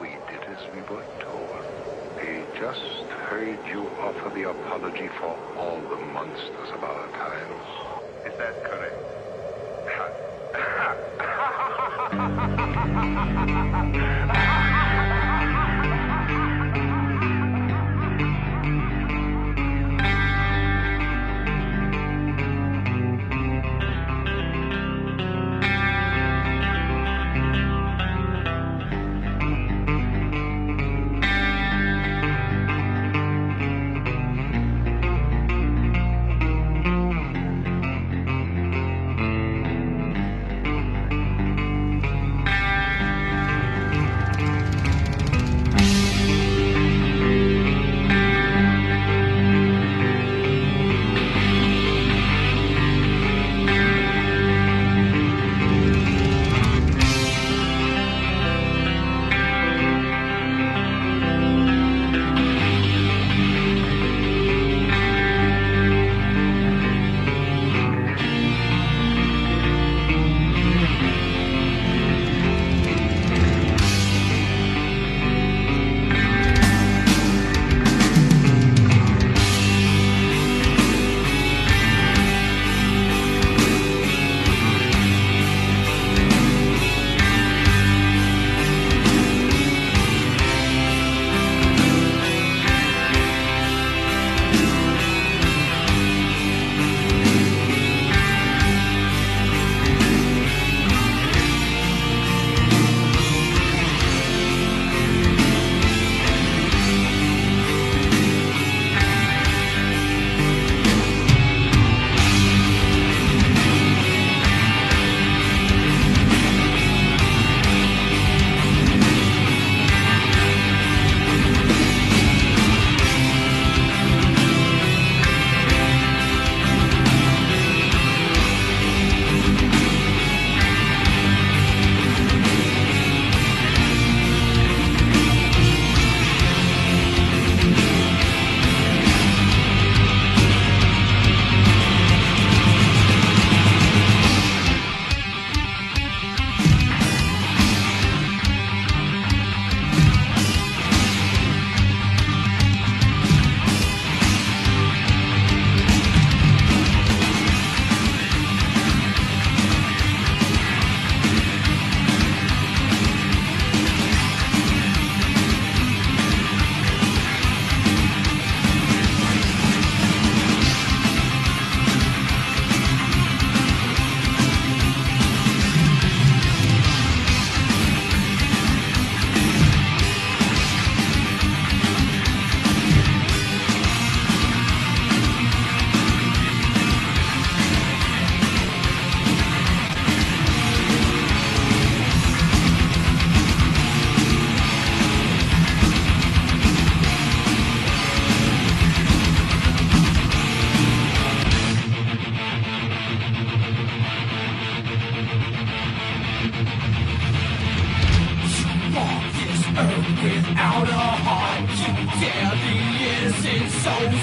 We did as we were told. They just heard you offer the apology for all the monsters of our times. Is that correct?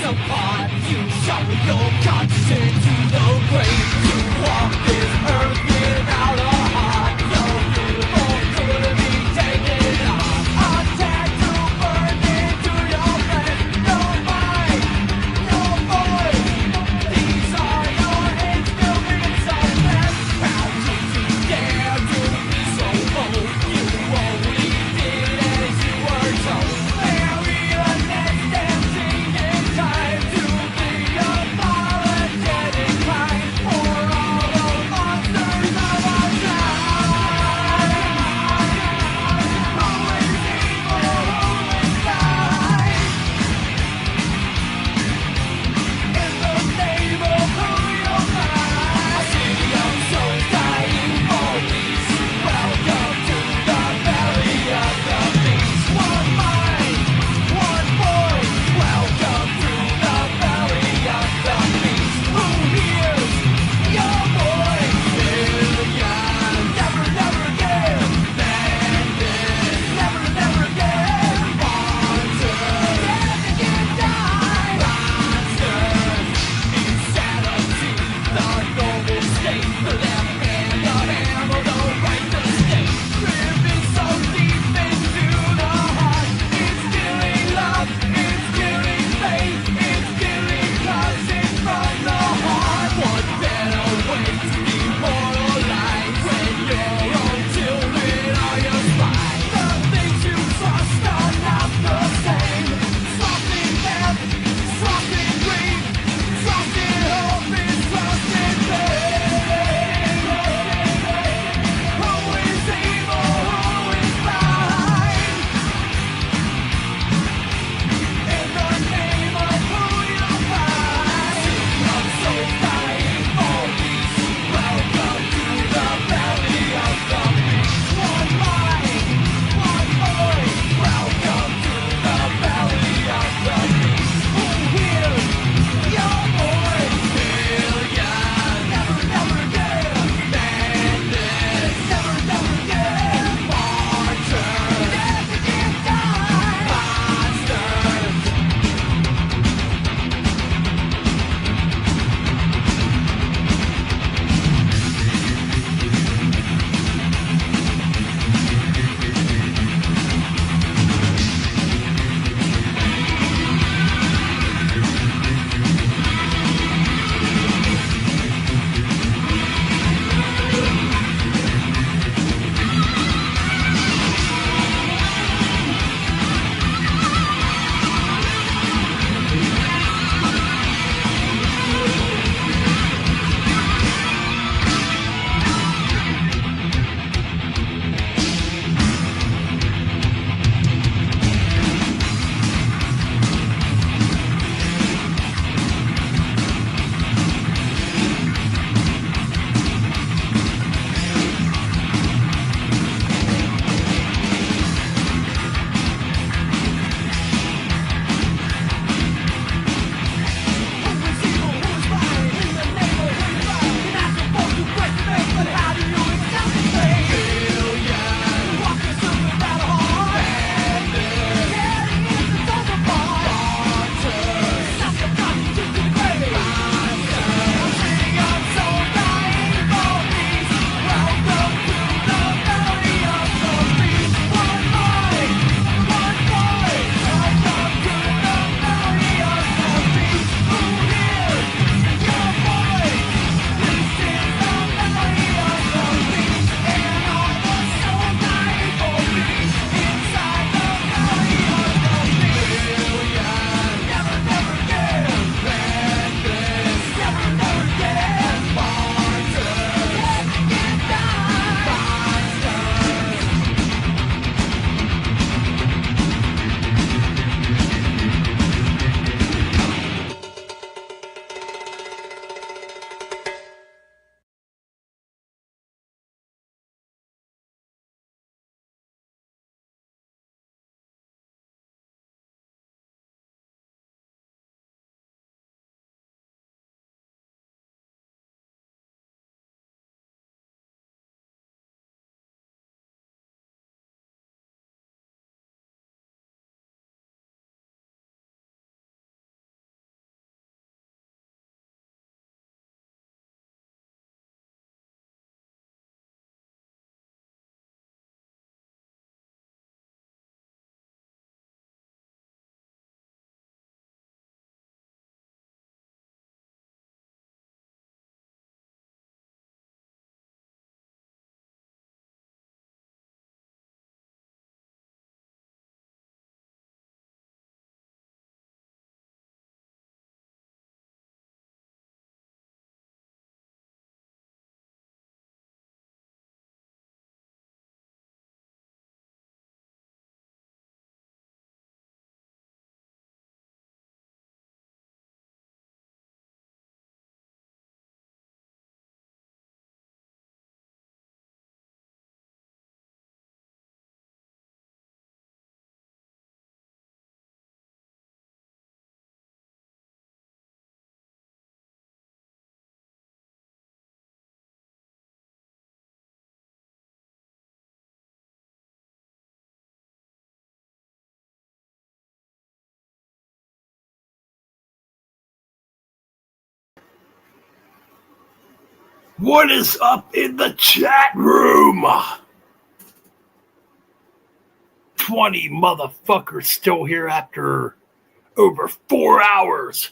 apart. You show your guts into the grave. You walk this earth without a heart. Your uniform could be taken off. A tattoo burned into your flesh. No mind, no voice. These are your instruments of death. How did you dare to be so bold? You only did as you were told. Bury the nest and sing in time to be apologetic. What is up in the chat room? 20 motherfuckers still here after over 4 hours.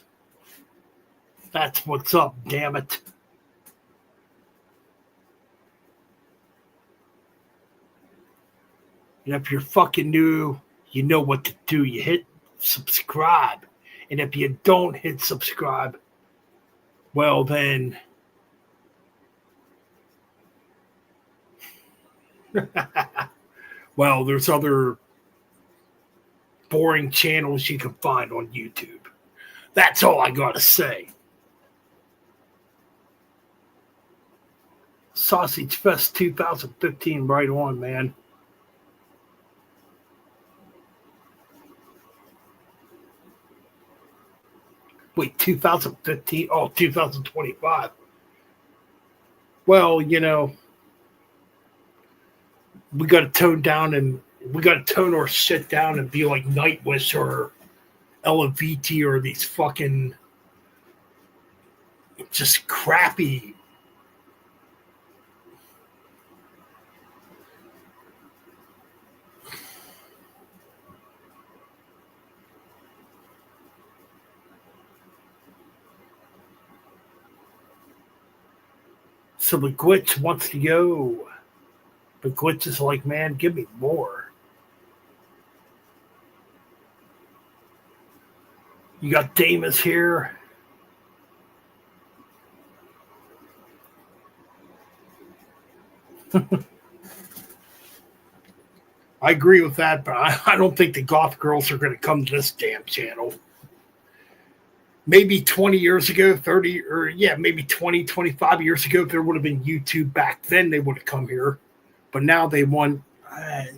That's what's up, damn it. And if you're fucking new, you know what to do. You hit subscribe. And if you don't hit subscribe, well then, well, there's other boring channels you can find on YouTube. That's all I gotta say. Sausage Fest 2015, right on, man. Wait, 2015? Oh, 2025. Well, you know, we got to tone down and we got to tone our shit down and be like Nightwish or LVT or these fucking just crappy. So the glitch wants to go. The glitch is like, man, give me more. You got Damus here. I agree with that, but I don't think the goth girls are going to come to this damn channel. Maybe 20 years ago, 30, or yeah, maybe 20, 25 years ago, if there would have been YouTube back then, they would have come here. But now they want,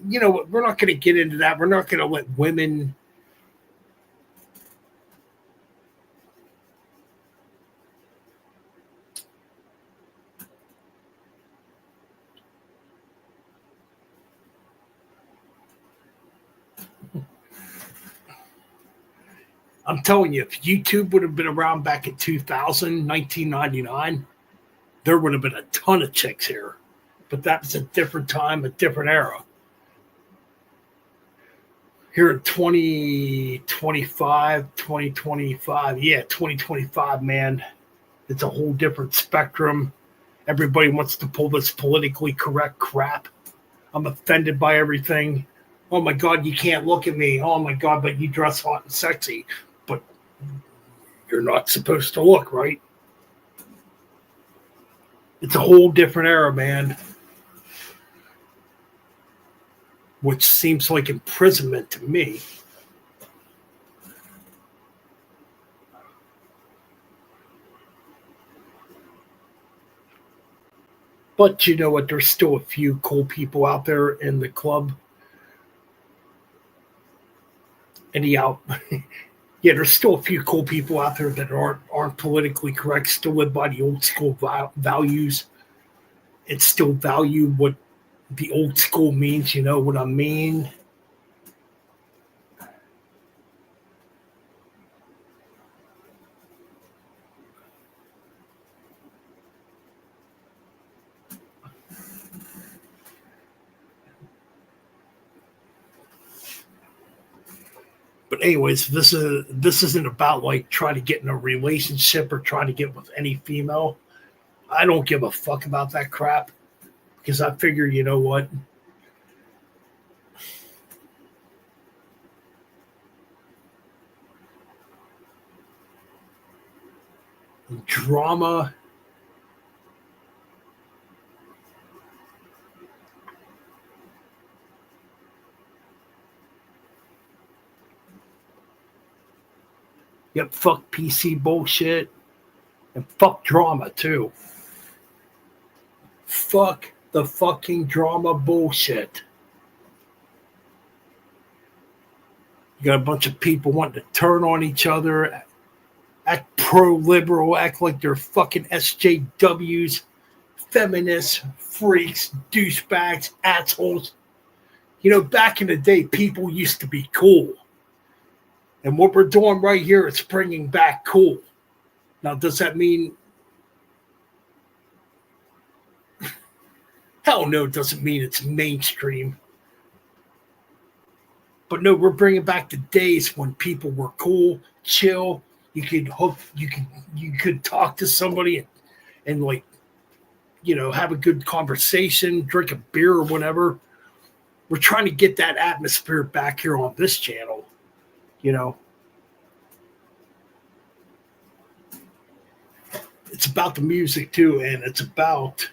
you know, we're not going to get into that. We're not going to let women. I'm telling you, if YouTube would have been around back in 2000, 1999, there would have been a ton of chicks here. But that was a different time, a different era. Here in 2025, yeah, 2025, man, it's a whole different spectrum. Everybody wants to pull this politically correct crap. I'm offended by everything. Oh my God, you can't look at me. Oh my God, but you dress hot and sexy. But you're not supposed to look, right? It's a whole different era, man. Which seems like imprisonment to me. But you know what? There's still a few cool people out there in the club. Anyhow, yeah, there's still a few cool people out there that aren't politically correct, still live by the old school values, and still value what the old school means. You know what I mean? But anyways, this isn't about like trying to get in a relationship or trying to get with any female. I don't give a fuck about that crap because I figure, you know what? Drama. Yep, fuck PC bullshit. And fuck drama, too. Fuck the fucking drama bullshit. You got a bunch of people wanting to turn on each other, act pro-liberal, act like they're fucking SJWs, feminists, freaks, douchebags, assholes. You know, back in the day, people used to be cool. And what we're doing right here is bringing back cool. Now, does that mean Hell no doesn't mean it's mainstream. But no, we're bringing back the days when people were cool, chill. You could talk to somebody and like, have a good conversation, drink a beer or whatever. We're trying to get that atmosphere back here on this channel, It's about the music too, and it's about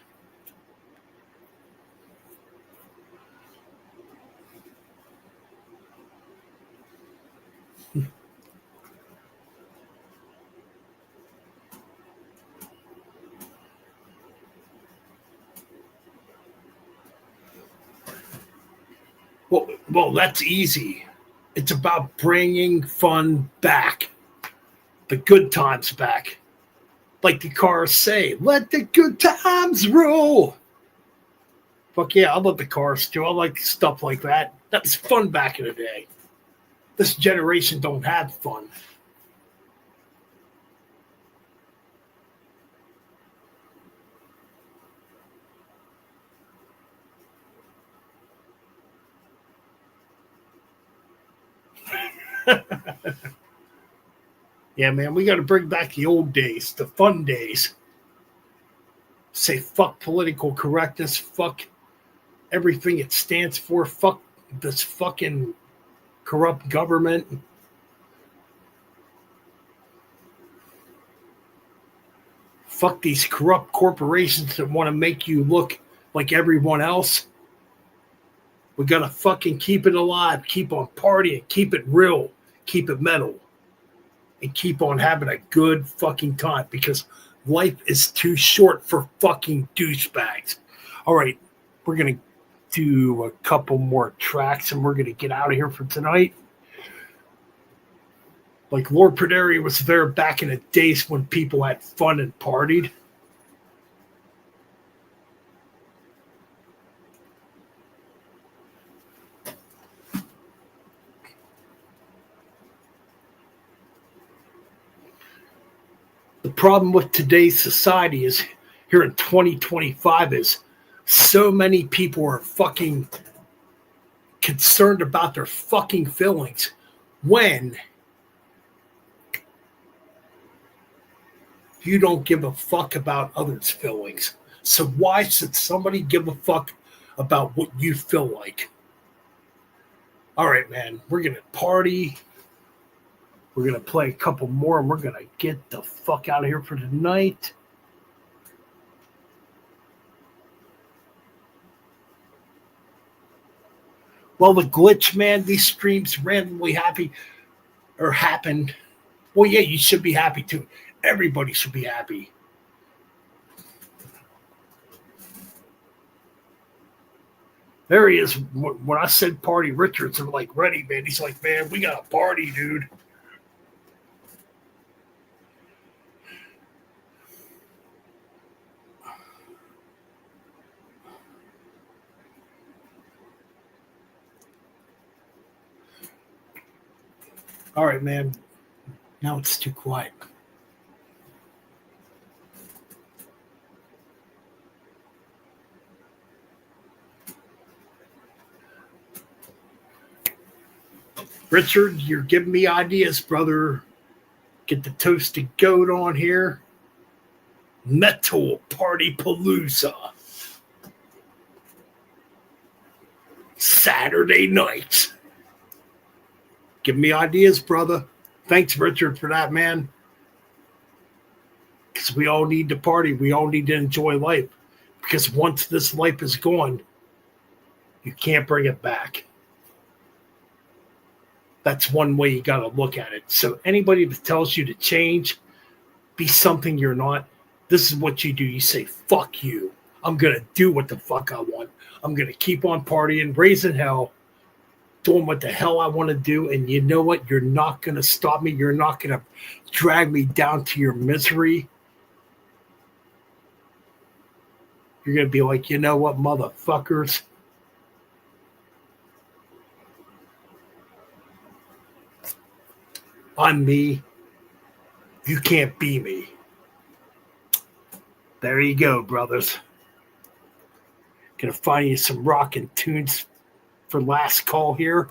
well, that's easy. It's about bringing fun back, the good times back. Like the Cars say, let the good times roll. Fuck yeah, I love the Cars too. I like stuff like that. That was fun back in the day. This generation don't have fun. Yeah, man, we got to bring back the old days, the fun days. Say fuck political correctness, fuck everything it stands for, fuck this fucking corrupt government. Fuck these corrupt corporations that want to make you look like everyone else. We got to fucking keep it alive, keep on partying, keep it real, keep it metal. And keep on having a good fucking time because life is too short for fucking douchebags. All right, we're going to do a couple more tracks and we're going to get out of here for tonight. Like Lord Pryderi was there back in the days when people had fun and partied. The problem with today's society is here in 2025 is so many people are fucking concerned about their fucking feelings when you don't give a fuck about others' feelings. So why should somebody give a fuck about what you feel like? All right, man, we're going to party. We're going to play a couple more, and we're going to get the fuck out of here for tonight. Well, the glitch, man, these streams randomly happened. Well, yeah, you should be happy too. Everybody should be happy. There he is. When I said party, Richards are like ready, man. He's like, man, we got a party, dude. All right, man. Now it's too quiet. Richard, you're giving me ideas, brother. Get the Toasted Goat on here. Metal Party Palooza. Saturday night. Give me ideas, brother. Thanks, Richard, for that, man. Because we all need to party. We all need to enjoy life. Because once this life is gone, you can't bring it back. That's one way you got to look at it. So anybody that tells you to change, be something you're not, this is what you do. You say, fuck you. I'm going to do what the fuck I want. I'm going to keep on partying, raising hell, doing what the hell I want to do. And you know what? You're not going to stop me. You're not going to drag me down to your misery. You're going to be like, you know what, motherfuckers? I'm me. You can't be me. There you go, brothers. Gonna find you some rockin' tunes for last call here.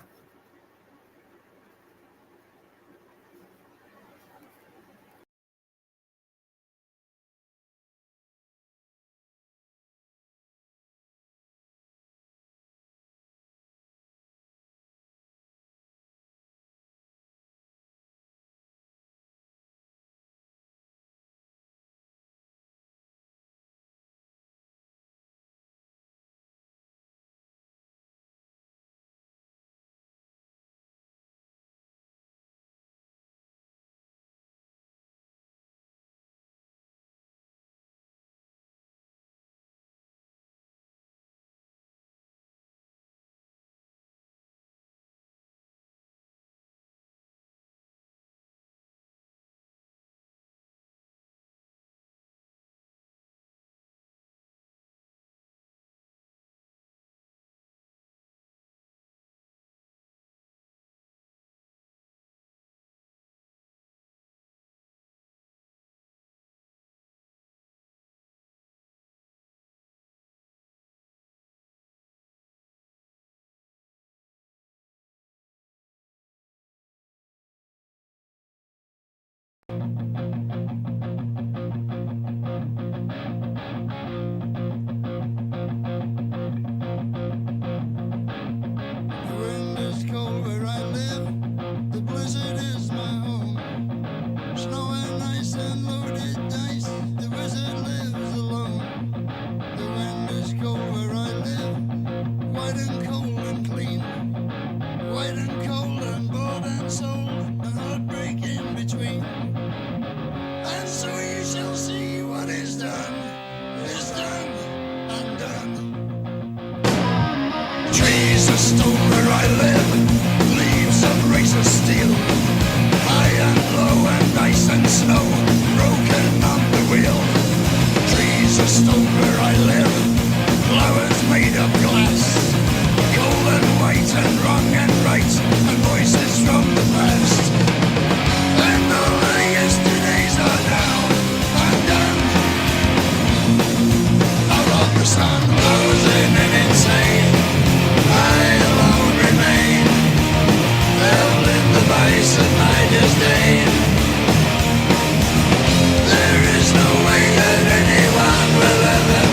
The wind is cold where I live. The blizzard is my home. Snow and ice and loaded dice. The wizard lives alone. The wind is cold where I live. White and cold and clean. White and cold and bought and sold. And heartbreak in between. And so you shall see what is done. Is done and done. Trees of stone where I live, leaves of razor steel, high and low and ice and snow, broken on the wheel. Trees of stone where I live, flowers made of glass, cold and white and wrong and right, and voices from the past. And all the yesterdays are now undone. Out of the sun, frozen and insane, I alone remain, held in the vice of my disdain. There is no way that anyone will ever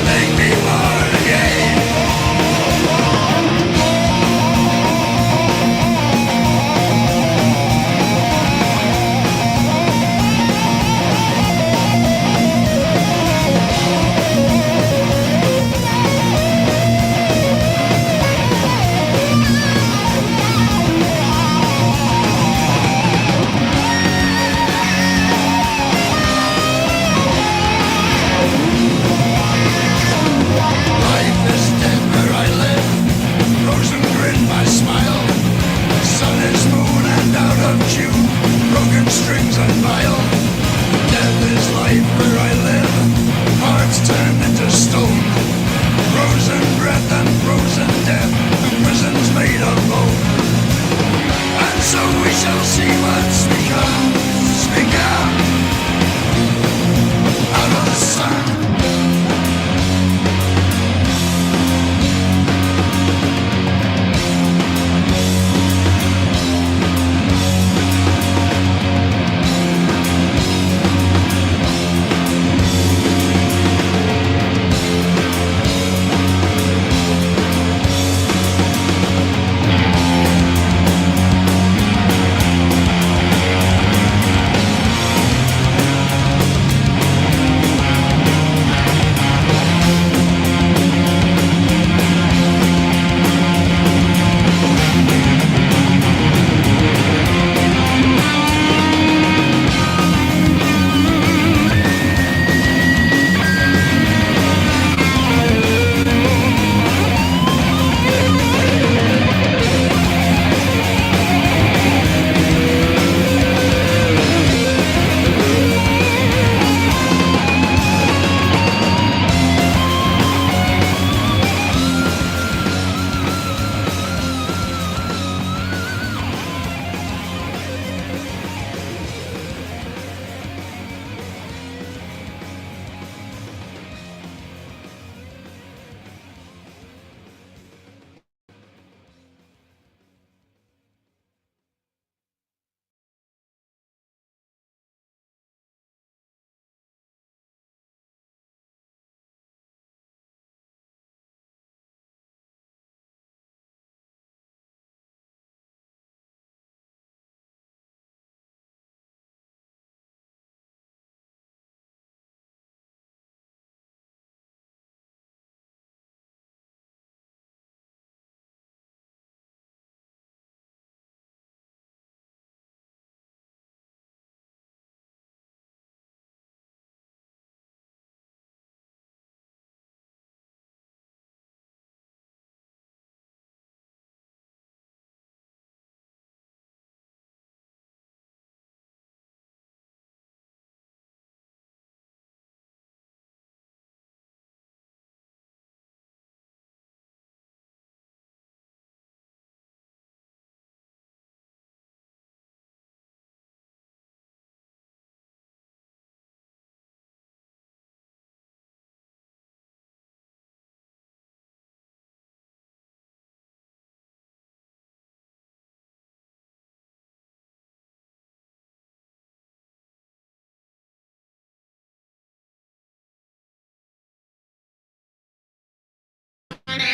Down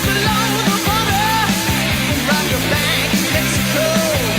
below the border, round your bank, Mexico.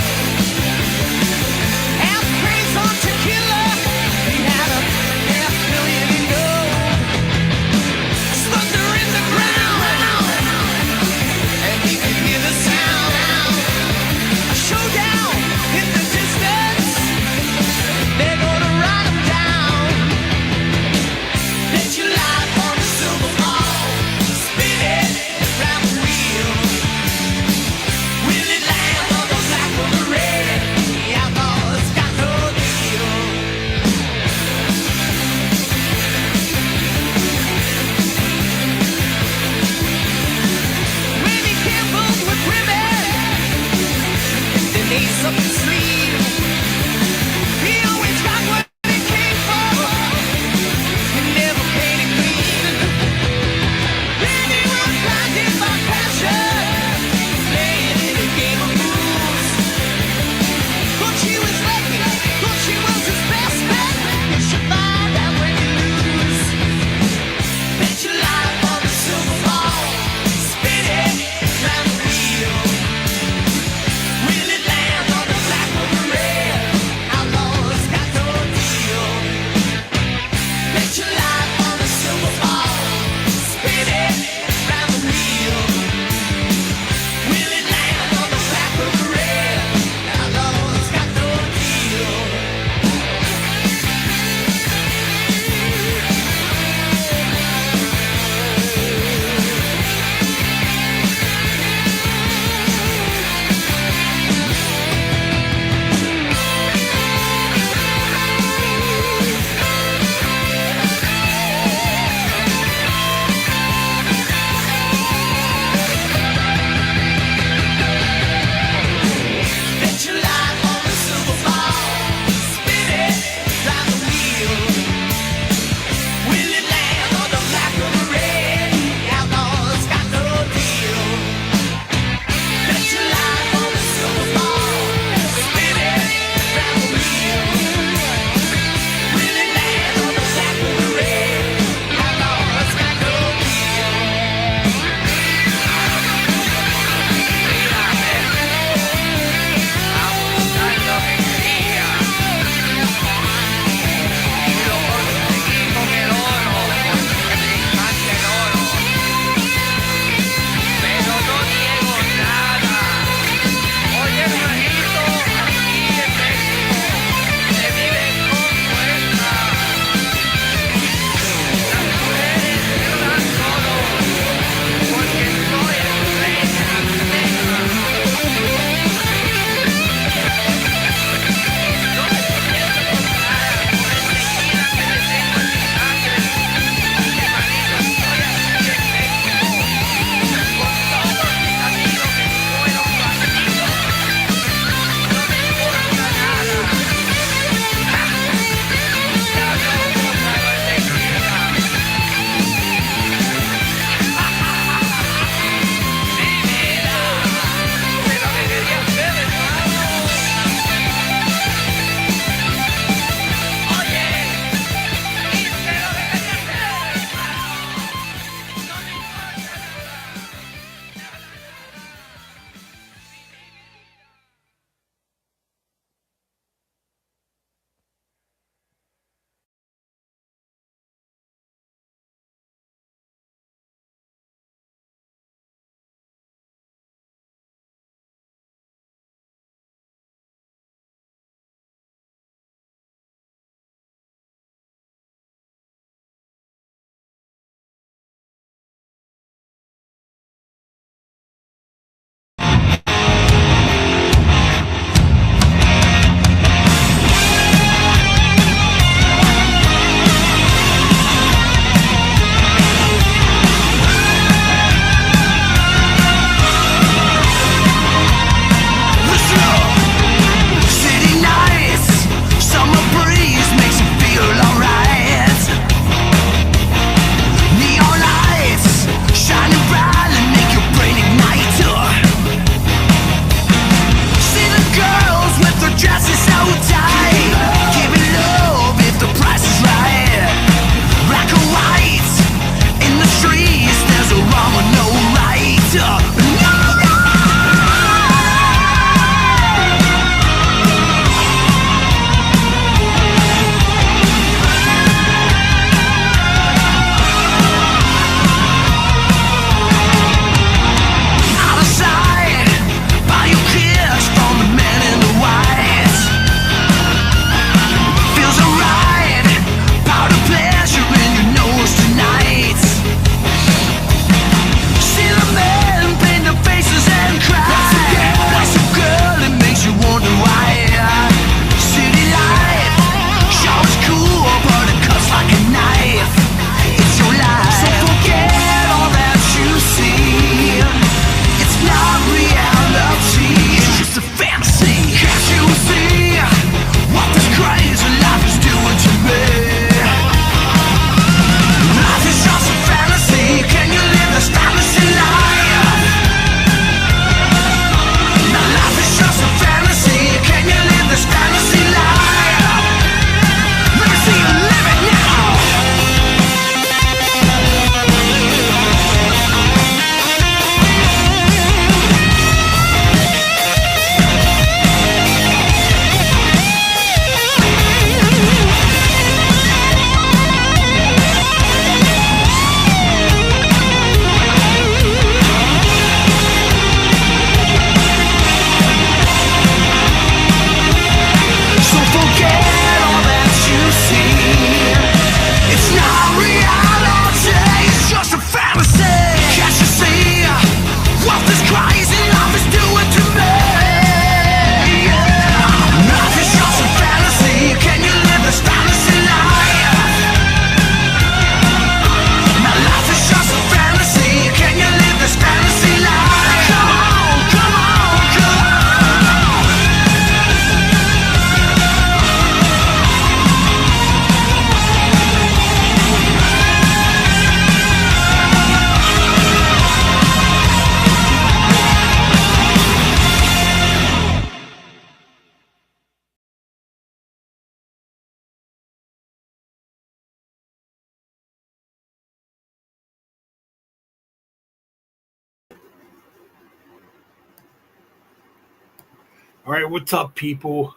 All right, what's up, people?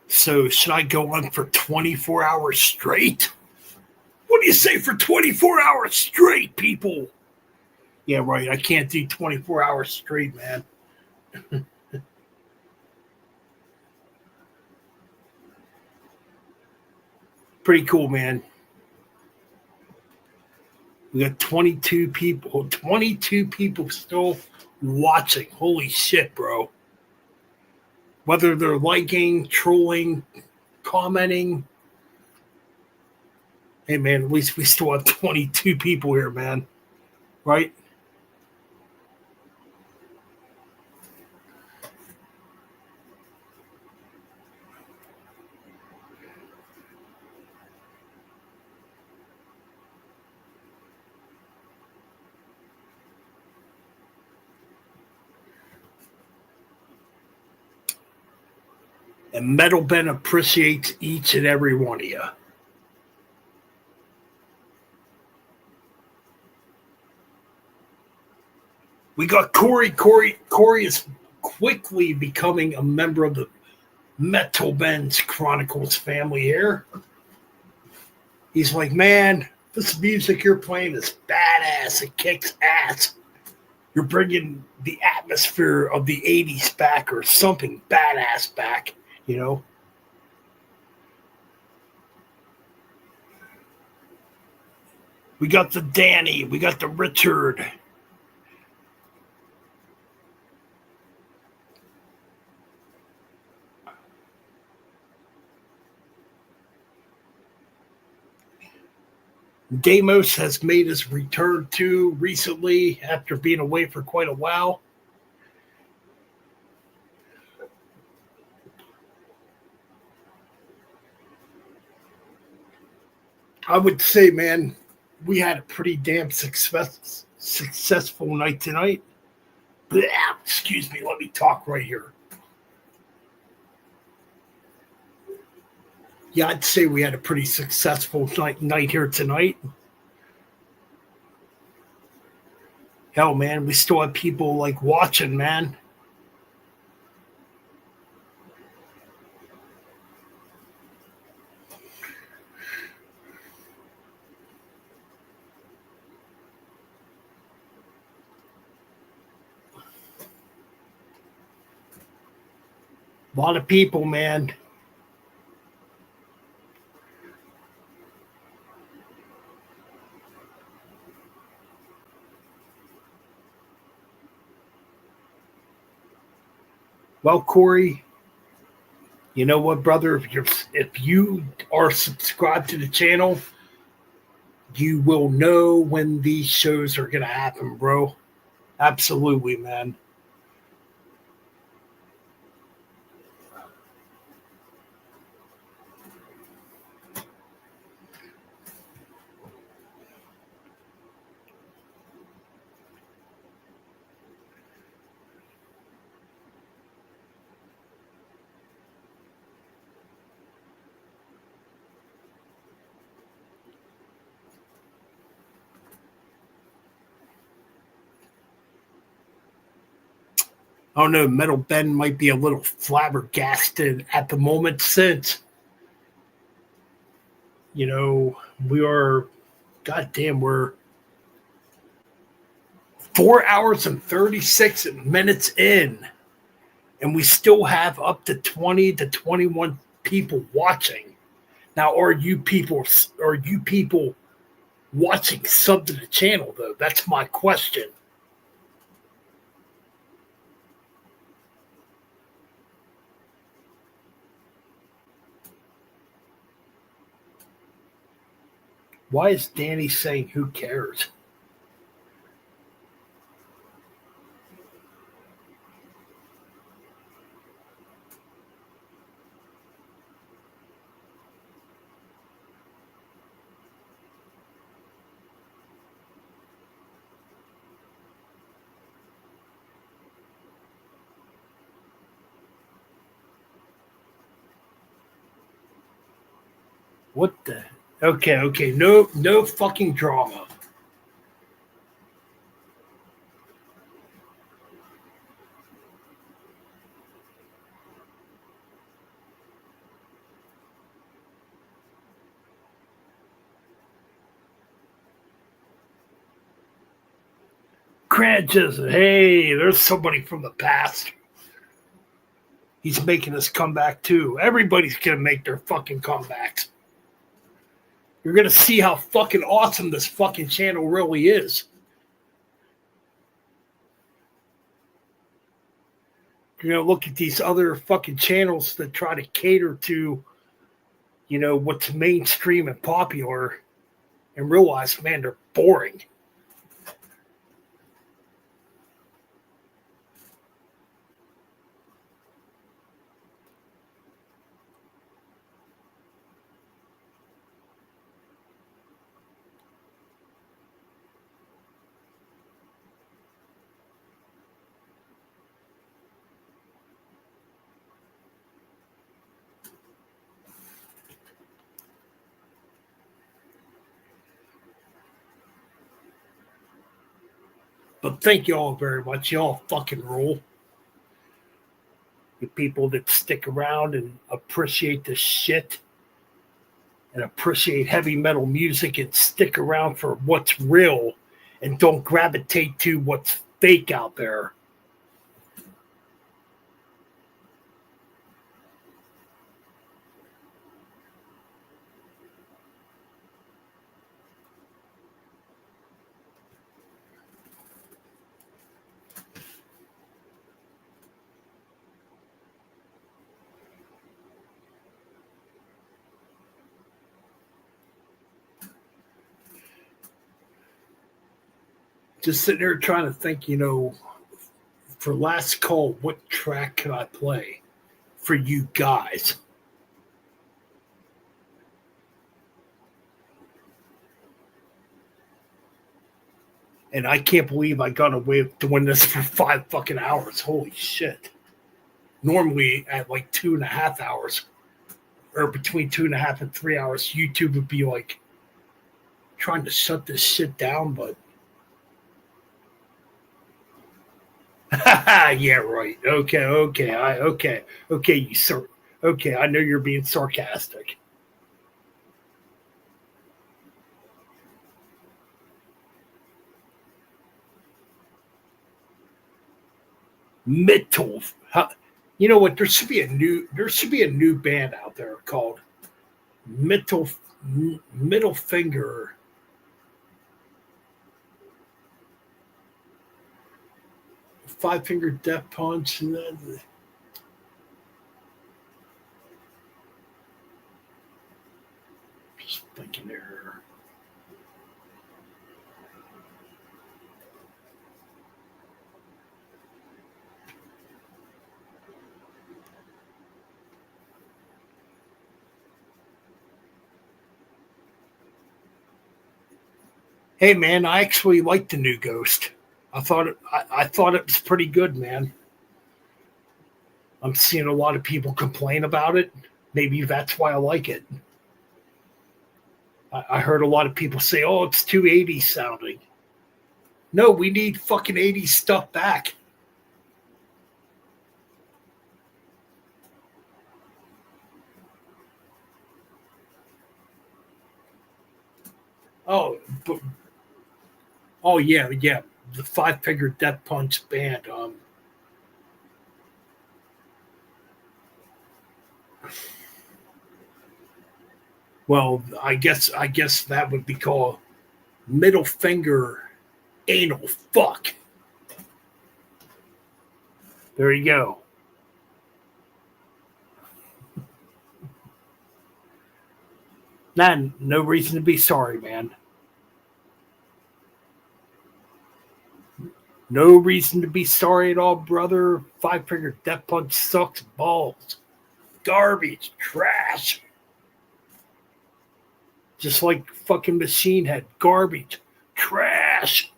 So, should I go on for 24 hours straight? What do you say for 24 hours straight, people? Yeah, right. I can't do 24 hours straight, man. Pretty cool, man. We got 22 people still watching. Holy shit, bro. Whether they're liking, trolling, commenting. Hey, man, at least we still have 22 people here, man. Right? And Metal Ben appreciates each and every one of you. We got Corey. Corey is quickly becoming a member of the Metal Ben's Chronicles family here. He's like, man, this music you're playing is badass. It kicks ass. You're bringing the atmosphere of the 80s back or something badass back, you know? We got the Danny. We got the Richard. Deimos has made his return too recently after being away for quite a while. I would say, man, we had a pretty damn successful night tonight. Blah, excuse me, let me talk right here. Yeah, I'd say we had a pretty successful night here tonight. Hell, man, we still have people like watching, man. A lot of people, man. Well, Corey, you know what, brother? If you are subscribed to the channel, you will know when these shows are going to happen, bro. Absolutely, man. I don't know, Metal Ben might be a little flabbergasted at the moment since, you know, we're 4 hours and 36 minutes in, and we still have up to 20 to 21 people watching. Now, are you people watching sub to the channel, though? That's my question. Why is Danny saying who cares? What the? Okay. No fucking drama. Cranches, hey, there's somebody from the past. He's making his comeback too. Everybody's gonna make their fucking comebacks. You're gonna see how fucking awesome this fucking channel really is. You're gonna look at these other fucking channels that try to cater to, you know, what's mainstream and popular, and realize, man, they're boring. But thank you all very much. Y'all fucking rule. You people that stick around and appreciate this shit and appreciate heavy metal music and stick around for what's real and don't gravitate to what's fake out there. Just sitting there trying to think, you know, for last call, what track could I play for you guys? And I can't believe I got away with doing this for 5 fucking hours. Holy shit. Normally at like 2.5 hours, or between 2.5 and 3 hours, YouTube would be like trying to shut this shit down, but yeah, right. Okay, you sir. Okay, I know you're being sarcastic. Metal. You know what? There should be a new band out there called Middle Finger. Five Finger Death Punch, and then just thinking there. Hey man, I actually like the new Ghost. I thought it was pretty good, man. I'm seeing a lot of people complain about it. Maybe that's why I like it. I heard a lot of people say, "Oh, it's too 80s sounding." No, we need fucking 80s stuff back. Oh, but oh yeah. The Five Finger Death Punch band. Well, I guess that would be called Middle Finger Anal Fuck. There you go. No reason to be sorry, man. No reason to be sorry at all, brother. Five Finger Death Punch sucks balls. Garbage. Trash. Just like fucking Machine Head. Garbage. Trash.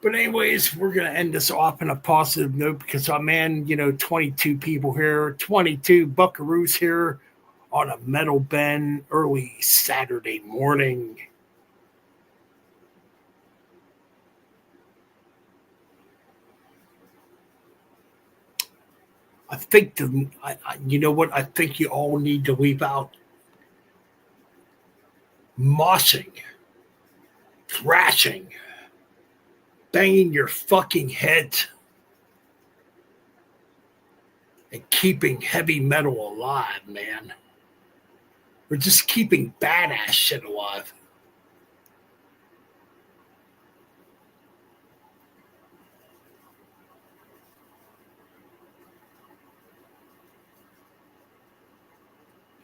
But anyways, we're going to end this off on a positive note because, 22 people here. 22 buckaroos here on a metal bend early Saturday morning. I think you know what? I think you all need to leave out moshing, thrashing, banging your fucking head, and keeping heavy metal alive, man. We're just keeping badass shit alive.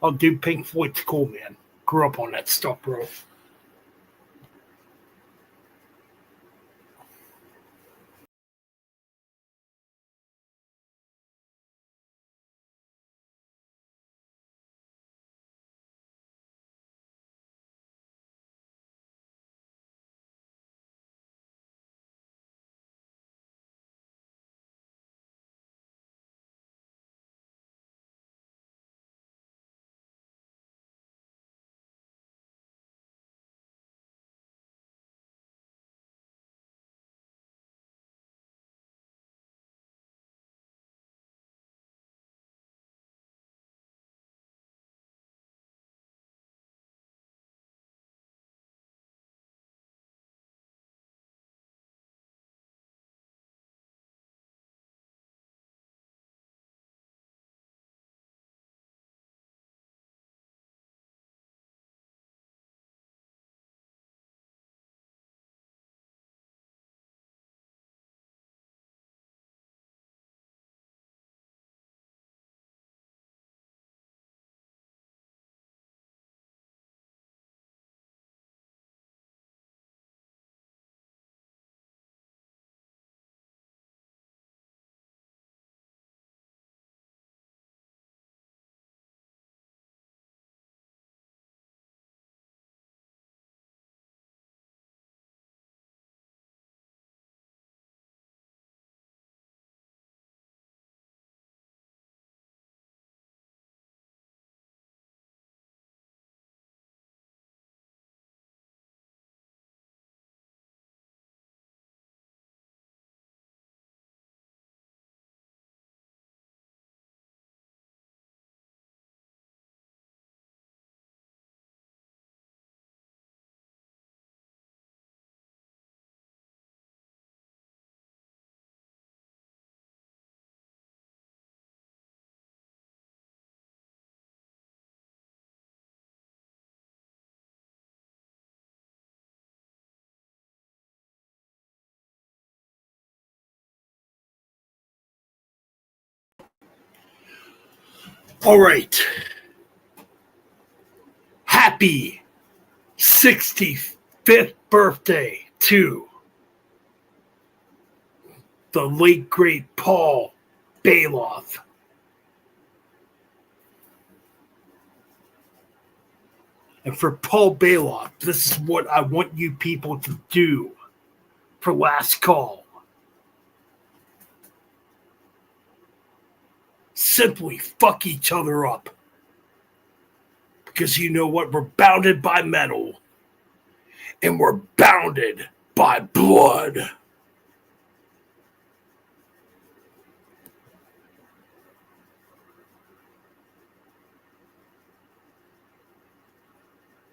Oh, dude, Pink Floyd's cool, man. Grew up on that stuff, bro. All right. Happy 65th birthday to the late, great Paul Bailoff. And for Paul Bailoff, this is what I want you people to do for last call. Simply fuck each other up. Because you know what? We're bounded by metal. And we're bounded by blood.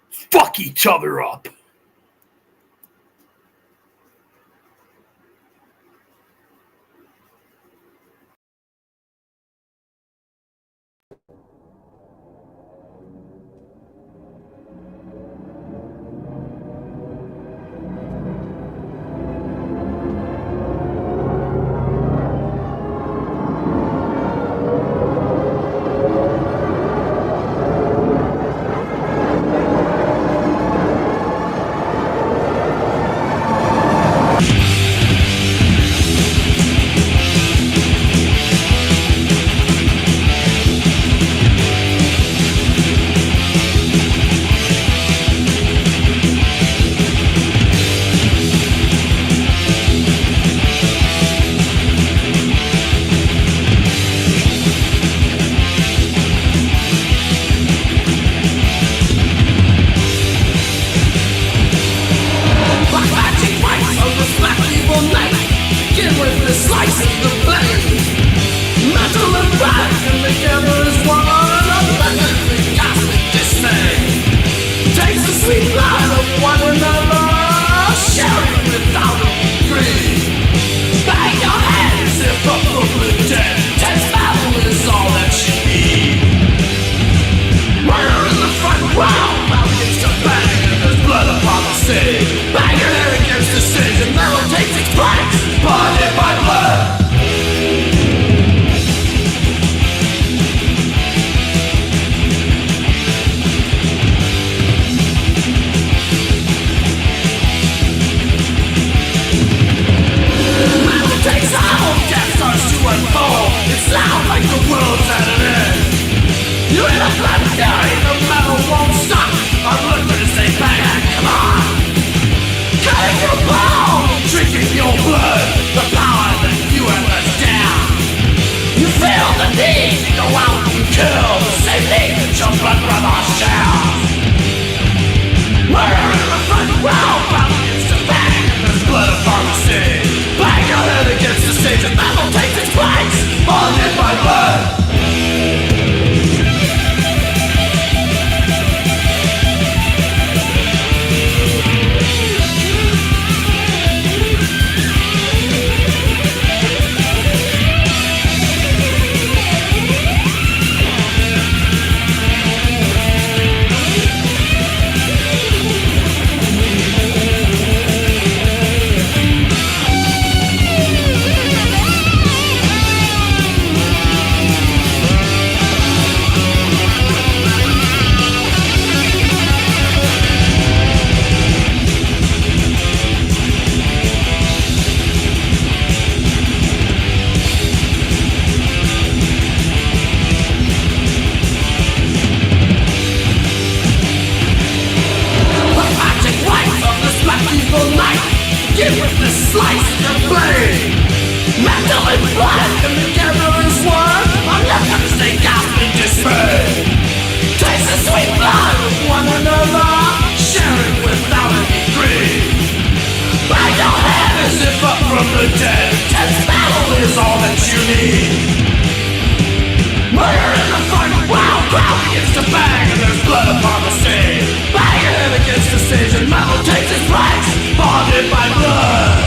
Fuck each other up. blade. Mentally blind and together as one. I'm not gonna stay gasping dismay. Taste the sweet blood of one another, sharing without any greed. Bang your head as if up from the dead. Tense battle is all that you need. Murder in the final wild crowd begins to bang, and there's blood upon the stage. Bang your head against the stage and metal takes its place, bonded by blood.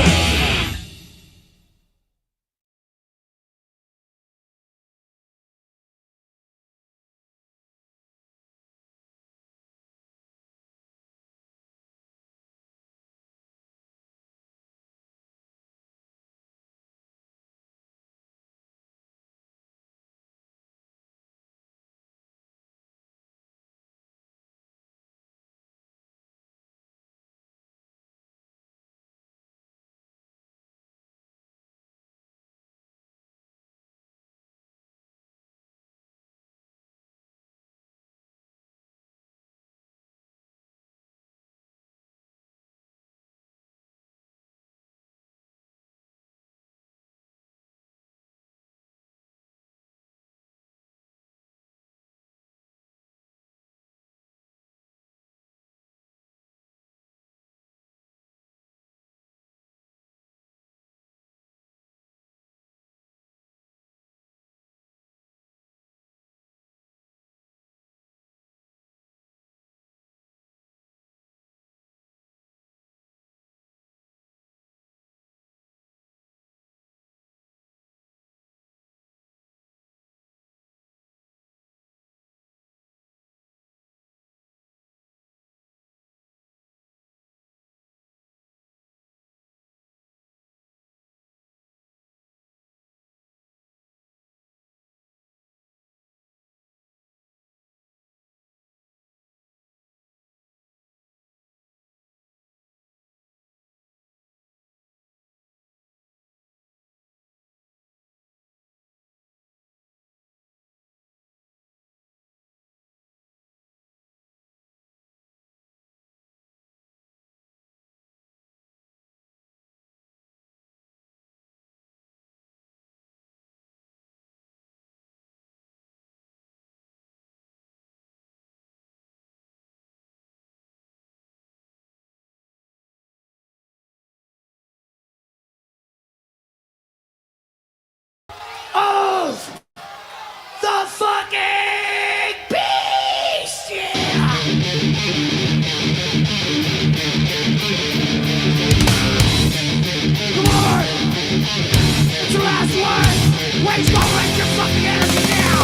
Of the fucking beast! Yeah! Come on! It's your last word! Waste all of your fucking energy now!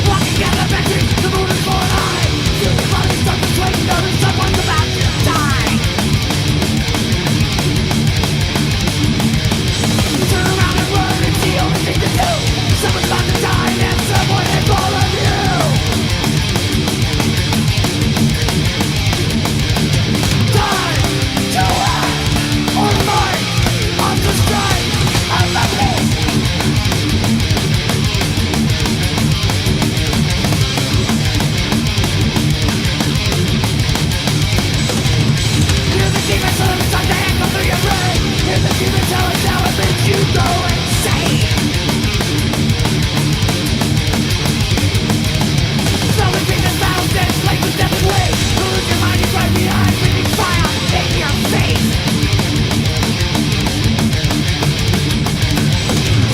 Walking down the backstreet, the moon is falling high. Feel your body start to sway, know that someone's about to die. You turn around and run, it's the only thing to do. Someone's about to die and someone is following you. Time to act or fight on the strike of the beast. Hear the demon tell him time to hang on through your brain. Hear the demon tell him now it makes you go insane. Slowly being the mountains, like the death way. You lose your mind, you right behind, breathing fire in your face.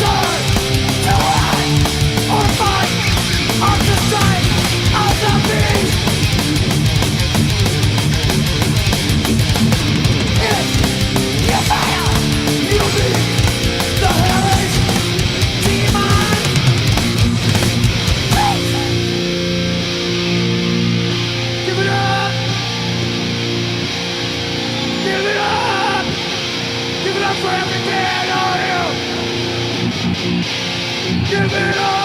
Turn to act or fight on the strike of the beast. If you fail, you meet the hellish demon beast. Give it up! Give it up! Give it up for every man on you! Give it up!